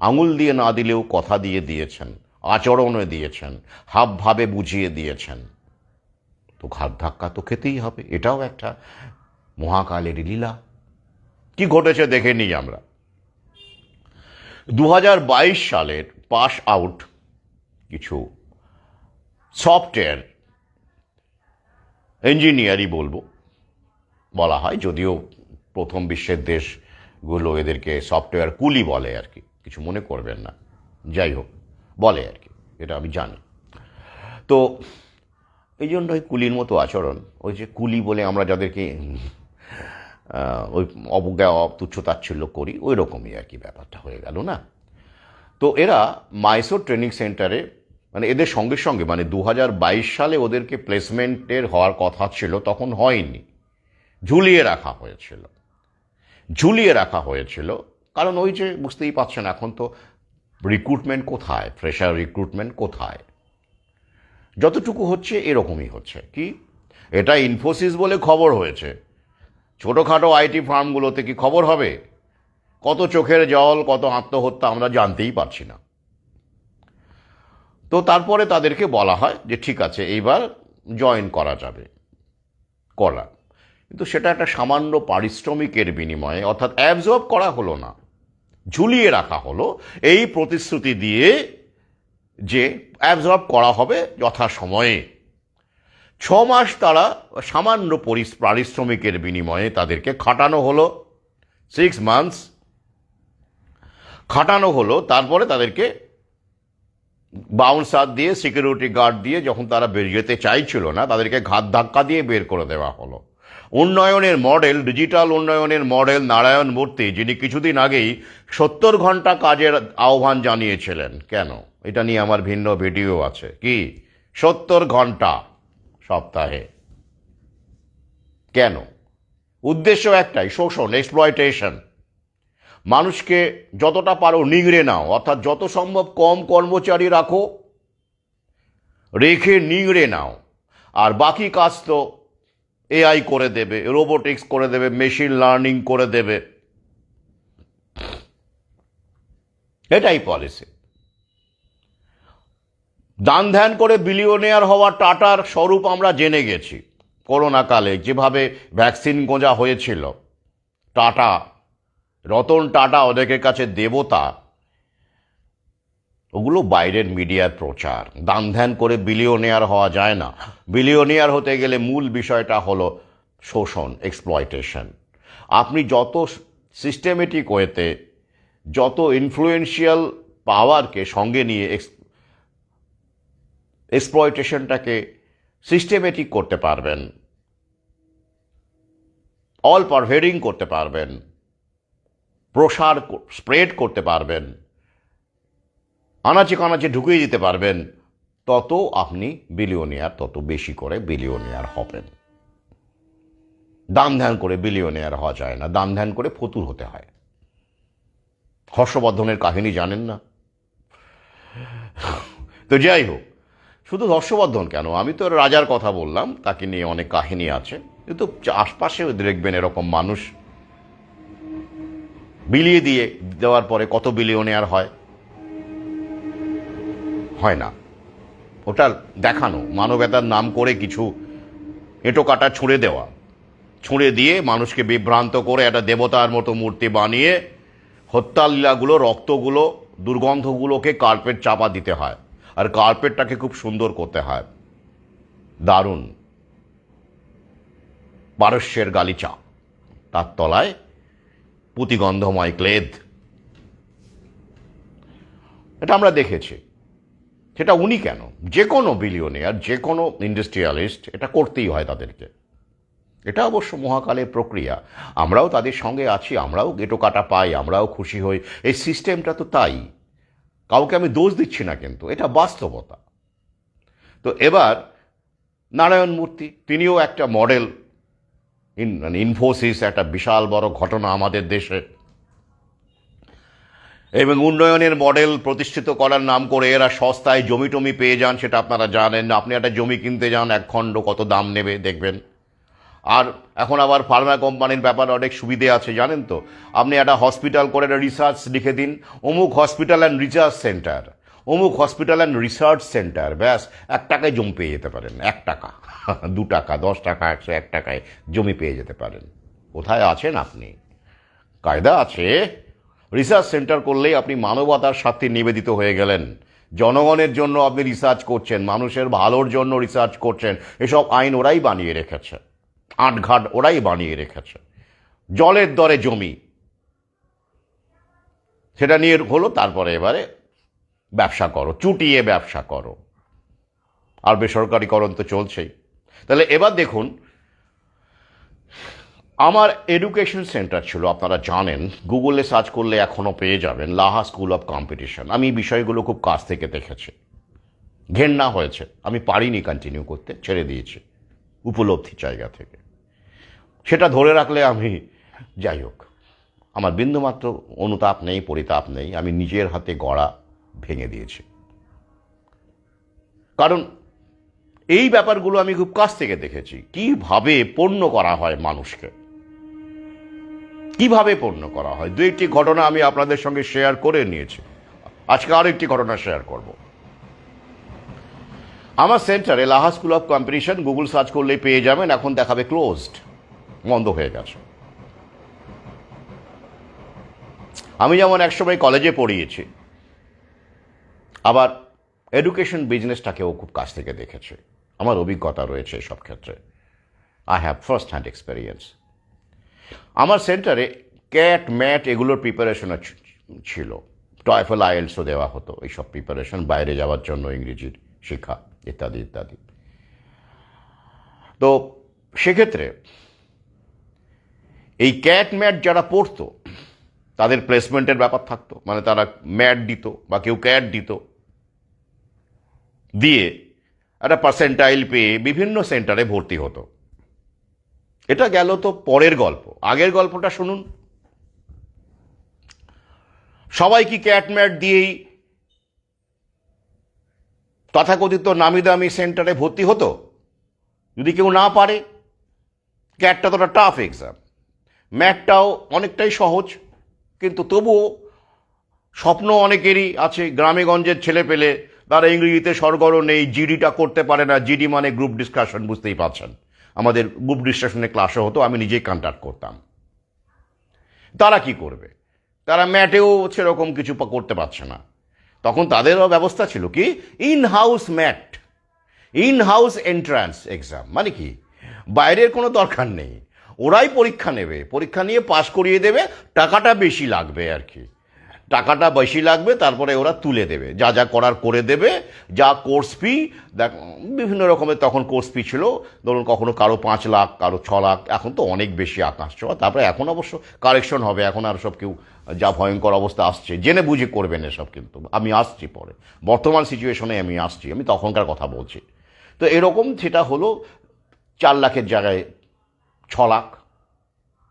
আঙুল দিয়ে না দিলেও কথা দিয়ে দিয়েছেন, আচরণে দিয়েছেন, হাবভাবে বুঝিয়ে দিয়েছেন। তো ঘাড় ধাক্কা তো খেতেই হবে, এটাও একটা মহাকালের লীলা। কি ঘটেছে দেখে নিই আমরা। 2022 সালের পাস আউট কিছু সফটওয়্যার ইঞ্জিনিয়ারই বলা হয়, যদিও প্রথম বিশ্বের দেশগুলো এদেরকে সফটওয়্যার কুলি বলে আর কি, কিছু মনে করবেন না, যাই হোক বলে আর কি, এটা আমি জানি। তো এই জন্য ওই কুলির মতো আচরণ, ওই যে কুলি বলে আমরা যাদেরকে ওই অবজ্ঞা তুচ্ছতাচ্ছিল্য করি, ওই রকমই আর কি ব্যাপারটা হয়ে গেল না। তো এরা মাইসোর ট্রেনিং সেন্টারে, মানে এদের সঙ্গে সঙ্গে, মানে 2022 সালে ওদেরকে প্লেসমেন্টের হওয়ার কথা ছিল, তখন হয়নি, ঝুলিয়ে রাখা হয়েছিল। কারণ ওই যে বুঝতেই পারছেন, এখন তো রিক্রুটমেন্ট কোথায়, ফ্রেশার রিক্রুটমেন্ট কোথায়, যতটুকু হচ্ছে এরকমই হচ্ছে। কি এটা ইনফোসিস বলে খবর হয়েছে, ছোটোখাটো আইটি ফার্মগুলোতে কি খবর হবে? কত চোখের জল, কত আত্মহত্যা আমরা জানতেই পারছি না। তো তারপরে তাদেরকে বলা হয় যে ঠিক আছে, এইবার জয়েন করা যাবে, কিন্তু সেটা একটা সামান্য পারিশ্রমিকের বিনিময়ে, অর্থাৎ অ্যাবজর্ব করা হলো না, ঝুলিয়ে রাখা হলো এই প্রতিশ্রুতি দিয়ে যে অ্যাবজর্ব করা হবে যথাসময়ে। 6 মাস তারা সামান্য পারিশ্রমিকের বিনিময়ে তাদেরকে খাটানো হলো, 6 মান্থস খাটানো হলো। তারপরে তাদেরকে বাউন্সার দিয়ে, সিকিউরিটি গার্ড দিয়ে, যখন তারা বেরিয়েতে চাইছিল না, তাদেরকে ঘাত ধাক্কা দিয়ে বের করে দেওয়া হলো। উন্নয়নের মডেল, ডিজিটাল উন্নয়নের মডেল নারায়ণ মূর্তি, যিনি কিছুদিন আগেই 70 ঘন্টা কাজের আহ্বান জানিয়েছিলেন, কেন, এটা নিয়ে আমার ভিন্ন ভিডিও আছে, কি 70 ঘন্টা সপ্তাহে, কেন? উদ্দেশ্য একটাই, শোষণ, এক্সপ্লয়টেশন। মানুষকে যতটা পারো নিংড়ে নাও, অর্থাৎ যত সম্ভব কম কর্মচারী রেখে নিংড়ে নাও, আর বাকি কাজ তো এআই করে দেবে, রোবোটিক্স করে দেবে, মেশিন লার্নিং করে দেবে, এটাই পলিসি। দান ধ্যান করে বিলিয়নিয়ার হওয়া টাটার স্বরূপ আমরা জেনে গেছি। করোনা কালে যেভাবে ভ্যাকসিন গোঁজা হয়েছিল, টাটা, রতন টাটা ওদেরকে কাছে দেবতা, ওগুলো বাইরের মিডিয়ার প্রচার। দান ধ্যান করে বিলিয়নিয়ার হওয়া যায় না। বিলিয়নিয়ার হতে গেলে মূল বিষয়টা হলো শোষণ, এক্সপ্লয়টেশন। আপনি যত সিস্টেমেটিক ওয়েতে, যত ইনফ্লুয়েন্সিয়াল পাওয়ারকে সঙ্গে নিয়ে এক্সপ্লয়টেশনটাকে সিস্টেমেটিক করতে পারবেন, অল পারভেডিং করতে পারবেন, স্প্রেড করতে পারবেন, আনাচে কানাচে ঢুকিয়ে দিতে পারবেন, তত আপনি বিলিয়নিয়ার, তত বেশি করে বিলিয়নিয়ার হবেন। দান ধ্যান করে বিলিয়নিয়ার হওয়া যায় না, দান ধ্যান করে ফতুর হতে হয়। হর্ষবর্ধনের কাহিনী জানেন না? তো যাই হোক, শুধু হর্ষবর্ধন কেন, আমি তো রাজার কথা বললাম, তাকে নিয়ে অনেক কাহিনী আছে, কিন্তু আশপাশেও দেখবেন এরকম মানুষ বিলিয়ে দিয়ে দেওয়ার পরে কত বিলিয়নিয়ার হয়? হয় না। ওটা দেখানো, মানবতার নাম করে কিছু এঁটো কাটা ছুঁড়ে দেওয়া, ছুঁড়ে দিয়ে মানুষকে বিভ্রান্ত করে একটা দেবতার মতো মূর্তি বানিয়ে হত্যালীলাগুলো, রক্তগুলো, দুর্গন্ধগুলোকে কার্পেট চাপা দিতে হয়, আর কার্পেটটাকে খুব সুন্দর করতে হয়, দারুণ পারস্যের গালিচা, তার তলায় পুঁতিগন্ধময় ক্লেদ। এটা আমরা দেখেছি। সেটা উনি কেন, যে কোনো বিলিয়নিয়ার, যে কোনো ইন্ডাস্ট্রিয়ালিস্ট, এটা করতেই হয় তাদেরকে। এটা অবশ্য মহাকালের প্রক্রিয়া, আমরাও তাদের সঙ্গে আছি, আমরাও গেটো কাটা পাই, আমরাও খুশি হই, এই সিস্টেমটা তো তাই। কাউকে আমি দোষ দিচ্ছি না, কিন্তু এটা বাস্তবতা। তো এবার নারায়ণ মূর্তি, তিনিও একটা মডেল, ইনফোসিস একটা বিশাল বড় ঘটনা আমাদের দেশে, এবং উন্নয়নের মডেল প্রতিষ্ঠিত করার নাম করে এরা সস্তায় জমি টমি পেয়ে যান, সেটা আপনারা জানেন। আপনি একটা জমি কিনতে যান, এক খণ্ড কত দাম নেবে দেখবেন। আর এখন আবার ফার্মা কোম্পানির ব্যাপারে অনেক সুবিধে আছে, জানেন তো। আপনি একটা হসপিটাল করে একটা রিসার্চ লিখে দিন, অমুক হসপিটাল অ্যান্ড রিসার্চ সেন্টার, অমুক হসপিটাল অ্যান্ড রিসার্চ সেন্টার, ব্যাস 1 টাকায় জমি পেয়ে যেতে পারেন। 1 টাকা, 2 টাকা, 10 টাকা, 101 টাকায় জমি পেয়ে যেতে পারেন। কোথায় আছেন আপনি? কায়দা আছে। রিসার্চ সেন্টার করলেই আপনি মানবতার স্বার্থে নিবেদিত হয়ে গেলেন। জনগণের জন্য আপনি রিসার্চ করছেন, মানুষের ভালোর জন্য রিসার্চ করছেন। এসব আইন ওরাই বানিয়ে রেখেছে, আটঘাট ওরাই বানিয়ে রেখেছে। জলের দরে জমি, সেটা নিয়ে হলো, তারপরে এবারে ব্যবসা করো, চুটিয়ে ব্যবসা করো, আর বেসরকারিকরণ তো চলছেই। তাহলে এবার দেখুন, আমার এডুকেশন সেন্টার ছিল, আপনারা জানেন, গুগলে সার্চ করলে এখনও পেয়ে যাবেন, লাহা স্কুল অফ কম্পিটিশন। আমি বিষয়গুলো খুব কাছ থেকে দেখেছি, ঘেন্না হয়েছে, আমি পারিনি কন্টিনিউ করতে, ছেড়ে দিয়েছি উপলব্ধি জায়গা থেকে। সেটা ধরে রাখলে আমি, যাই হোক, আমার বিন্দুমাত্র অনুতাপ নেই, পরিতাপ নেই, আমি নিজের হাতে গড়া ভেঙে দিয়েছি। কারণ এই ব্যাপারগুলো আমি খুব কাছ থেকে দেখেছি, কিভাবে পণ্য করা হয় মানুষকে, কিভাবে পণ্য করা হয়। 2-1টি ঘটনা আমি আপনাদের সঙ্গে শেয়ার করে নিয়েছি, আজকে আরও একটি ঘটনা শেয়ার করব। আমার সেন্টারে Laha school of competition, Google search করলেই পেয়ে যাবেন, এখন দেখাবে ক্লোজড, বন্ধ হয়ে গেছে। আমি যেমন একসময় কলেজে পড়িয়েছি, আবার এডুকেশন বিজনেসটাকেও খুব কাছ থেকে দেখেছি, আমার অভিজ্ঞতা রয়েছে সব ক্ষেত্রে। I have first hand experience. আমার সেন্টারে ক্যাট ম্যাট এগুলোর প্রিপারেশন ছিল, টয়ফেল আইএলসও দেওয়া হতো, এইসব প্রিপারেশন, বাইরে যাওয়ার জন্য ইংরেজির শিক্ষা ইত্যাদি ইত্যাদি। তো সেক্ষেত্রে এই ক্যাট ম্যাট যারা পড়তো তাদের প্লেসমেন্টের ব্যাপার থাকতো, মানে তারা ম্যাট দিত বা কেউ ক্যাট দিত, দিয়ে একটা পার্সেন্টাইল পেয়ে বিভিন্ন সেন্টারে ভর্তি হতো। এটা গেল তো পরের গল্প, আগের গল্পটা শুনুন। সবাই কি ক্যাট ম্যাট দিয়েই তথাকথিত নামি দামি সেন্টারে ভর্তি হতো? যদি কেউ না পারে, ক্যাটটা তো একটা টাফ এক্সাম, ম্যাটটাও অনেকটাই সহজ, কিন্তু তবুও স্বপ্ন অনেকেরই আছে, গ্রামেগঞ্জের ছেলে পেলে, তারা ইংরেজিতে সরগরম নেই, জিডিটা করতে পারে না। জিডি মানে গ্রুপ ডিসকাশন, বুঝতেই পারছেন, আমাদের গ্রুপ ডিসকাশনে ক্লাসও হতো, আমি নিজেই কন্ডাক্ট করতাম। তারা কি করবে? তারা ম্যাটেও সেরকম কিছু করতে পারছে না। তখন তাদেরও ব্যবস্থা ছিল কি, in house mat, in house entrance exam. মানে কি, বাইরের কোনো দরকার নেই, ওরাই পরীক্ষা নেবে, পরীক্ষা নিয়ে পাশ করিয়ে দেবে, টাকাটা বেশি লাগবে আর কি, টাকাটা বেশি লাগবে, তারপরে ওরা তুলে দেবে, যা যা করার করে দেবে। যা কোর্স ফি, দেখ বিভিন্ন রকমের তখন কোর্স ফি ছিল, ধরুন কখনো কারো 5 লাখ, কারো 6 লাখ, এখন তো অনেক বেশি আকাশ ছোঁয়া। তারপরে এখন অবশ্য কারেকশন হবে, এখন আর সব কেউ, যা ভয়ঙ্কর অবস্থা আসছে, জেনে বুঝে করবেন এসব, কিন্তু আমি আসছি পরে, বর্তমান সিচুয়েশনে আমি আসছি, আমি তখনকার কথা বলছি। তো এরকম সেটা হলো 4 লাখের জায়গায় 6 লাখ,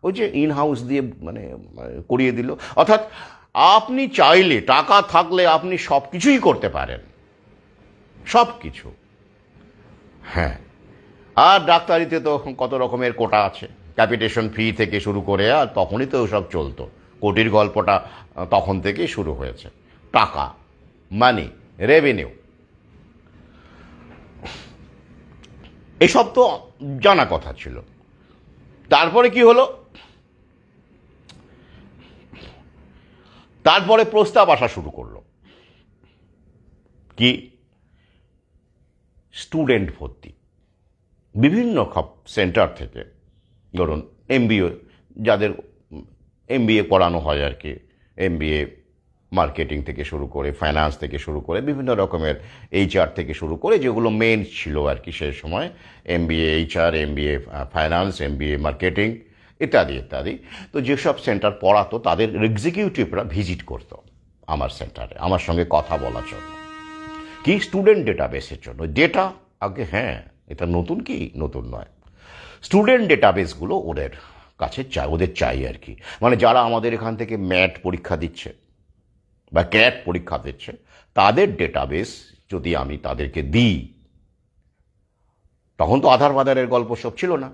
ওই যে ইন হাউস দিয়ে মানে করিয়ে দিল। অর্থাৎ আপনি চাইলে, টাকা থাকলে আপনি সব কিছুই করতে পারেন, সব কিছু। হ্যাঁ, আর ডাক্তারিতে তো কত রকমের কোটা আছে, ক্যাপিটেশন ফি থেকে শুরু করে, আর তখনই তো সব চলতো। কোটির গল্পটা তখন থেকেই শুরু হয়েছে। টাকা, মানি, রেভিনিউ, এসব তো জানা কথা ছিল। তারপরে কি হলো? তারপরে প্রস্তাব আসা শুরু করলো। কি? স্টুডেন্ট ভর্তি। বিভিন্ন সেন্টার থেকে, ধরুন এমবিএ, যাদের এমবিএ পড়ানো হয় আর কি, এমবিএ মার্কেটিং থেকে শুরু করে, ফাইন্যান্স থেকে শুরু করে, বিভিন্ন রকমের এইচআর থেকে শুরু করে, যেগুলো মেন ছিল আর কি সেই সময়, MBA HR, MBA finance, MBA marketing, ইত্যাদি ইত্যাদি। তো যেসব সেন্টার পড়াতো তাদের এক্সিকিউটিভরা ভিজিট করতো আমার সেন্টারে আমার সঙ্গে কথা বলার জন্য। কি? স্টুডেন্ট ডেটাবেসের জন্য। ডেটা আগে, হ্যাঁ, এটা নতুন কি? নতুন নয়। স্টুডেন্ট ডেটাবেসগুলো ওদের কাছে চাই, ওদের চাই আর কি। মানে যারা আমাদের এখান থেকে ম্যাট পরীক্ষা দিচ্ছে বা ক্যাট পরীক্ষা দিচ্ছে, তাদের ডেটাবেস যদি আমি তাদেরকে দিই, তখন তো আধার বাধারের গল্প সব ছিল না।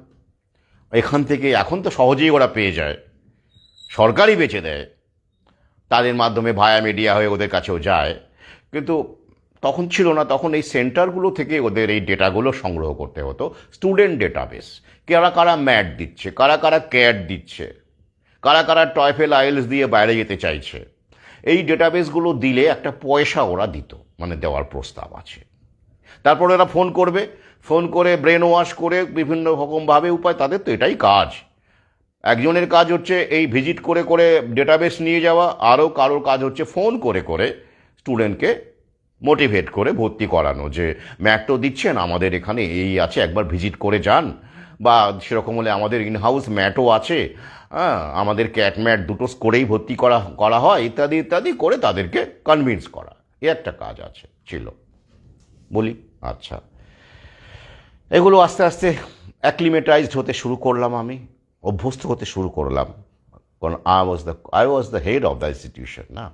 এখান থেকে এখন তো সহজেই ওরা পেয়ে যায়, সরকারই বেচে দেয়, তাদের মাধ্যমে ভায়া মিডিয়া হয়ে ওদের কাছেও যায়। কিন্তু তখন ছিল না, তখন এই সেন্টারগুলো থেকে ওদের এই ডেটাগুলো সংগ্রহ করতে হতো। স্টুডেন্ট ডেটাবেস, কারা কারা ম্যাট দিচ্ছে, কারা কারা ক্যাট দিচ্ছে, কারা কারা টয়ফেল আইএলস দিয়ে বাইরে যেতে চাইছে, এই ডেটাবেসগুলো দিলে একটা পয়সা ওরা দিত, মানে দেওয়ার প্রস্তাব আছে। তারপর ওরা ফোন করবে, ফোন করে ব্রেন ওয়াশ করে বিভিন্ন রকমভাবে উপায়, তাদের তো এটাই কাজ। একজনের কাজ হচ্ছে এই ভিজিট করে করে ডেটাবেস নিয়ে যাওয়া, আরও কারোর কাজ হচ্ছে ফোন করে করে স্টুডেন্টকে মোটিভেট করে ভর্তি করানো, যে ম্যাটও দিচ্ছেন, আমাদের এখানে এই আছে, একবার ভিজিট করে যান, বা সেরকম হলে আমাদের ইনহাউস ম্যাটও আছে, হ্যাঁ, আমাদের ক্যাট ম্যাট দুটো করেই ভর্তি করা করা হয়, ইত্যাদি ইত্যাদি করে তাদেরকে কনভিন্স করা, এ একটা কাজ আছে, ছিল। বলি, আচ্ছা, এগুলো আস্তে আস্তে অ্যাক্লিমেটাইজড হতে শুরু করলাম, আমি অভ্যস্ত হতে শুরু করলাম, কারণ I was the head of the institution না,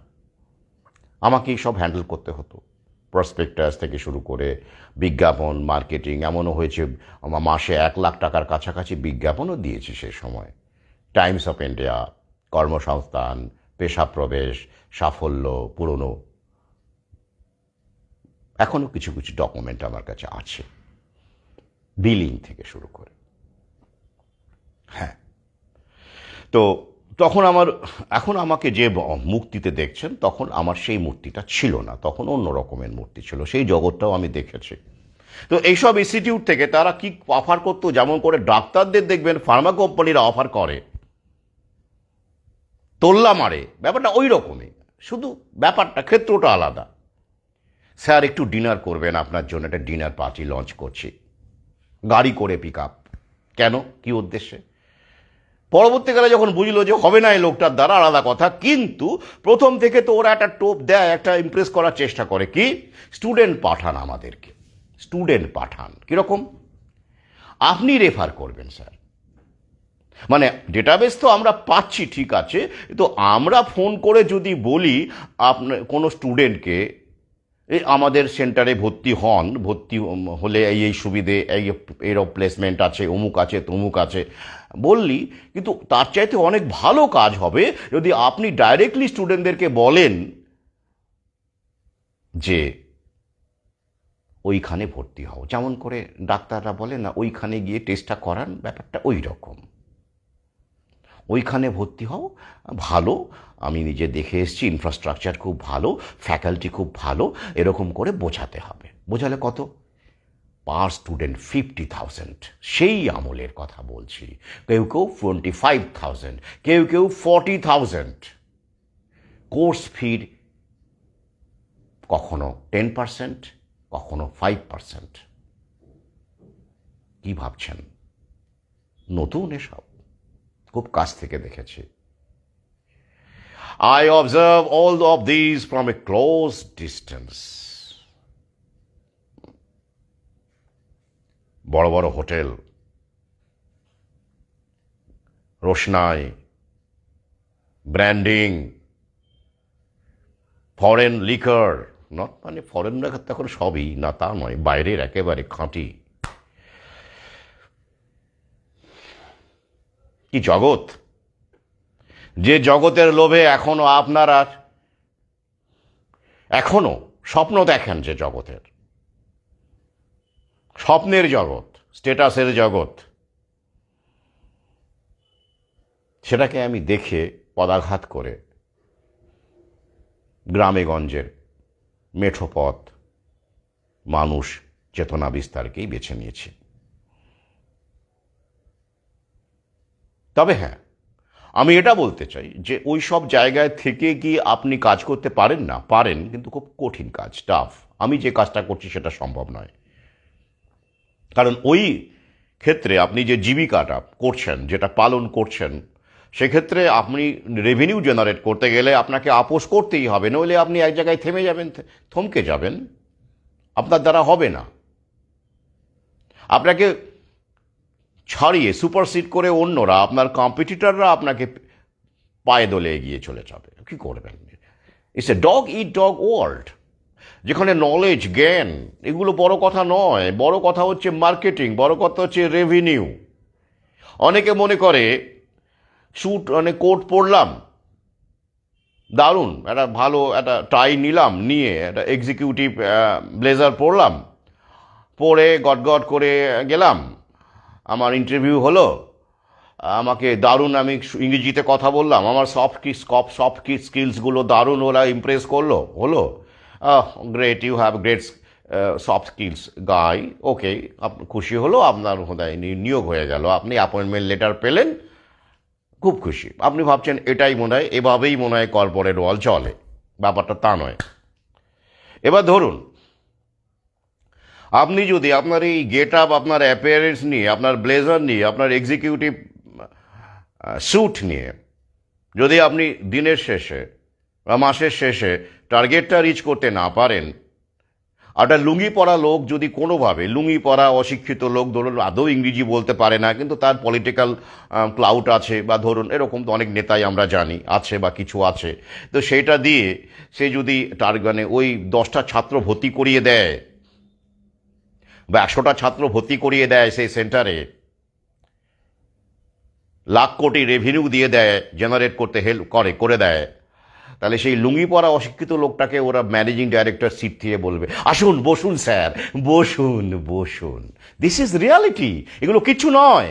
আমাকেই সব হ্যান্ডেল করতে হতো। প্রসপেক্টাস থেকে শুরু করে বিজ্ঞাপন, মার্কেটিং, এমনও হয়েছে মাসে 1,00,000 টাকার কাছাকাছি বিজ্ঞাপনও দিয়েছি সে সময়। টাইমস অফ ইন্ডিয়া, কর্মসংস্থান, পেশা প্রবেশ, সাফল্য, পুরনো, এখনও কিছু কিছু ডকুমেন্ট আমার কাছে আছে, বিলিং থেকে শুরু করে। হ্যাঁ, তো তখন এখন আমাকে যে মূর্তিতে দেখছেন, তখন আমার সেই মূর্তিটা ছিল না, তখন অন্য রকমের মূর্তি ছিল, সেই জগৎটাও আমি দেখেছি। তো এইসব ইনস্টিটিউট থেকে তারা কি অফার করতো, যেমন করে ডাক্তারদের দেখবেন ফার্মা কোম্পানিরা অফার করে, তোল্লা মারে, ব্যাপারটা ওই রকমই, শুধু ব্যাপারটা ক্ষেত্রটা আলাদা। স্যার একটু ডিনার করবেন, আপনার জন্য একটা ডিনার পার্টি লঞ্চ করছি, গাড়ি করে পিক আপ। কেন? কি উদ্দেশ্যে? পরবর্তীকালে যখন বুঝলো যে হবে না এই লোকটার দ্বারা, আলাদা কথা, কিন্তু প্রথম থেকে তো ওরা একটা টোপ দেয়, একটা ইমপ্রেস করার চেষ্টা করে। কি? স্টুডেন্ট পাঠান আমাদেরকে, স্টুডেন্ট পাঠান। কীরকম? আপনি রেফার করবেন স্যার, মানে ডেটাবেস তো আমরা পাচ্ছি ঠিক আছে, তো আমরা ফোন করে যদি বলি আপনার কোনো স্টুডেন্টকে এই আমাদের সেন্টারে ভর্তি হন, ভর্তি হলে এই এই সুবিধে, এর প্লেসমেন্ট আছে, অমুক আছে, তমুক আছে বললি, কিন্তু তার চাইতে অনেক ভালো কাজ হবে যদি আপনি ডাইরেক্টলি স্টুডেন্টদেরকে বলেন যে ওইখানে ভর্তি হও, যেমন করে ডাক্তাররা বলে না, ওইখানে গিয়ে টেস্টটা করান, ব্যাপারটা ওই রকম। ওইখানে ভর্তি হও, ভালো, আমি নিজে দেখে এসেছি, ইনফ্রাস্ট্রাকচার খুব ভালো, ফ্যাকাল্টি খুব ভালো, এরকম করে বোঝাতে হবে। বোঝালে কত? পার স্টুডেন্ট 50,000, সেই আমলের কথা বলছি। কেউ কেউ 25,000, কেউ কেউ 40,000। কোর্স ফির কখনো 10%, কখনো 5%। কি ভাবছেন? নতুন এসব, খুব কাছ থেকে দেখেছি। I observe all of these from a close distance. বড় বড় হোটেল, রোশনাই, ব্র্যান্ডিং, ফরেন লিকার, নট মানে ফরেন লিকার তখন সবই না তা নয়, বাইরের একেবারে খাঁটি কি জগৎ! যে জগতের লোভে এখনো স্বপ্ন দেখেন, যে জগতের স্বপ্নের জগৎ, স্ট্যাটাসের জগৎ, সেটাকে আমি দেখে পদাঘাত করে গ্রামে গঞ্জের মেঠো পথ মানুষ চেতনা বিস্তারকেই বেছে নিয়েছি। তবে হ্যাঁ, আমি এটা বলতে চাই যে ওই সব জায়গায় থেকে কি আপনি কাজ করতে পারেন না? পারেন, কিন্তু খুব কঠিন কাজ, টাফ। আমি যে কাজটা করছি সেটা সম্ভব নয়, কারণ ওই ক্ষেত্রে আপনি যে জীবিকাটা করছেন, যেটা পালন করছেন, সেক্ষেত্রে আপনি রেভিনিউ জেনারেট করতে গেলে আপনাকে আপোস করতেই হবে, নইলে আপনি এক জায়গায় থেমে যাবেন, থমকে যাবেন, আপনার দ্বারা হবে না। আপনাকে ছাড়িয়ে সুপারসিড করে অন্যরা, আপনার কম্পিটিটররা আপনাকে পায়ে দোলে এগিয়ে চলে যাবে। কি করবেন? It's a dog it dog world, যেখানে নলেজ, জ্ঞান এগুলো বড় কথা নয়। বড় কথা হচ্ছে মার্কেটিং, বড় কথা হচ্ছে রেভিনিউ। অনেকে মনে করে স্যুট কোট পরলাম, দারুণ, একটা ভালো একটা টাই নিলাম, নিয়ে একটা এক্সিকিউটিভ ব্লেজার পরলাম, পরে গটগট করে গেলাম, আমার ইন্টারভিউ হলো, আমাকে দারুণ, আমি ইংরেজিতে কথা বললাম, আমার সফট স্কিলসগুলো দারুণ, ওরা ইমপ্রেস হলো, great, you have great soft skills guy, okay, খুশি হলো, আপনার নিয়োগ হয়ে গেল, আপনি অ্যাপয়েন্টমেন্ট লেটার পেলেন, খুব খুশি। আপনি ভাবছেন এটাই মনে হয়, এভাবেই মনে হয় কর্পোরেট ওয়ার্ল্ড চলে। ব্যাপারটা তা নয়। এবার ধরুন, আপনি যদি আপনার এই গেট আপ, আপনার অ্যাপিয়ারেন্স নিয়ে, আপনার ব্লেজার নিয়ে, আপনার এক্সিকিউটিভ স্যুট নিয়ে যদি আপনি দিনের শেষে বা মাসের শেষে টার্গেটটা রিচ করতে না পারেন, একটা লুঙ্গি পরা লোক যদি কোনোভাবে, লুঙ্গি পরা অশিক্ষিত লোক, ধরুন আদৌ ইংরেজি বলতে পারে না, কিন্তু তার পলিটিক্যাল ক্লাউট আছে, বা ধরুন এরকম তো অনেক নেতাই আমরা জানি আছে বা কিছু আছে, তো সেইটা দিয়ে সে যদি ওই 10টা ছাত্র ভর্তি করিয়ে দেয় বা 100টা ছাত্র ভর্তি করিয়ে দেয় সেই সেন্টারে, লাখ কোটি রেভিনিউ দিয়ে দেয়, জেনারেট করতে হেল্প করে দেয়, তাহলে সেই লুঙ্গি পরা অশিক্ষিত লোকটাকে ওরা ম্যানেজিং ডাইরেক্টর সিট থেকে বলবে, আসুন বসুন স্যার, বসুন, দিস ইজ রিয়ালিটি, এগুলো কিচ্ছু নয়।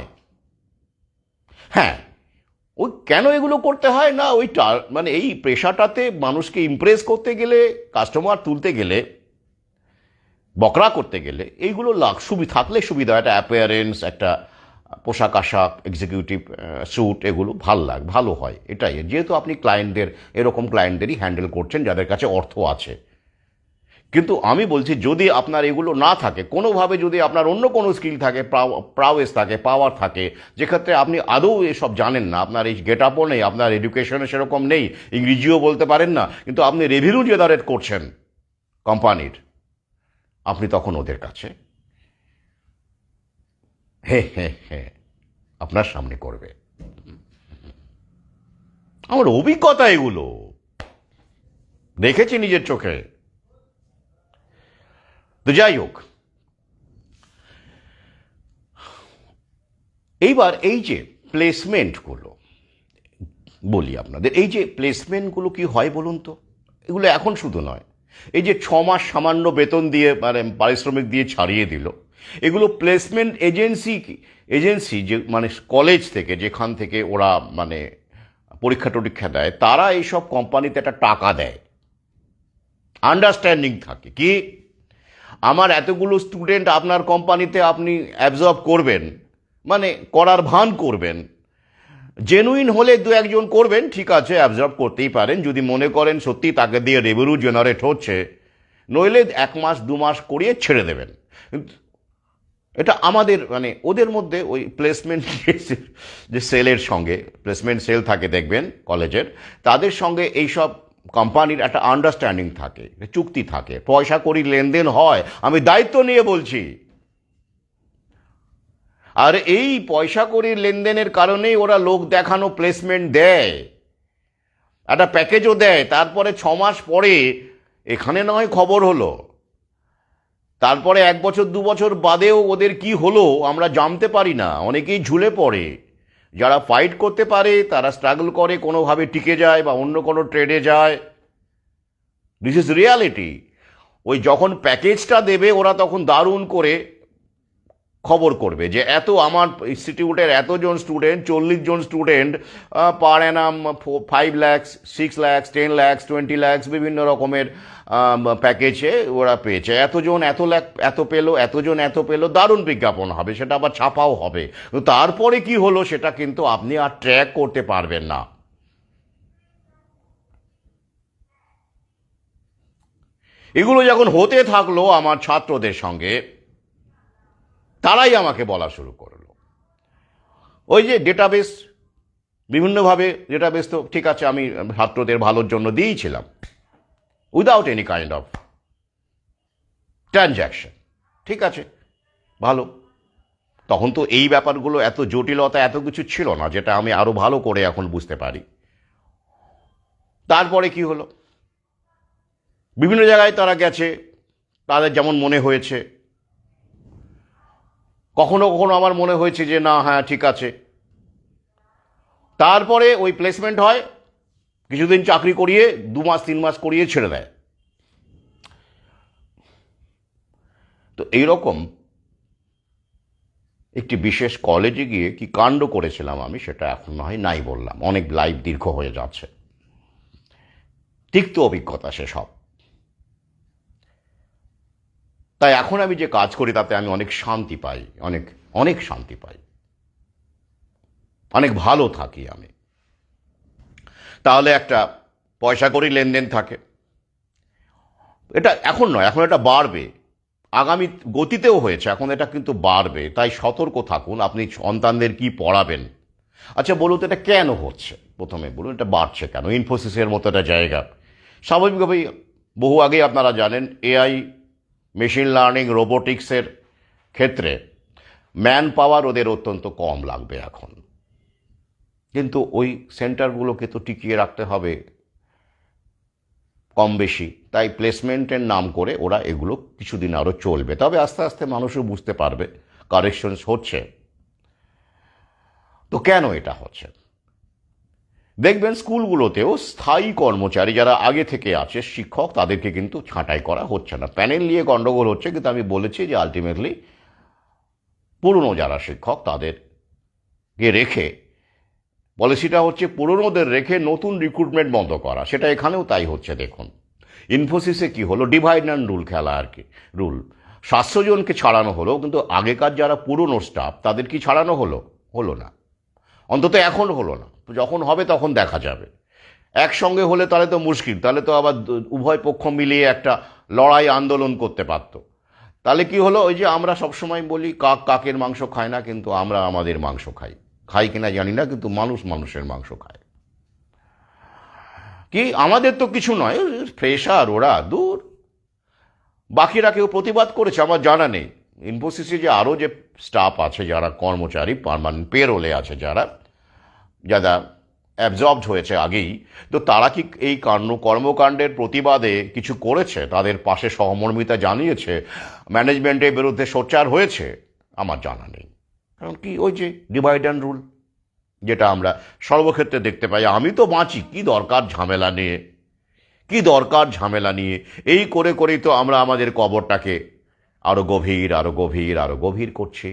হ্যাঁ, ওই কেন এগুলো করতে হয় না, ওই এই পেশাটাতে মানুষকে ইমপ্রেস করতে গেলে, কাস্টমার তুলতে গেলে, বকরা করতে গেলে এইগুলো থাকলে সুবিধা, একটা অ্যাপিয়ারেন্স, একটা পোশাক আশাক, এক্সিকিউটিভ স্যুট, এগুলো ভালো হয়। এটাই, যেহেতু আপনি এরকম ক্লায়েন্টদেরই হ্যান্ডেল করছেন যাদের কাছে অর্থ আছে। কিন্তু আমি বলছি, যদি আপনার এগুলো না থাকে, কোনোভাবে যদি আপনার অন্য কোনো স্কিল থাকে, প্রাওয়েস থাকে, পাওয়ার থাকে, যেক্ষেত্রে আপনি আদৌ এসব জানেন না, আপনার এই গেট আপও নেই, আপনার এডুকেশনে সেরকম নেই, ইংরেজিও বলতে পারেন না, কিন্তু আপনি রেভিনিউ জেনারেট করছেন কোম্পানির, আপনি তখন ওদের কাছে হ্যাঁ আপনার সামনে করবে। আমার অভিজ্ঞতা, এগুলো দেখেছি নিজের চোখে। তো যাই হোক, এইবার এই যে প্লেসমেন্টগুলো বলি আপনাদের, এই যে প্লেসমেন্টগুলো কি হয় বলুন তো? এগুলো এখন শুধু নয়, এই যে 6 মাস সামান্য বেতন দিয়ে, পারিশ্রমিক দিয়ে ছাড়িয়ে দিল, এগুলো প্লেসমেন্ট এজেন্সি যে কলেজ থেকে, যেখান থেকে ওরা পরীক্ষা টরীক্ষা দেয়, তারা এইসব কোম্পানিতে একটা টাকা দেয়, আন্ডারস্ট্যান্ডিং থাকে কি, আমার এতগুলো স্টুডেন্ট আপনার কোম্পানিতে আপনি অ্যাবজর্ব করবেন, করার ভান করবেন, জেনুইন হলে 2-1জন করবেন, ঠিক আছে, অ্যাবজর্ব করতেই পারেন, যদি মনে করেন সত্যি তাকে দিয়ে রেভিনিউ জেনারেট হচ্ছে, নইলে 1 মাস 2 মাস করিয়ে ছেড়ে দেবেন। এটা আমাদের ওদের মধ্যে ওই প্লেসমেন্ট যে সেলের সঙ্গে, প্লেসমেন্ট সেল থাকে দেখবেন কলেজের, তাদের সঙ্গে এইসব কোম্পানির একটা আন্ডারস্ট্যান্ডিং থাকে, চুক্তি থাকে, পয়সা করি লেনদেন হয়, আমি দায়িত্ব নিয়ে বলছি। আর এই পয়সা করি লেনদেনের কারণেই ওরা লোক দেখানো প্লেসমেন্ট দেয়, একটা প্যাকেজও দেয়, তারপরে 6 মাস পরে এখানে নয় খবর হলো, তারপরে 1 বছর 2 বছর বাদেও ওদের কি হলো আমরা জানতে পারি না, অনেকেই ঝুলে পড়ে, যারা ফাইট করতে পারে, তারা স্ট্রাগল করে, কোনোভাবে টিকে যায় বা অন্য কোনো ট্রেডে যায়। This is reality. ওই যখন প্যাকেজটা দেবে ওরা তখন দারুণ করে খবর করবে যে এত আমার ইনস্টিটিউটের এতজন স্টুডেন্ট, 40 জন স্টুডেন্ট পার Anam 5 lakhs, 6 lakhs, 10 lakhs, 20 lakhs বিভিন্ন রকমের প্যাকেজে ওরা পেয়েছে। এতজন এত লাখ এত পেলো, এতজন এত পেলো, দারুণ বিজ্ঞাপন হবে, সেটা আবার ছাপাও হবে। তারপরে কি হলো সেটা কিন্তু আপনি আর ট্র্যাক করতে পারবেন না। এগুলো যখন হতে থাকলো আমার ছাত্রদের সঙ্গে, তারাই আমাকে বলা শুরু করলো ওই যে ডেটাবেস, বিভিন্নভাবে ডেটাবেস তো ঠিক আছে আমি ছাত্রদের ভালোর জন্য দিয়েছিলাম, without any kind of transaction, ঠিক আছে ভালো। তখন তো এই ব্যাপারগুলো এত জটিলতা এত কিছু ছিল না, যেটা আমি আরো ভালো করে এখন বুঝতে পারি। তারপরে কি হলো, বিভিন্ন জায়গায় তারা গেছে, তাদের যেমন মনে হয়েছে। কখনো কখনো আমার মনে হয়েছে যে না হ্যাঁ ঠিক আছে। তারপরে ওই প্লেসমেন্ট হয়, কিছুদিন চাকরি করিয়ে 2 মাস 3 মাস করিয়ে ছেড়ে দেয়। তো এইরকম একটি বিশেষ কলেজে গিয়ে কি কাণ্ড করেছিলাম আমি, সেটা এখন না হয় নাই বললাম, অনেক লাইভ দীর্ঘ হয়ে যাচ্ছে। তিক্ত অভিজ্ঞতা সেসব। তাই এখন আমি যে কাজ করি তাতে আমি অনেক শান্তি পাই, অনেক অনেক শান্তি পাই, অনেক ভালো থাকি আমি। তাহলে একটা পয়সা করি লেনদেন থাকে। এটা এখন নয়, এখন এটা বাড়বে, আগামী গতিতেও হয়েছে, এখন এটা কিন্তু বাড়বে। তাই সতর্ক থাকুন আপনি সন্তানদের কি পড়াবেন। আচ্ছা বলুন তো এটা কেন হচ্ছে, প্রথমে বলুন এটা বাড়ছে কেন। ইনফোসিসের মতো একটা জায়গা, স্বাভাবিকভাবেই বহু আগেই আপনারা জানেন এআই, মেশিন লার্নিং, রোবোটিক্সের ক্ষেত্রে ম্যান পাওয়ার ওদের অত্যন্ত কম লাগবে এখন। কিন্তু ওই সেন্টারগুলোকে তো টিকিয়ে রাখতে হবে কম বেশি, তাই প্লেসমেন্টের নাম করে ওরা এগুলো কিছুদিন আরও চলবে। তবে আস্তে আস্তে মানুষও বুঝতে পারবে কারেকশনস হচ্ছে। তো কেন এটা হচ্ছে দেখবেন স্কুলগুলোতেও স্থায়ী কর্মচারী যারা আগে থেকে আছে শিক্ষক, তাদেরকে কিন্তু ছাঁটাই করা হচ্ছে না। প্যানেল নিয়ে গণ্ডগোল হচ্ছে, কিন্তু আমি বলেছি যে আলটিমেটলি পুরনো যারা শিক্ষক তাদেরকে রেখে, পলিসিটা হচ্ছে পুরনোদের রেখে নতুন রিক্রুটমেন্ট বন্ধ করা। সেটা এখানেও তাই হচ্ছে। দেখুন ইনফোসিসে কি হলো, ডিভাইড অ্যান্ড রুল খেলা আর কি। রুল 700 জনকে ছাড়ানো হলো, কিন্তু আগেকার যারা পুরনো স্টাফ তাদের কি ছাড়ানো হলো? হলো না, অন্তত এখন হলো না। যখন হবে তখন দেখা যাবে। একসঙ্গে হলে তাহলে তো মুশকিল, তাহলে তো আবার উভয় পক্ষ মিলিয়ে একটা লড়াই আন্দোলন করতে পারত। তাহলে কি হলো, ওই যে আমরা সবসময় বলি কাক কাকের মাংস খায় না, কিন্তু আমরা আমাদের মাংস খাই। খাই কিনা জানি না, কিন্তু মানুষ মানুষের মাংস খায়। কি আমাদের তো কিছু নয়, ফ্রেশার ওরা দূর। বাকিরা কেউ প্রতিবাদ করেছে আমার জানা নেই। ইনফোসিসে যে আরও যে স্টাফ আছে, যারা কর্মচারী পার্মানেন্ট পেরোলে আছে, যারা যারা অ্যাবজর্বড হয়েছে আগেই, তো তারা কি এই কর্মকাণ্ডের প্রতিবাদে কিছু করেছে? তাদের পাশে সহমর্মিতা জানিয়েছে? ম্যানেজমেন্টের বিরুদ্ধে সোচ্চার হয়েছে? আমার জানা নেই। কারণ কি ওই যে ডিভাইড অ্যান্ড রুল, যেটা আমরা সর্বক্ষেত্রে দেখতে পাই। আমি তো বাঁচি, কি দরকার ঝামেলা নিয়ে, কি দরকার ঝামেলা নিয়ে। এই করে করেই তো আমরা আমাদের কবরটাকে আরো গভীর আরো গভীর আরো গভীর করছি।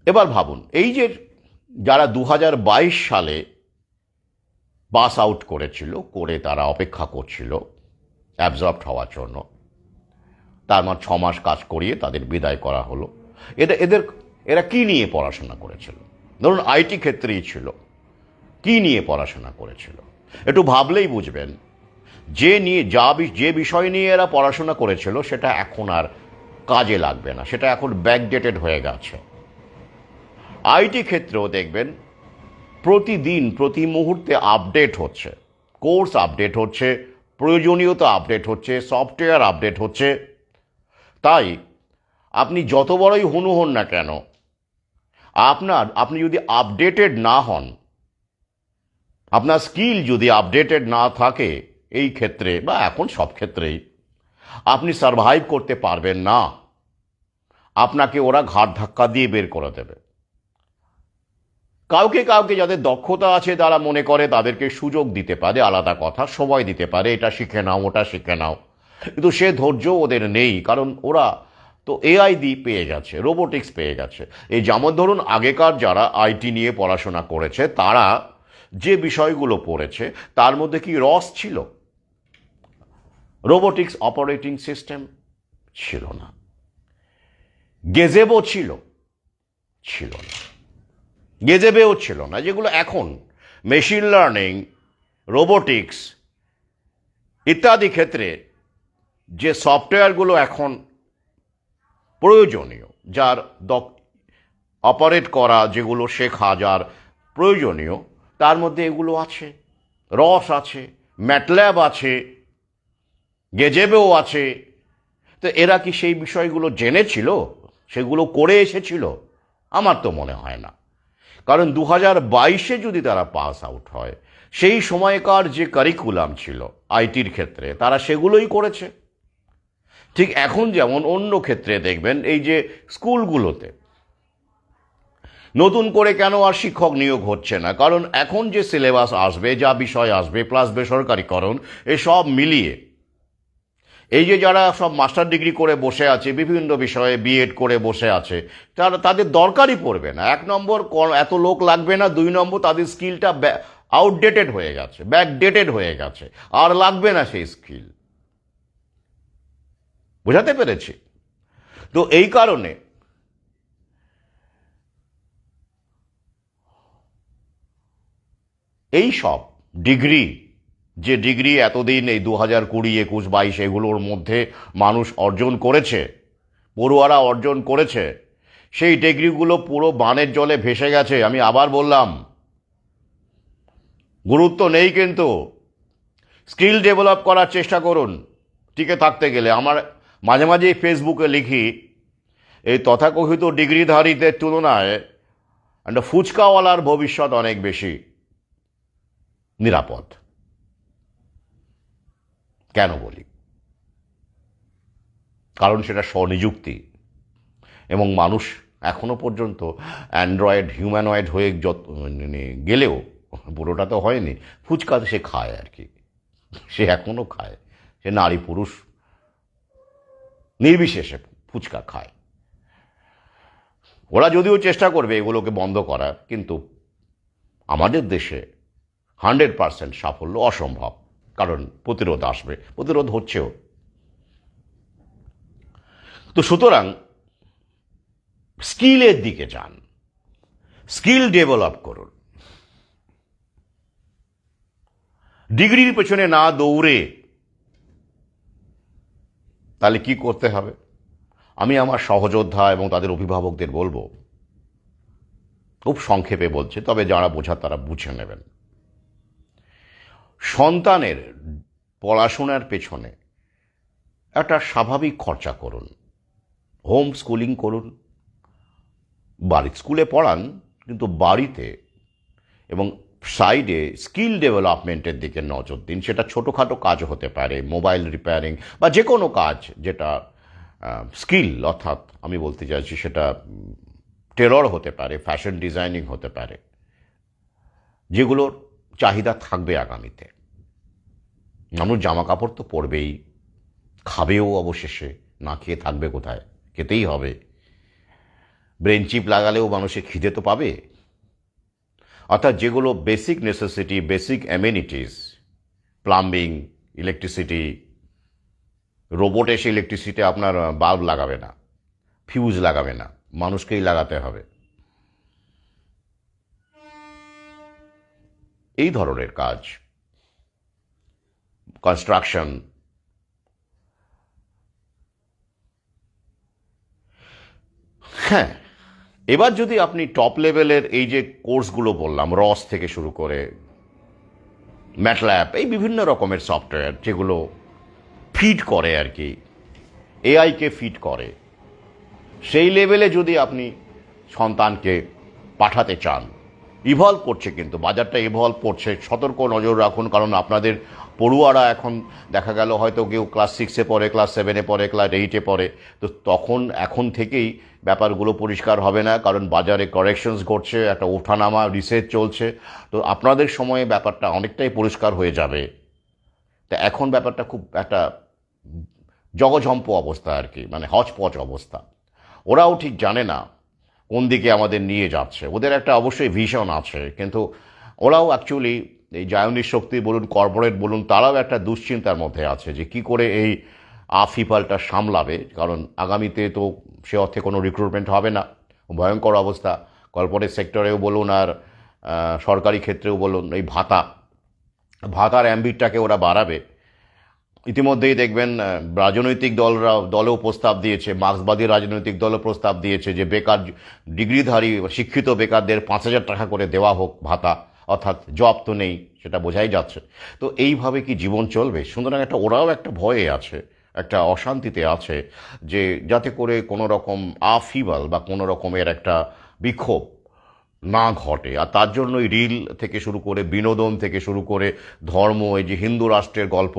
এবার ভাবুন, এই যে যারা 2022 সালে পাস আউট করেছিল, করে তারা অপেক্ষা করছিল অ্যাবজর্বড হওয়ার জন্য, তার 6 মাস কাজ করিয়ে তাদের বিদায় করা হলো। এরা কি নিয়ে পড়াশোনা করেছিল? ধরুন আইটি ক্ষেত্রেই ছিল, কি নিয়ে পড়াশোনা করেছিল? একটু ভাবলেই বুঝবেন যে বিষয় নিয়ে এরা পড়াশোনা করেছিল সেটা এখন আর কাজে লাগবে না, সেটা এখন ব্যাকডেটেড হয়ে গেছে। আইটি ক্ষেত্রেও দেখবেন প্রতিদিন প্রতি মুহূর্তে আপডেট হচ্ছে, কোর্স আপডেট হচ্ছে, প্রয়োজনীয়তা আপডেট হচ্ছে, সফটওয়্যার আপডেট হচ্ছে। তাই আপনি যত বড়ই হনু হন না কেন, আপনি যদি আপডেটেড না হন, আপনার স্কিল যদি আপডেটেড না থাকে এই ক্ষেত্রে বা এখন সব ক্ষেত্রেই, আপনি সার্ভাইভ করতে পারবেন না। আপনাকে ওরা ঘাড় ধাক্কা দিয়ে বের করে দেবে। কাউকে কাউকে যাদের দক্ষতা আছে তারা মনে করে তাদেরকে সুযোগ দিতে পারে, আলাদা কথা, সময় দিতে পারে, এটা শিখে নাও ওটা শিখে নাও, কিন্তু সে ধৈর্য ওদের নেই, কারণ ওরা তো এআই দিয়ে পেয়ে গেছে, রোবোটিক্স পেয়ে গেছে। এই যেমন ধরুন আগেকার যারা আইটি নিয়ে পড়াশোনা করেছে তারা যে বিষয়গুলো পড়েছে তার মধ্যে কি রস ছিল? রোবোটিক্স অপারেটিং সিস্টেম ছিল না, গেজেবো ছিল না, গেজেবেও ছিল না, যেগুলো এখন মেশিন লার্নিং, রোবোটিক্স ইত্যাদি ক্ষেত্রে যে সফটওয়্যারগুলো এখন প্রয়োজনীয়, যার অপারেট করা, যেগুলো শেখা যার প্রয়োজনীয়, তার মধ্যে এগুলো আছে, রস আছে, ম্যাটল্যাব আছে, গেজেবেও আছে। তো এরা কি সেই বিষয়গুলো জেনেছিল, সেগুলো করে এসেছিল? আমার তো মনে হয় না। কারণ 2022-এ যদি তারা পাস আউট হয়, সেই সময়কার যে কারিকুলাম ছিল আইটির ক্ষেত্রে তারা সেগুলোই করেছে। ঠিক এখন যেমন অন্য ক্ষেত্রে দেখবেন এই যে স্কুলগুলোতে নতুন করে কেন আর শিক্ষক নিয়োগ হচ্ছে না, কারণ এখন যে সিলেবাস আসবে, যা বিষয় আসবে, প্লাস বেসরকারিকরণ, এসব মিলিয়ে এই যে যারা সব মাস্টার ডিগ্রি করে বসে আছে, বিভিন্ন বিষয়ে বিএড করে বসে আছে, তাদের দরকারই পড়বে না। 1 নম্বর এত লোক লাগবে না, 2 নম্বর তাদের স্কিলটা আউটডেটেড হয়ে গেছে, ব্যাকডেটেড হয়ে গেছে, আর লাগবে না সেই স্কিল। বোঝাতে পেরেছি? তো এই কারণে এই সব ডিগ্রি, যে ডিগ্রি এতদিন এই 2020, 21, 22 এগুলোর মধ্যে মানুষ অর্জন করেছে, পড়ুয়ারা অর্জন করেছে, সেই ডিগ্রিগুলো পুরো বানের জলে ভেসে গেছে। আমি আবার বললাম, গুরুত্ব নেই। কিন্তু স্কিল ডেভেলপ করার চেষ্টা করুন টিকে থাকতে গেলে। আমার মাঝে মাঝেই ফেসবুকে লিখি, এই তথাকথিত ডিগ্রিধারীদের তুলনায় একটা ফুচকাওয়ালার ভবিষ্যৎ অনেক বেশি নিরাপদ। কেন বলি? কারণ সেটা স্বনিযুক্তি, এবং মানুষ এখনো পর্যন্ত অ্যান্ড্রয়েড হিউম্যানয়েড হয়ে গেলেও, পুরোটা তো হয়নি, ফুচকা সে খায় আর কি, সে এখনো খায়, সে নারী পুরুষ নির্বিশেষে ফুচকা খায়। ওরা যদিও চেষ্টা করবে এগুলোকে বন্ধ করার, কিন্তু আমাদের দেশে 100% সাফল্য অসম্ভব, কারণ প্রতিরোধ আসবে, প্রতিরোধ হচ্ছেও। তো সুতরাং স্কিলের দিকে যান, স্কিল ডেভেলপ করুন, ডিগ্রির পেছনে না দৌড়ে। তাহলে কি করতে হবে? আমি আমার সহযোদ্ধা এবং তাদের অভিভাবকদের বলবো, খুব সংক্ষেপে বলছে, তবে যারা বোঝার তারা বুঝে নেবেন। সন্তানের পড়াশোনার পেছনে একটা স্বাভাবিক খরচা করুন, হোম স্কুলিং করুন, বাড়ির স্কুলে পড়ান, কিন্তু বাড়িতে এবং সাইডে স্কিল ডেভেলপমেন্টের দিকে নজর দিন। সেটা ছোটোখাটো কাজ হতে পারে, মোবাইল রিপেয়ারিং বা যে কোনো কাজ যেটা স্কিল, অর্থাৎ আমি বলতে চাইছি সেটা টেলর হতে পারে, ফ্যাশন ডিজাইনিং হতে পারে, যেগুলোর চাহিদা থাকবে আগামীতে। মানুষ জামা কাপড় তো পরবেই, খাবেও অবশেষে, না খেয়ে থাকবে কোথায়? খেতেই হবে। ব্রেন চিপ লাগালেও মানুষের খিদে তো পাবে। অর্থাৎ যেগুলো basic necessity, basic amenities, plumbing, electricity, robot এসে ইলেকট্রিসিটি আপনার বাল্ব লাগাবে না, ফিউজ লাগাবে না, মানুষকেই লাগাতে হবে। এই ধরনের কাজ, কনস্ট্রাকশন, হ্যাঁ। এবার যদি আপনি টপ লেভেলের এই যে কোর্সগুলো বললাম, রস থেকে শুরু করে ম্যাটল্যাব, এই বিভিন্ন রকমের সফটওয়্যার যেগুলো ফিড করে আর কি, এআইকে ফিড করে, সেই লেভেলে যদি আপনি সন্তানকে পাঠাতে চান, ইভলভ করছে, কিন্তু বাজারটা ইভলভ করছে, সতর্ক নজর রাখুন, কারণ আপনাদের পড়ুয়ারা এখন দেখা গেল হয়তো কেউ ক্লাস 6-এ পড়ে, ক্লাস 7-এ পড়ে, ক্লাস 8-এ পড়ে, তো তখন এখন থেকেই ব্যাপারগুলো পরিষ্কার হবে না, কারণ বাজারে কারেকশনস ঘটছে, একটা ওঠানামা রিসার্চ চলছে। তো আপনাদের সময়ে ব্যাপারটা অনেকটাই পরিষ্কার হয়ে যাবে। তা এখন ব্যাপারটা খুব একটা জগঝম্প অবস্থা আর কি, মানে হচপচ অবস্থা। ওরাও ঠিক জানে না কোন দিকে আমাদের নিয়ে যাচ্ছে। ওদের একটা অবশ্যই ভিশন আছে, কিন্তু ওরাও অ্যাকচুয়ালি এই জায়নিক শক্তি বলুন, কর্পোরেট বলুন, তারাও একটা দুশ্চিন্তার মধ্যে আছে যে কি করে এই আফিফালটা সামলাবে। কারণ আগামীতে তো সে অর্থে কোনো রিক্রুটমেন্ট হবে না, ভয়ঙ্কর অবস্থা। কর্পোরেট সেক্টরেও বলুন আর সরকারি ক্ষেত্রেও বলুন, এই ভাতার অ্যাম্বিটটাকে ওরা বাড়াবে। ইতিমধ্যেই দেখবেন রাজনৈতিক দলেও প্রস্তাব দিয়েছে, মার্ক্সবাদী রাজনৈতিক দলও প্রস্তাব দিয়েছে যে বেকার ডিগ্রিধারী শিক্ষিত বেকারদের 5,000 টাকা করে দেওয়া হোক ভাতা, অর্থাৎ জব তো নেই, সেটা বোঝাই যাচ্ছে। তো এইভাবে কি জীবন চলবে? সুতরাং ওরাও একটা ভয়ে আছে, একটা অশান্তিতে আছে, যে যাতে করে কোনো রকম আফিবাল বা কোনো রকমের একটা বিক্ষোভ না ঘটে। আর তার জন্যই রিল থেকে শুরু করে, বিনোদন থেকে শুরু করে, ধর্ম, এই যে হিন্দু রাষ্ট্রের গল্প,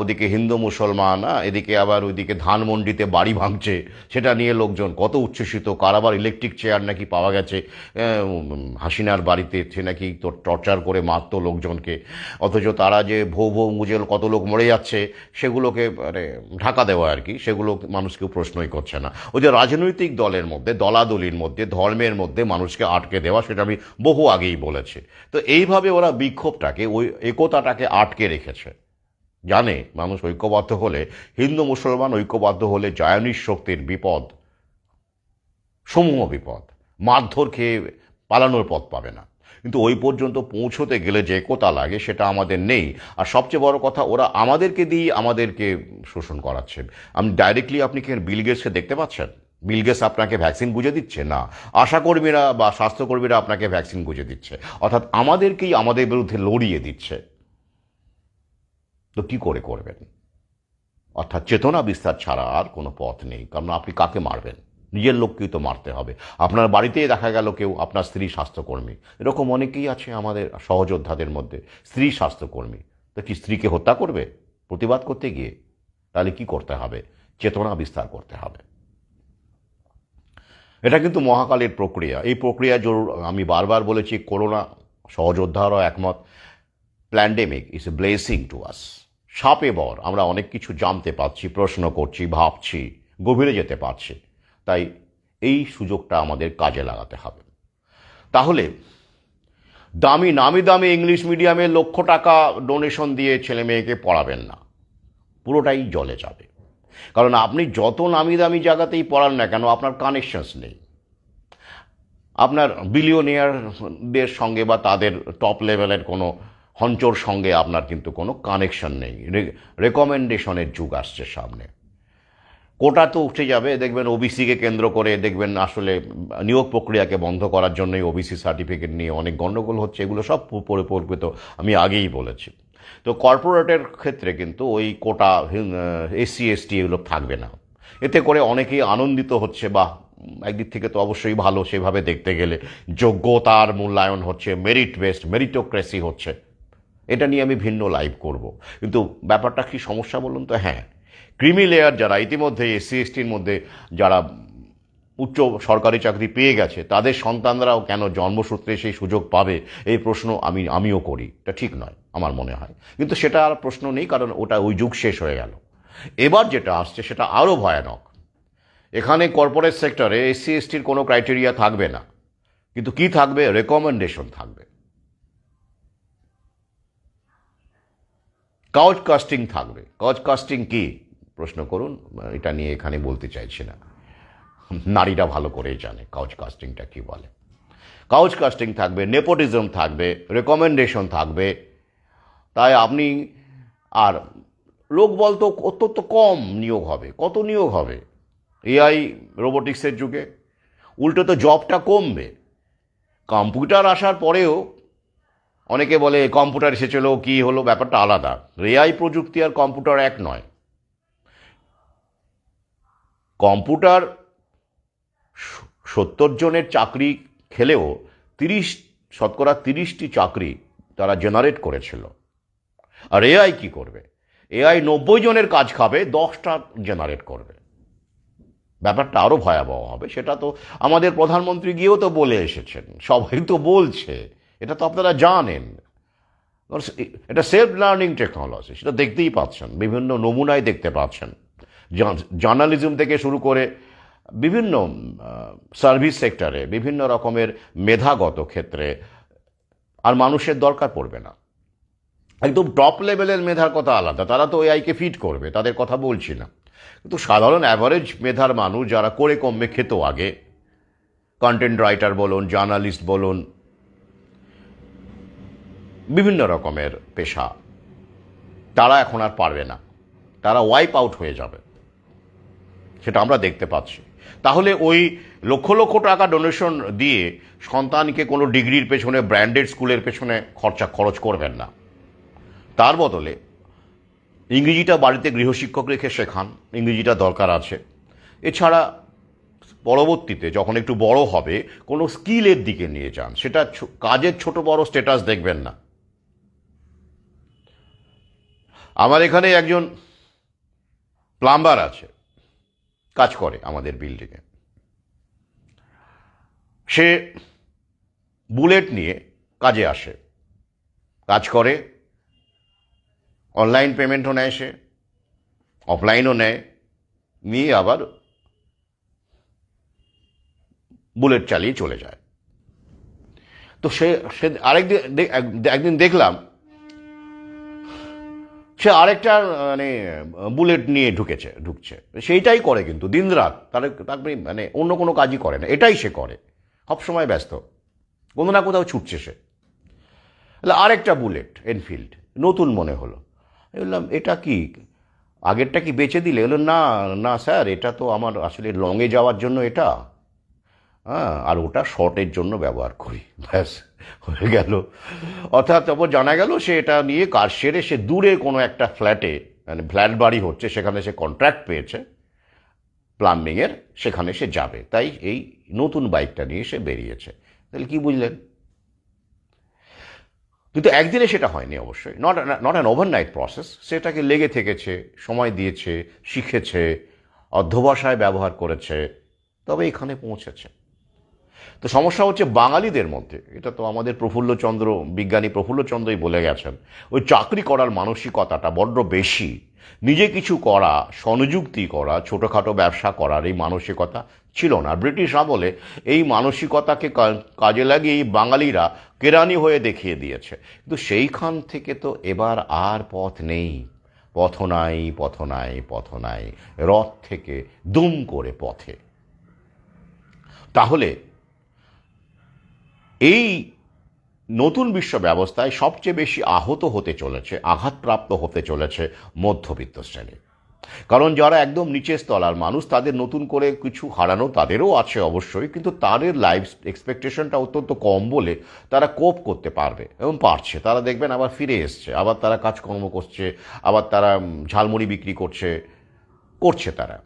ওদিকে হিন্দু মুসলমান, এদিকে আবার ওইদিকে ধানমন্ডিতে বাড়ি ভাঙছে, সেটা নিয়ে লোকজন কত উচ্ছ্বসিত। কার আবার ইলেকট্রিক চেয়ার নাকি পাওয়া গেছে হাসিনার বাড়িতে, সে নাকি তো টর্চার করে মারত লোকজনকে, অথচ তারা যে ভৌ ভৌ মুজেল কত লোক মরে যাচ্ছে সেগুলোকে মানে ঢাকা দেওয়া আর কি, সেগুলো মানুষ কেউ প্রশ্নই করছে না। ওই যে রাজনৈতিক দলের মধ্যে, দলাদলির মধ্যে, ধর্মের মধ্যে মানুষকে আটকে দেওয়া, সেটা আমি বহু আগেই বলেছি। তো এইভাবে ওরা বিক্ষোভটাকে, ওই একতাটাকে আটকে রেখেছে। জানে মানুষ ঐক্যবদ্ধ হলে, হিন্দু মুসলমান ঐক্যবদ্ধ হলে জায়নিক শক্তির বিপদ, সমূহ বিপদ, মারধর খেয়ে পালানোর পথ পাবে না। কিন্তু ওই পর্যন্ত পৌঁছতে গেলে যে একতা লাগে সেটা আমাদের নেই। আর সবচেয়ে বড় কথা, ওরা আমাদেরকে দিয়ে আমাদেরকে শোষণ করাচ্ছে। ডাইরেক্টলি আপনি কি বিল গেটসকে দেখতে পাচ্ছেন? বিল গেটস আপনাকে ভ্যাকসিন গুঁজে দিচ্ছে না, আশাকর্মীরা বা স্বাস্থ্যকর্মীরা আপনাকে ভ্যাকসিন গুঁজে দিচ্ছে, অর্থাৎ আমাদেরকেই আমাদের বিরুদ্ধে লড়িয়ে দিচ্ছে। তো কি করে করবেন? অর্থাৎ চেতনা বিস্তার ছাড়া আর কোনো পথ নেই। কারণ আপনি কাকে মারবেন? নিজের লোককেই তো মারতে হবে। আপনার বাড়িতেই দেখা গেল কেউ, আপনার স্ত্রী স্বাস্থ্যকর্মী, এরকম অনেকেই আছে আমাদের সহযোদ্ধাদের মধ্যে, স্ত্রী স্বাস্থ্যকর্মী। তো কি স্ত্রীকে হত্যা করবে প্রতিবাদ করতে গিয়ে? তাহলে কি করতে হবে? চেতনা বিস্তার করতে হবে। এটা কিন্তু মহাকালের প্রক্রিয়া। এই প্রক্রিয়া আমি বারবার বলেছি, করোনা সহযোদ্ধারাও একমত, pandemic is a blessing to us. সাপে বর, আমরা অনেক কিছু জানতে পারছি, প্রশ্ন করছি, ভাবছি, গভীরে যেতে পারছি। তাই এই সুযোগটা আমাদের কাজে লাগাতে হবে। তাহলে নামি দামি ইংলিশ মিডিয়ামে লক্ষ টাকা ডোনেশন দিয়ে ছেলে মেয়েকে পড়াবেন না, পুরোটাই জলে যাবে। কারণ আপনি যত নামি দামি জায়গাতেই পড়ান না কেন, আপনার কানেকশনস নেই। আপনার বিলিয়নিয়ারদের সঙ্গে বা তাদের টপ লেভেলের কোনো হঞ্চর সঙ্গে আপনার কিন্তু কোনো কানেকশন নেই। রেকমেন্ডেশনের যুগ আসছে সামনে। কোটা তো উঠে যাবে, দেখবেন ওবিসিকে কেন্দ্র করে দেখবেন আসলে নিয়োগ প্রক্রিয়াকে বন্ধ করার জন্যই ওবিসি সার্টিফিকেট নিয়ে অনেক গণ্ডগোল হচ্ছে। এগুলো সব পরিকল্পিত, আমি আগেই বলেছি। তো কর্পোরেটের ক্ষেত্রে কিন্তু ওই কোটা, এসসি এসটি এগুলো থাকবে না। এতে করে অনেকেই আনন্দিত হচ্ছে, বা একদিক থেকে তো অবশ্যই ভালো, সেভাবে দেখতে গেলে যোগ্যতার মূল্যায়ন হচ্ছে, মেরিট বেসড, মেরিটোক্রেসি হচ্ছে। এটা নিয়ে আমি ভিন্ন লাইভ করব। কিন্তু ব্যাপারটা কি সমস্যা বলুন তো? হ্যাঁ, ক্রিমি লেয়ার যারা ইতিমধ্যে এসসি এসটির মধ্যে যারা উচ্চ সরকারি চাকরি পেয়ে গেছে, তাদের সন্তানরাও কেন জন্মসূত্রে সেই সুযোগ পাবে, এই প্রশ্ন আমিও করি। এটা ঠিক নয় আমার মনে হয়। কিন্তু সেটা আর প্রশ্ন নেই, কারণ ওটা ওই যুগ শেষ হয়ে গেল। এবার যেটা আসছে সেটা আরও ভয়ানক। এখানে কর্পোরেট সেক্টরে এসসি এসটির কোনো ক্রাইটেরিয়া থাকবে না, কিন্তু কি থাকবে? রেকমেন্ডেশন থাকবে, কাউচ কাস্টিং থাকবে। কাউচ কাস্টিং কি প্রশ্ন করুন, এটা নিয়ে এখানে বলতে চাইছি না, নারীরা ভালো করেই জানে কাউচ কাস্টিংটা কি বলে। কাউচ কাস্টিং থাকবে, নেপোটিজম থাকবে, রেকমেন্ডেশন থাকবে। তাই আপনি আর লোকবল তো অত্যন্ত কম নিয়োগ হবে। কত নিয়োগ হবে এআই রোবোটিক্সের যুগে? উল্টো তো জবটা কমবে। কম্পিউটার আসার পরেও অনেকে বলে কম্পিউটার এসেছিল, কি হলো, ব্যাপারটা আলাদা। এআই প্রযুক্তি আর কম্পিউটার এক নয়। কম্পিউটার 70 জনের চাকরি খেলেও শতকরা 30টি চাকরি তারা জেনারেট করেছিল। আর এআই কি করবে? এআই 90 জনের কাজ খাবে, 10টা জেনারেট করবে। ব্যাপারটা আরও ভয়াবহ হবে। সেটা তো আমাদের প্রধানমন্ত্রী গিয়েও তো বলে এসেছেন, সবাই তো বলছে, এটা তো আপনারা জানেন। এটা সেলফ লার্নিং টেকনোলজি, সেটা দেখতেই পাচ্ছেন, বিভিন্ন নমুনায় দেখতে পাচ্ছেন। জার্নালিজম থেকে শুরু করে বিভিন্ন সার্ভিস সেক্টরে বিভিন্ন রকমের মেধাগত ক্ষেত্রে আর মানুষের দরকার পড়বে না। একদম টপ লেভেলের মেধার কথা আলাদা, তারা তো এআইকে ফিট করবে, তাদের কথা বলছি না। কিন্তু সাধারণ অ্যাভারেজ মেধার মানুষ যারা করে কমবে খেত আগে, কন্টেন্ট রাইটার বলুন, জার্নালিস্ট বলুন, বিভিন্ন রকমের পেশা, তারা এখন আর পারবে না, তারা ওয়াইপ আউট হয়ে যাবে, সেটা আমরা দেখতে পাচ্ছি। তাহলে ওই লক্ষ লক্ষ টাকা ডোনেশন দিয়ে সন্তানকে কোনো ডিগ্রির পেছনে, ব্র্যান্ডেড স্কুলের পেছনে খরচ করবেন না। তার বদলে ইংরেজিটা বাড়িতে গৃহশিক্ষক রেখে শেখান, ইংরেজিটা দরকার আছে। এছাড়া পরবর্তীতে যখন একটু বড় হবে কোনো স্কিলের দিকে নিয়ে যান, সেটা কাজের ছোট বড় স্ট্যাটাস দেখবেন না। আমার এখানে একজন প্লাম্বার আছে, কাজ করে আমাদের বিল্ডিংয়ে। সে বুলেট নিয়ে কাজে আসে, কাজ করে, অনলাইন পেমেন্টও নেয়, সে অফলাইনও নেয়, নিয়ে আবার বুলেট চালিয়ে চলে যায়। তো সে একদিন দেখলাম সে আরেকটা মানে বুলেট নিয়ে ঢুকছে, সেইটাই করে কিন্তু দিনরাত, তারপরে মানে অন্য কোনো কাজই করে না, এটাই সে করে, সবসময় ব্যস্ত, কোনো না কোথাও ছুটছে সে। আরেকটা বুলেট এনফিল্ড নতুন মনে হলো, বললাম এটা কি, আগেরটা কি বেচে দিলে? এলো না না স্যার, এটা তো আমার আসলে লংয়ে যাওয়ার জন্য এটা, হ্যাঁ, আর ওটা শর্টের জন্য ব্যবহার করি, ব্যাস হয়ে গেল। অর্থাৎ তারপর জানা গেল সে এটা নিয়ে কাজ সেরে সে দূরে কোনো একটা ফ্ল্যাটে, মানে ফ্ল্যাট বাড়ি হচ্ছে, সেখানে সে কন্ট্রাক্ট পেয়েছে প্লাম্বিংয়ের, সেখানে সে যাবে, তাই এই নতুন বাইকটা নিয়ে সে বেরিয়েছে। তাহলে কি বুঝলেন? কিন্তু একদিনে সেটা হয়নি অবশ্যই, নট অ্যান ওভারনাইট প্রসেস। সেটাকে লেগে থেকেছে, সময় দিয়েছে, শিখেছে, অধ্যবসায় ব্যবহার করেছে, তবে এখানে পৌঁছেছে। তো সমস্যা হচ্ছে বাঙালিদের মধ্যে, এটা তো আমাদের বিজ্ঞানী প্রফুল্লচন্দ্রই বলে গেছেন, ওই চাকরি করার মানসিকতাটা বড্ড বেশি। নিজে কিছু করা, স্বনিযুক্তি করা, ছোটোখাটো ব্যবসা করার এই মানসিকতা ছিল না। ব্রিটিশ আমলে এই মানসিকতাকে কাজে লাগিয়ে বাঙালিরা কেরানি হয়ে দেখিয়ে দিয়েছে। কিন্তু সেইখান থেকে তো এবার আর পথ নেই, পথ নাই, পথ নাই, পথ নাই, রথ থেকে দুম করে পথে। তাহলে এই নতুন বিশ্ব ব্যবস্থায় সবচেয়ে বেশি আহত হতে চলেছে, আঘাতপ্রাপ্ত হতে চলেছে মধ্যবিত্ত শ্রেণী। কারণ যারা একদম নিচের তলার মানুষ, তাদের নতুন করে কিছু হারানো তাদেরও আছে অবশ্যই, কিন্তু তাদের লাইফ এক্সপেকটেশনটা অত্যন্ত কম বলে তারা কোপ করতে পারবে এবং পারছে। তারা দেখবেন আবার ফিরে এসছে, আবার তারা কাজকর্ম করছে, আবার তারা ঝালমুড়ি বিক্রি করছে, তারা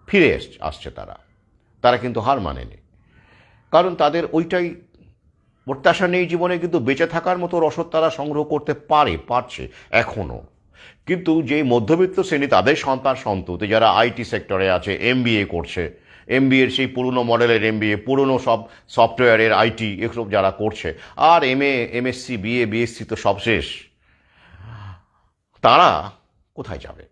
ফিরে আসছে, তারা কিন্তু হার মানেনি। কারণ তাদের ওইটাই প্রত্যাশা নেই জীবনে, কিন্তু বেঁচে থাকার মতো রসদ তারা সংগ্রহ করতে পারছে এখনও। কিন্তু যে মধ্যবিত্ত শ্রেণী, তাদের সন্ততি যারা আইটি সেক্টরে আছে, এমবিএ করছে, এমবিএর সেই পুরনো মডেলের এমবিএ, পুরনো সব সফটওয়্যারের আইটি এসব যারা করছে, আর এমএসসি, বিএসসি তো সব শেষ, তারা কোথায় যাবে?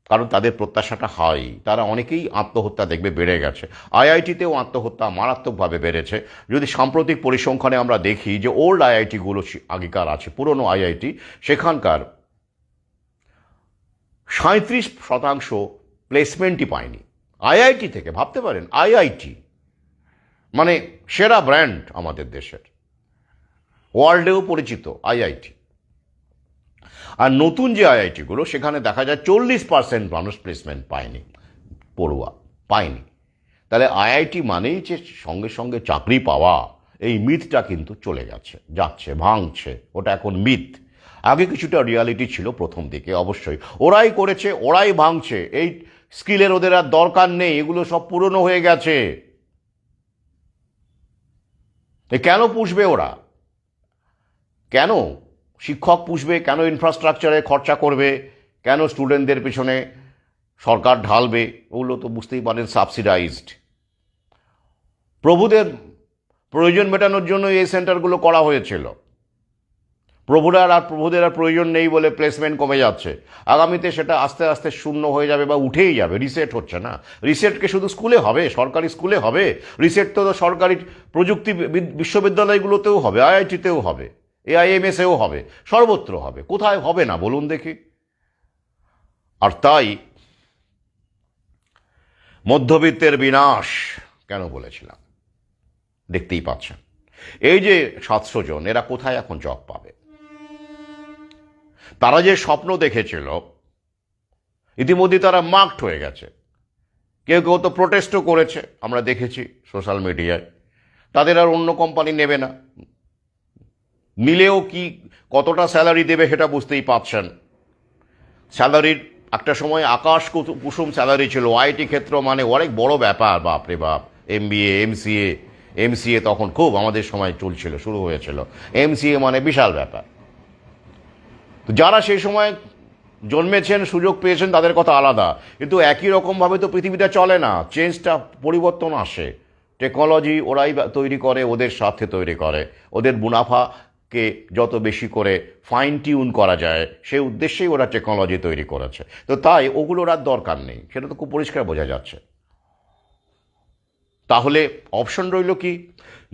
কারণ তাদের প্রত্যাশাটা হয়, তারা অনেকেই আত্মহত্যা দেখবে বেড়ে গেছে। আইআইটিতেও আত্মহত্যা মারাত্মকভাবে বেড়েছে। যদি সাম্প্রতিক পরিসংখ্যানে আমরা দেখি যে ওল্ড আইআইটিগুলো আগেকার আছে, পুরনো আইআইটি, সেখানকার 37% প্লেসমেন্টই পায়নি আইআইটি থেকে। ভাবতে পারেন, আইআইটি মানে সেরা ব্র্যান্ড আমাদের দেশের, ওয়ার্ল্ডেও পরিচিত আইআইটি। আর নতুন যে আইআইটিগুলো, সেখানে দেখা যায় 40% মানুষ প্লেসমেন্ট পায়নি, পড়ুয়া পায়নি। তাহলে আইআইটি মানেই যে সঙ্গে সঙ্গে চাকরি পাওয়া, এই মিথটা কিন্তু চলে যাচ্ছে, ভাঙছে, ওটা এখন মিথ। আগে কিছুটা রিয়ালিটি ছিল প্রথম দিকে, অবশ্যই ওরাই করেছে, ওরাই ভাঙছে। এই স্কিলের ওদের আর দরকার নেই, এগুলো সব পুরনো হয়ে গেছে। কেন পুষবে ওরা? কেন শিক্ষক পুষবে, কেন ইনফ্রাস্ট্রাকচারে খরচা করবে, কেন স্টুডেন্টদের পেছনে সরকার ঢালবে, ওগুলো তো বুঝতেই পারেন সাবসিডাইজড। প্রভুদের প্রয়োজন মেটানোর জন্য এই সেন্টারগুলো করা হয়েছিল। প্রভুদের আর প্রয়োজন নেই বলে প্লেসমেন্ট কমে যাচ্ছে। আগামীতে সেটা আস্তে আস্তে শূন্য হয়ে যাবে বা উঠেই যাবে। রিসেট হচ্ছে না। রিসেটকে শুধু স্কুলে হবে, সরকারি স্কুলে হবে? রিসেট তো সরকারি প্রযুক্তি বিশ্ববিদ্যালয়গুলোতেও হবে, আইআইটিতেও হবে, এআইএমএসেও হবে, সর্বত্র হবে। কোথায় হবে না বলুন দেখি? আর তাই মধ্যবিত্তের বিনাশ কেন বলেছিলাম, দেখতেই পাচ্ছেন। এই যে 700 জন, এরা কোথায় এখন জব পাবে? তারা যে স্বপ্ন দেখেছিল ইতিমধ্যে তারা মার্কড হয়ে গেছে। কেউ কেউ তো প্রোটেস্টও করেছে, আমরা দেখেছি সোশ্যাল মিডিয়ায়। তাদের আর অন্য কোম্পানি নেবে না। নিলেও কি কতটা স্যালারি দেবে সেটা বুঝতেই পাচ্ছেন। স্যালারির একটা সময় আকাশ কুসুম স্যালারি ছিল। আইটি ক্ষেত্র মানে অনেক বড় ব্যাপার, বাপরে বাপ। এমবিএ, এমসিএ তখন খুব আমাদের সময় চলছিল, শুরু হয়েছিল। এমসিএ মানে বিশাল ব্যাপার। তো যারা সেই সময় জন্মেছেন, সুযোগ পেয়েছেন, তাদের কথা আলাদা। কিন্তু একই রকমভাবে তো পৃথিবীটা চলে না। চেঞ্জটা, পরিবর্তন আসে। টেকনোলজি ওরাই তৈরি করে, ওদের স্বার্থে তৈরি করে। ওদের মুনাফাকে যত বেশি করে ফাইন টিউন করা যায় সেই উদ্দেশ্যেই ওরা টেকনোলজি তৈরি করেছে। তো তাই ওগুলোর আর দরকার নেই, সেটা তো খুব পরিষ্কার বোঝা যাচ্ছে। তাহলে অপশন রইল কি?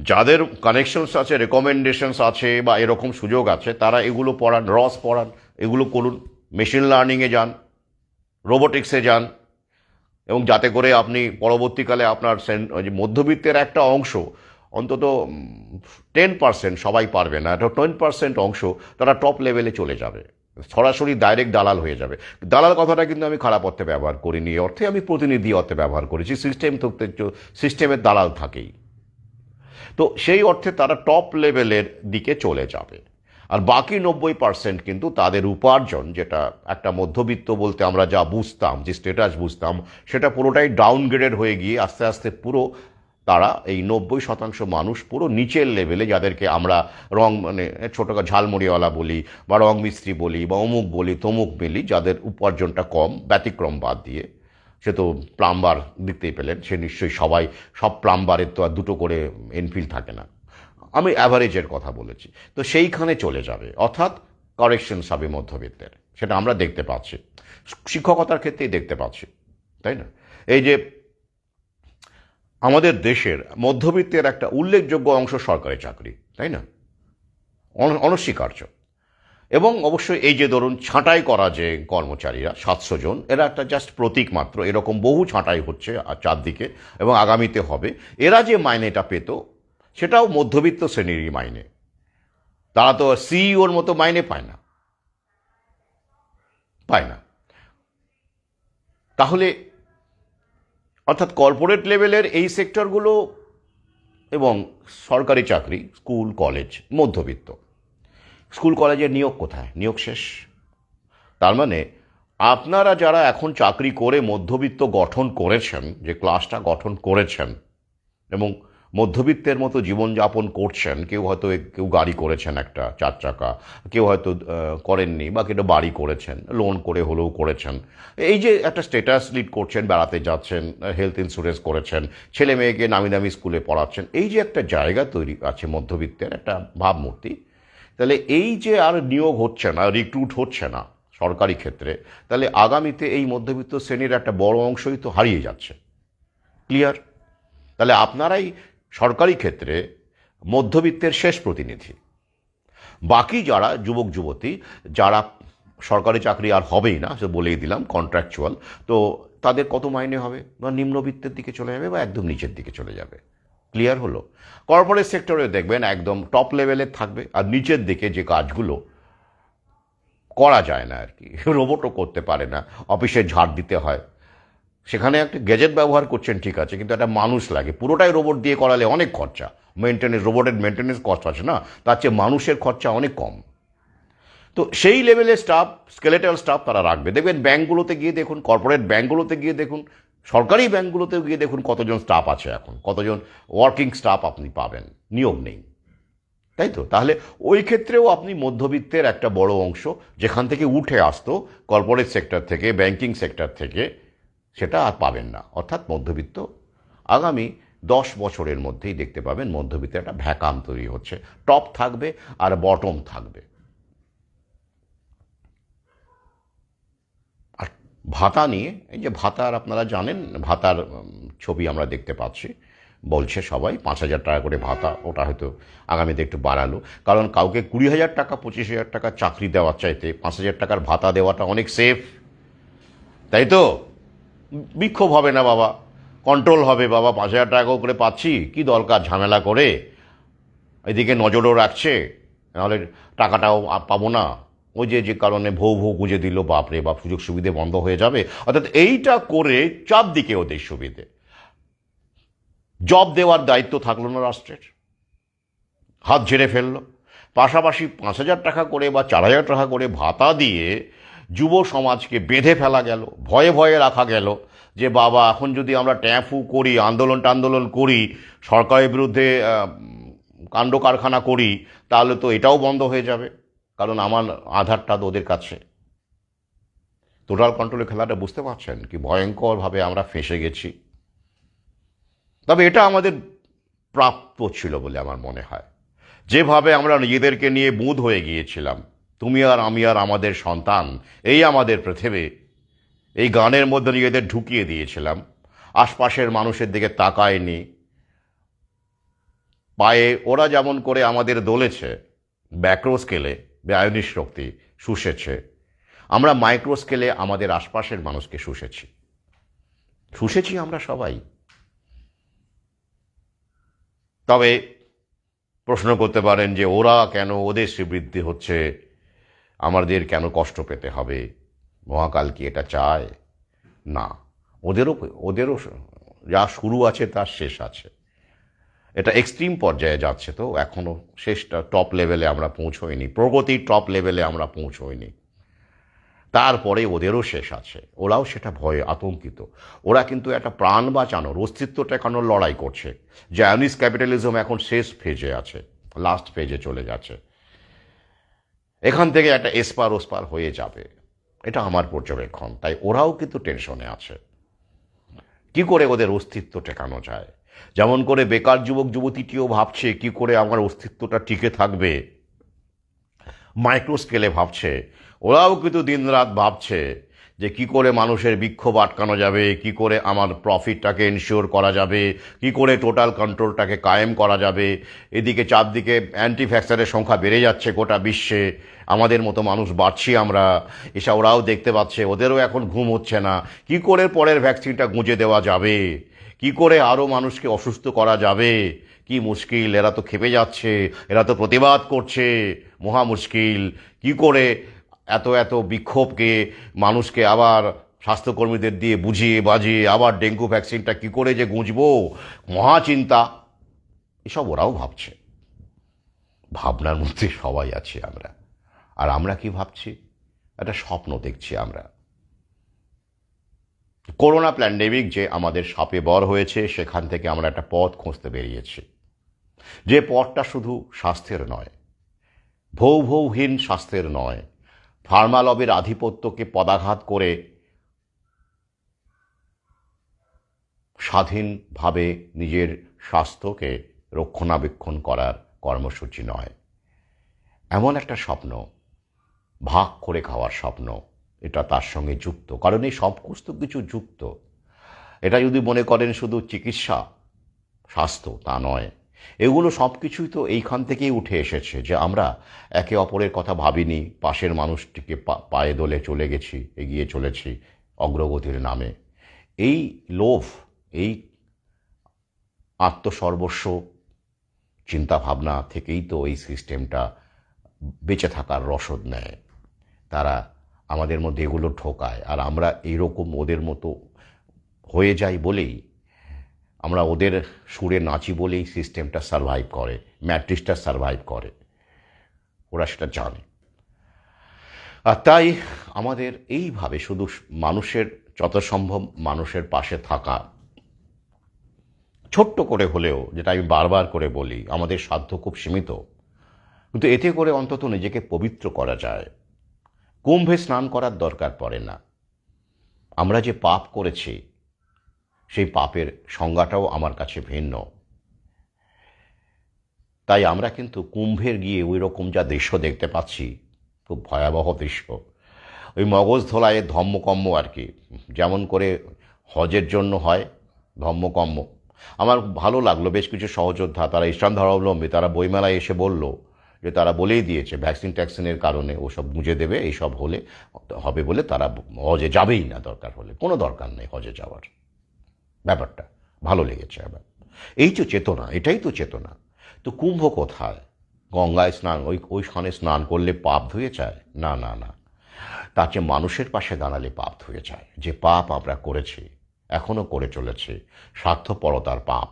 যাদের কানেকশনস আছে, রেকমেন্ডেশনস আছে বা এরকম সুযোগ আছে, তারা এগুলো পড়ান, রস পড়ান, এগুলো করুন। মেশিন লার্নিংয়ে যান, রোবোটিক্সে যান, এবং যাতে করে আপনি পরবর্তীকালে আপনার মধ্যবিত্তের একটা অংশ, অন্তত 10%, সবাই পারবে না, এটা 10% অংশ তারা টপ লেভেলে চলে যাবে, সরাসরি ডাইরেক্ট দালাল হয়ে যাবে। দালাল কথাটা কিন্তু আমি খারাপ অর্থে ব্যবহার করিনি, অর্থে আমি প্রতিনিধি অর্থে ব্যবহার করেছি। সিস্টেমের দালাল থাকেই। তো সেই অর্থে তারা টপ লেভেলের দিকে চলে যাবে। আর বাকি 90% কিন্তু তাদের উপার্জন, যেটা একটা মধ্যবিত্ত বলতে আমরা যা বুঝতাম, যে স্ট্যাটাস বুঝতাম, সেটা পুরোটাই ডাউনগ্রেডেড হয়ে গিয়ে আস্তে আস্তে পুরো তারা এই 90% মানুষ পুরো নিচের লেভেলে, যাদেরকে আমরা মানে ছোটো ঝালমুড়িওয়ালা বলি বা রং মিস্ত্রি বলি বা অমুক বলি তমুক বলি, যাদের উপার্জনটা কম, ব্যতিক্রম বাদ দিয়ে। সে তো প্লাম্বার দেখতেই পেলেন, সে নিশ্চয়ই সব প্লাম্বারের তো আর দুটো করে এনফিল থাকে না। আমি অ্যাভারেজের কথা বলেছি। তো সেইখানে চলে যাবে, অর্থাৎ কারেকশন হবে মধ্যবিত্তের। সেটা আমরা দেখতে পাচ্ছি, শিক্ষকতার ক্ষেত্রেই দেখতে পাচ্ছি, তাই না? এই যে আমাদের দেশের মধ্যবিত্তের একটা উল্লেখযোগ্য অংশ সরকারি চাকরি, তাই না? অনস্বীকার্য। এবং অবশ্যই এই যে ধরুন ছাঁটাই করা যে কর্মচারীরা 700 জন, এরা একটা জাস্ট প্রতীক মাত্র। এরকম বহু ছাঁটাই হচ্ছে চারদিকে এবং আগামীতে হবে। এরা যে মাইনেটা পেত সেটাও মধ্যবিত্ত শ্রেণীরই মাইনে। তারা তো সিইওর মতো মাইনে পায় না। তাহলে অর্থাৎ কর্পোরেট লেভেলের এই সেক্টরগুলো এবং সরকারি চাকরি, স্কুল কলেজ, মধ্যবিত্ত। স্কুল কলেজের নিয়োগ কোথায়? নিয়োগ শেষ। তার মানে আপনারা যারা এখন চাকরি করে মধ্যবিত্ত গঠন করেছেন, যে ক্লাসটা গঠন করেছেন এবং মধ্যবিত্তের মতো জীবনযাপন করছেন, কেউ গাড়ি করেছেন একটা 4 চাকা, কেউ হয়তো করেননি, বা কেউ বাড়ি করেছেন, লোন করে হলেও করেছেন। এই যে একটা স্ট্যাটাস লিড করছেন, বেড়াতে যাচ্ছেন, হেলথ ইন্স্যুরেন্স করেছেন, ছেলে মেয়েকে নামি দামি স্কুলে পড়াচ্ছেন, এই যে একটা জায়গা তৈরি আছে মধ্যবিত্তের একটা ভাবমূর্তি, তাহলে এই যে আর নিয়োগ হচ্ছে না, রিক্রুট হচ্ছে না সরকারি ক্ষেত্রে, তাহলে আগামীতে এই মধ্যবিত্ত শ্রেণীর একটা বড় অংশই তো হারিয়ে যাচ্ছে। ক্লিয়ার? তাহলে আপনারাই সরকারি ক্ষেত্রে মধ্যবিত্তের শেষ প্রতিনিধি। বাকি যারা যুবক যুবতী, যারা সরকারি চাকরি আর হবেই না, সে বলেই দিলাম কন্ট্রাকচুয়াল, তো তাদের কত মাইনে হবে? বা নিম্নবিত্তের দিকে চলে যাবে বা একদম নিচের দিকে চলে যাবে। ক্লিয়ার হলো? কর্পোরেট সেক্টরে দেখবেন একদম টপ লেভেলের থাকবে, আর নিচের দিকে যে কাজগুলো করা যায় না আর কি, রোবটও করতে পারে না, অফিসে ঝাড় দিতে হয়, সেখানে একটা গ্যাজেট ব্যবহার করছেন ঠিক আছে, কিন্তু একটা মানুষ লাগে। পুরোটাই রোবট দিয়ে করালে অনেক খরচা, রোবটের মেনটেনেন্স কস্ট আছে না, তার চেয়ে মানুষের খরচা অনেক কম। তো সেই লেভেলের স্টাফ, স্কেলেটাল স্টাফ তারা রাখবে। দেখবেন ব্যাঙ্কগুলোতে গিয়ে দেখুন, কর্পোরেট ব্যাঙ্কগুলোতে গিয়ে দেখুন, সরকারি ব্যাঙ্কগুলোতেও গিয়ে দেখুন কতজন স্টাফ আছে এখন, কতজন ওয়ার্কিং স্টাফ আপনি পাবেন, নিয়োগ নেই। তাই তো? তাহলে ওই ক্ষেত্রেও আপনি মধ্যবিত্তের একটা বড় অংশ যেখান থেকে উঠে আসতো কর্পোরেট সেক্টর থেকে, ব্যাংকিং সেক্টর থেকে, সেটা আর পাবেন না। অর্থাৎ মধ্যবিত্ত আগামী 10 বছরের মধ্যেই দেখতে পাবেন মধ্যবিত্তের একটা ভ্যাকাম তৈরি হচ্ছে। টপ থাকবে আর বটম থাকবে। আর ভাতা নিয়ে, এই যে ভাতার, আপনারা জানেন ভাতার ছবি আমরা দেখতে পাচ্ছি, বলছে সবাই 5,000 টাকা করে ভাতা, ওটা হয়তো আগামীতে একটু বাড়ালো। কারণ কাউকে 20,000 টাকা 25,000 টাকা চাকরি দেওয়ার চাইতে 5,000 টাকার ভাতা দেওয়াটা অনেক সেফ, তাই তো? বিক্ষোভ হবে না বাবা, কন্ট্রোল হবে বাবা, 5,000 টাকা করে পাচ্ছি, কি দরকার ঝামেলা করে, এদিকে নজরও রাখছে, নাহলে টাকাটাও পাবো না। ওই যে যে কারণে ভৌ ভৌ গুঁজে দিল, বাপরে বাপ, সুযোগ সুবিধে বন্ধ হয়ে যাবে। অর্থাৎ এইটা করে চারদিকে ওদের সুবিধে, জব দেওয়ার দায়িত্ব থাকলো না রাষ্ট্রের, হাত ঝেড়ে ফেললো। পাশাপাশি 5,000 টাকা করে বা 4,000 টাকা করে ভাতা দিয়ে যুব সমাজকে বেঁধে ফেলা গেল, ভয়ে ভয়ে রাখা গেল যে বাবা এখন যদি আমরা ট্যাঁফু করি, আন্দোলন টান্দোলন করি, সরকারের বিরুদ্ধে কাণ্ড কারখানা করি, তাহলে তো এটাও বন্ধ হয়ে যাবে, কারণ আমার আধারটা তো ওদের কাছে। টোটাল কন্ট্রোলের খেলাটা বুঝতে পারছেন কি ভয়ঙ্করভাবে আমরা ফেঁসে গেছি। তবে এটা আমাদের প্রাপ্য ছিল বলে আমার মনে হয়। যেভাবে আমরা নিজেদেরকে নিয়ে বুঁদ হয়ে গিয়েছিলাম, তুমি আর আমি আর আমাদের সন্তান, এই আমাদের পৃথিবী, এই গানের মধ্যে নিজেদের ঢুকিয়ে দিয়েছিলাম, আশপাশের মানুষের দিকে তাকায়নি। পায়ে ওরা যেমন করে আমাদের দোলেছে, ম্যাক্রো স্কেলে ব্যয়নিক শক্তি শুষেছে, আমরা মাইক্রো স্কেলে আমাদের আশপাশের মানুষকে শুষেছি আমরা সবাই। তবে প্রশ্ন করতে পারেন যে ওরা কেন, ওদের শ্রীবৃদ্ধি হচ্ছে, আমাদের কেন কষ্ট পেতে হবে? মহাকাল কি এটা চায়? না, ওদেরও যা শুরু আছে তার শেষ আছে। এটা এক্সট্রিম পর্যায়ে যাচ্ছে, তো এখনও শেষটা টপ লেভেলে আমরা পৌঁছোইনি, প্রগতির টপ লেভেলে আমরা পৌঁছোইনি। তারপরে ওদেরও শেষ আছে, ওরাও সেটা ভয়ে আতঙ্কিত। ওরা কিন্তু একটা প্রাণ বাঁচানোর, অস্তিত্ব টেকানোর লড়াই করছে। জায়নিস্ট ক্যাপিটালিজম এখন শেষ ফেজে আছে, লাস্ট ফেজে চলে যাচ্ছে। এখান থেকে একটা এসপার ওসপার হয়ে যাবে, এটা আমার পর্যবেক্ষণ। তাই ওরাও কিন্তু টেনশনে আছে, কি করে ওদের অস্তিত্ব টেকানো যায়। যেমন করে বেকার যুবক যুবতীটিও ভাবছে কি করে আমার অস্তিত্বটা টিকে থাকবে, মাইক্রো স্কেলে ভাবছে। ওরাও কিন্তু দিনরাত ভাবছে যে কি করে মানুষের বিক্ষোভ আটকানো যাবে, কি করে আমার প্রফিটটাকে এনশিওর করা যাবে, কি করে টোটাল কন্ট্রোলটাকে কায়েম করা যাবে। এদিকে চারদিকে অ্যান্টি ভ্যাক্সারের সংখ্যা বেড়ে যাচ্ছে গোটা বিশ্বে, আমাদের মতো মানুষ বাড়ছি আমরা, এসব ওরাও দেখতে পাচ্ছে। ওদেরও এখন ঘুম হচ্ছে না, কি করে পরের ভ্যাকসিনটা গুঁজে দেওয়া যাবে, কি করে আরও মানুষকে অসুস্থ করা যাবে। কি মুশকিল, এরা তো খেপে যাচ্ছে, এরা তো প্রতিবাদ করছে, মহা মুশকিল। কি করে এত এত বিক্ষোভকে মানুষকে আবার স্বাস্থ্যকর্মীদের দিয়ে বুঝিয়ে বাজিয়ে আবার ডেঙ্গু ভ্যাকসিনটা কি করে যে গুঁজবো, মহা চিন্তা। এসব ওরাও ভাবছে, ভাবনার মধ্যে সবাই আছি আমরা। আর আমরা কি ভাবছি? একটা স্বপ্ন দেখছি আমরা। করোনা প্যান্ডেমিক যে আমাদের সাপে বর হয়েছে, সেখান থেকে আমরা একটা পথ খুঁজতে বেরিয়েছি, যে পথটা শুধু স্বাস্থ্যের নয়, ভৌহীন স্বাস্থ্যের নয়, ফার্মা লবির আধিপত্যকে পদাঘাত করে স্বাধীনভাবে নিজের স্বাস্থ্যকে রক্ষণাবেক্ষণ করার কর্মসূচি নয়। এমন একটা স্বপ্ন, ভাগ করে খাওয়ার স্বপ্ন, এটা তার সঙ্গে যুক্ত। কারণ এই সমস্ত কিছু যুক্ত। এটা যদি মনে করেন শুধু চিকিৎসা স্বাস্থ্য, তা নয়। এগুলো সব কিছুই তো এইখান থেকেই উঠে এসেছে যে আমরা একে অপরের কথা ভাবিনি, পাশের মানুষটিকে পায়ে দোলে চলে গেছি, এগিয়ে চলেছি অগ্রগতির নামে। এই লোভ, এই আত্মসর্বস্ব চিন্তাভাবনা থেকেই তো এই সিস্টেমটা বেঁচে থাকার রসদ নেয়। তারা আমাদের মধ্যে এগুলো ঢোকায়, আর আমরা এইরকম ওদের মতো হয়ে যাই বলেই, আমরা ওদের সুরে নাচি বলেই সিস্টেমটা সারভাইভ করে, ম্যাট্রিক্সটা সারভাইভ করে। ওরা সেটা জানে। আর তাই আমাদের এইভাবে শুধু মানুষের, যত সম্ভব মানুষের পাশে থাকা, ছোট্ট করে হলেও, যেটা আমি বারবার করে বলি, আমাদের সাধ্য খুব সীমিত, কিন্তু এতে করে অন্তত নিজেকে পবিত্র করা যায়। কুম্ভে স্নান করার দরকার পড়ে না। আমরা যে পাপ করেছি সেই পাপের সংজ্ঞাটাও আমার কাছে ভিন্ন। তাই আমরা কিন্তু কুম্ভের গিয়ে ওই রকম যা দৃশ্য দেখতে পাচ্ছি, খুব ভয়াবহ দৃশ্য। ওই মগজ ধোলাইয়ের ধম্মকম্ম আর কি, যেমন করে হজের জন্য হয় ধম্মকম্ম। আমার ভালো লাগলো, বেশ কিছু সহযোদ্ধা তারা ইসলাম ধর্মাবলম্বী, তারা বইমেলায় এসে বলল যে তারা বলেই দিয়েছে ভ্যাকসিন ট্যাক্সিনের কারণে ওসব মুজে দেবে, এইসব হলে হবে বলে তারা হজে যাবেই না, দরকার হলে। কোনো দরকার নেই হজে যাওয়ার। ব্যাপারটা ভালো লেগেছে আবার। এই তো চেতনা, এটাই তো চেতনা। তো কুম্ভ কোথায়? গঙ্গায় স্নান, ওইখানে স্নান করলে পাপ ধুয়ে যায়? না না না, তার চেয়ে মানুষের পাশে দাঁড়ালে পাপ ধুয়ে যায়। যে পাপ আমরা করেছি, এখনো করে চলেছি, স্বার্থপরতার পাপ,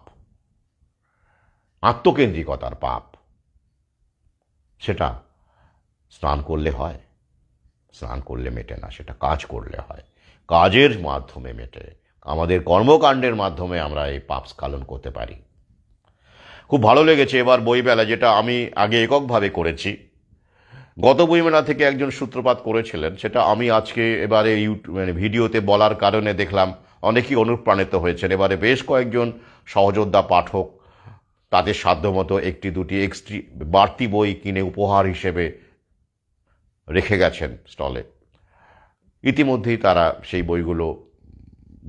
আত্মকেন্দ্রিকতার পাপ, সেটা স্নান করলে হয়? স্নান করলে মেটে না, সেটা কাজ করলে হয়। কাজের মাধ্যমে মেটে, আমাদের কর্মকাণ্ডের মাধ্যমে আমরা এই পাপ স্খলন করতে পারি। খুব ভালো লেগেছে এবার বইমেলা, যেটা আমি আগে এককভাবে করেছি। গত বইমেলা থেকে একজন সূত্রপাত করেছিলেন, সেটা আমি আজকে এবারে ভিডিওতে বলার কারণে দেখলাম অনেকেই অনুপ্রাণিত হয়েছেন। এবারে বেশ কয়েকজন সহযোদ্ধা পাঠক তাদের সাধ্যমতো একটি দুটি বাড়তি বই কিনে উপহার হিসেবে রেখে গেছেন স্টলে। ইতিমধ্যেই তারা সেই বইগুলো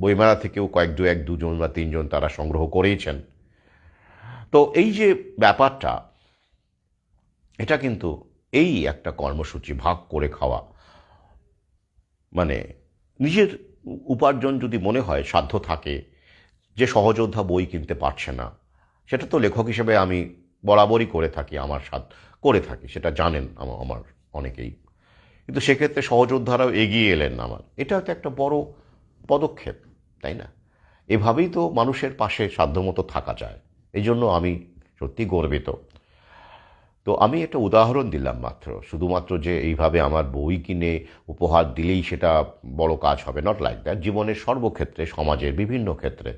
বইমেলা থেকেও এক দুজন বা তিনজন তারা সংগ্রহ করেইছেন। তো এই যে ব্যাপারটা, এটা কিন্তু এই একটা কর্মসূচি, ভাগ করে খাওয়া, মানে নিজের উপার্জন যদি মনে হয়, সাধ্য থাকে, যে সহযোদ্ধা বই কিনতে পারছে না, সেটা তো লেখক হিসেবে আমি বরাবরই করে থাকি, আমার করে থাকি, সেটা জানেন আমার অনেকেই। কিন্তু সেক্ষেত্রে সহযোদ্ধারাও এগিয়ে এলেন আমার, এটা তো একটা বড় পদক্ষেপ, তাই না? এভাবেই তো মানুষের পাশে সাধ্যমতো থাকা যায়। এই জন্য আমি সত্যি গর্বিত। তো আমি একটা উদাহরণ দিলাম মাত্র, শুধুমাত্র যে এইভাবে আমার বই কিনে উপহার দিলেই সেটা বড় কাজ হবে, নট লাইক দ্যাট। জীবনের সর্বক্ষেত্রে, সমাজের বিভিন্ন ক্ষেত্রে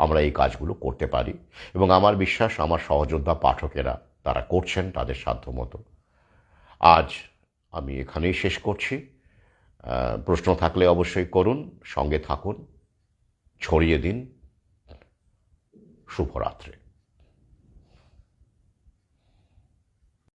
আমরা এই কাজগুলো করতে পারি, এবং আমার বিশ্বাস আমার সহযোদ্ধা পাঠকেরা তারা করছেন তাদের সাধ্যমতো। আজ আমি এখানেই শেষ করছি। প্রশ্ন থাকলে অবশ্যই করুন, সঙ্গে থাকুন, ছড়িয়ে দিন। শুভরাত্রি।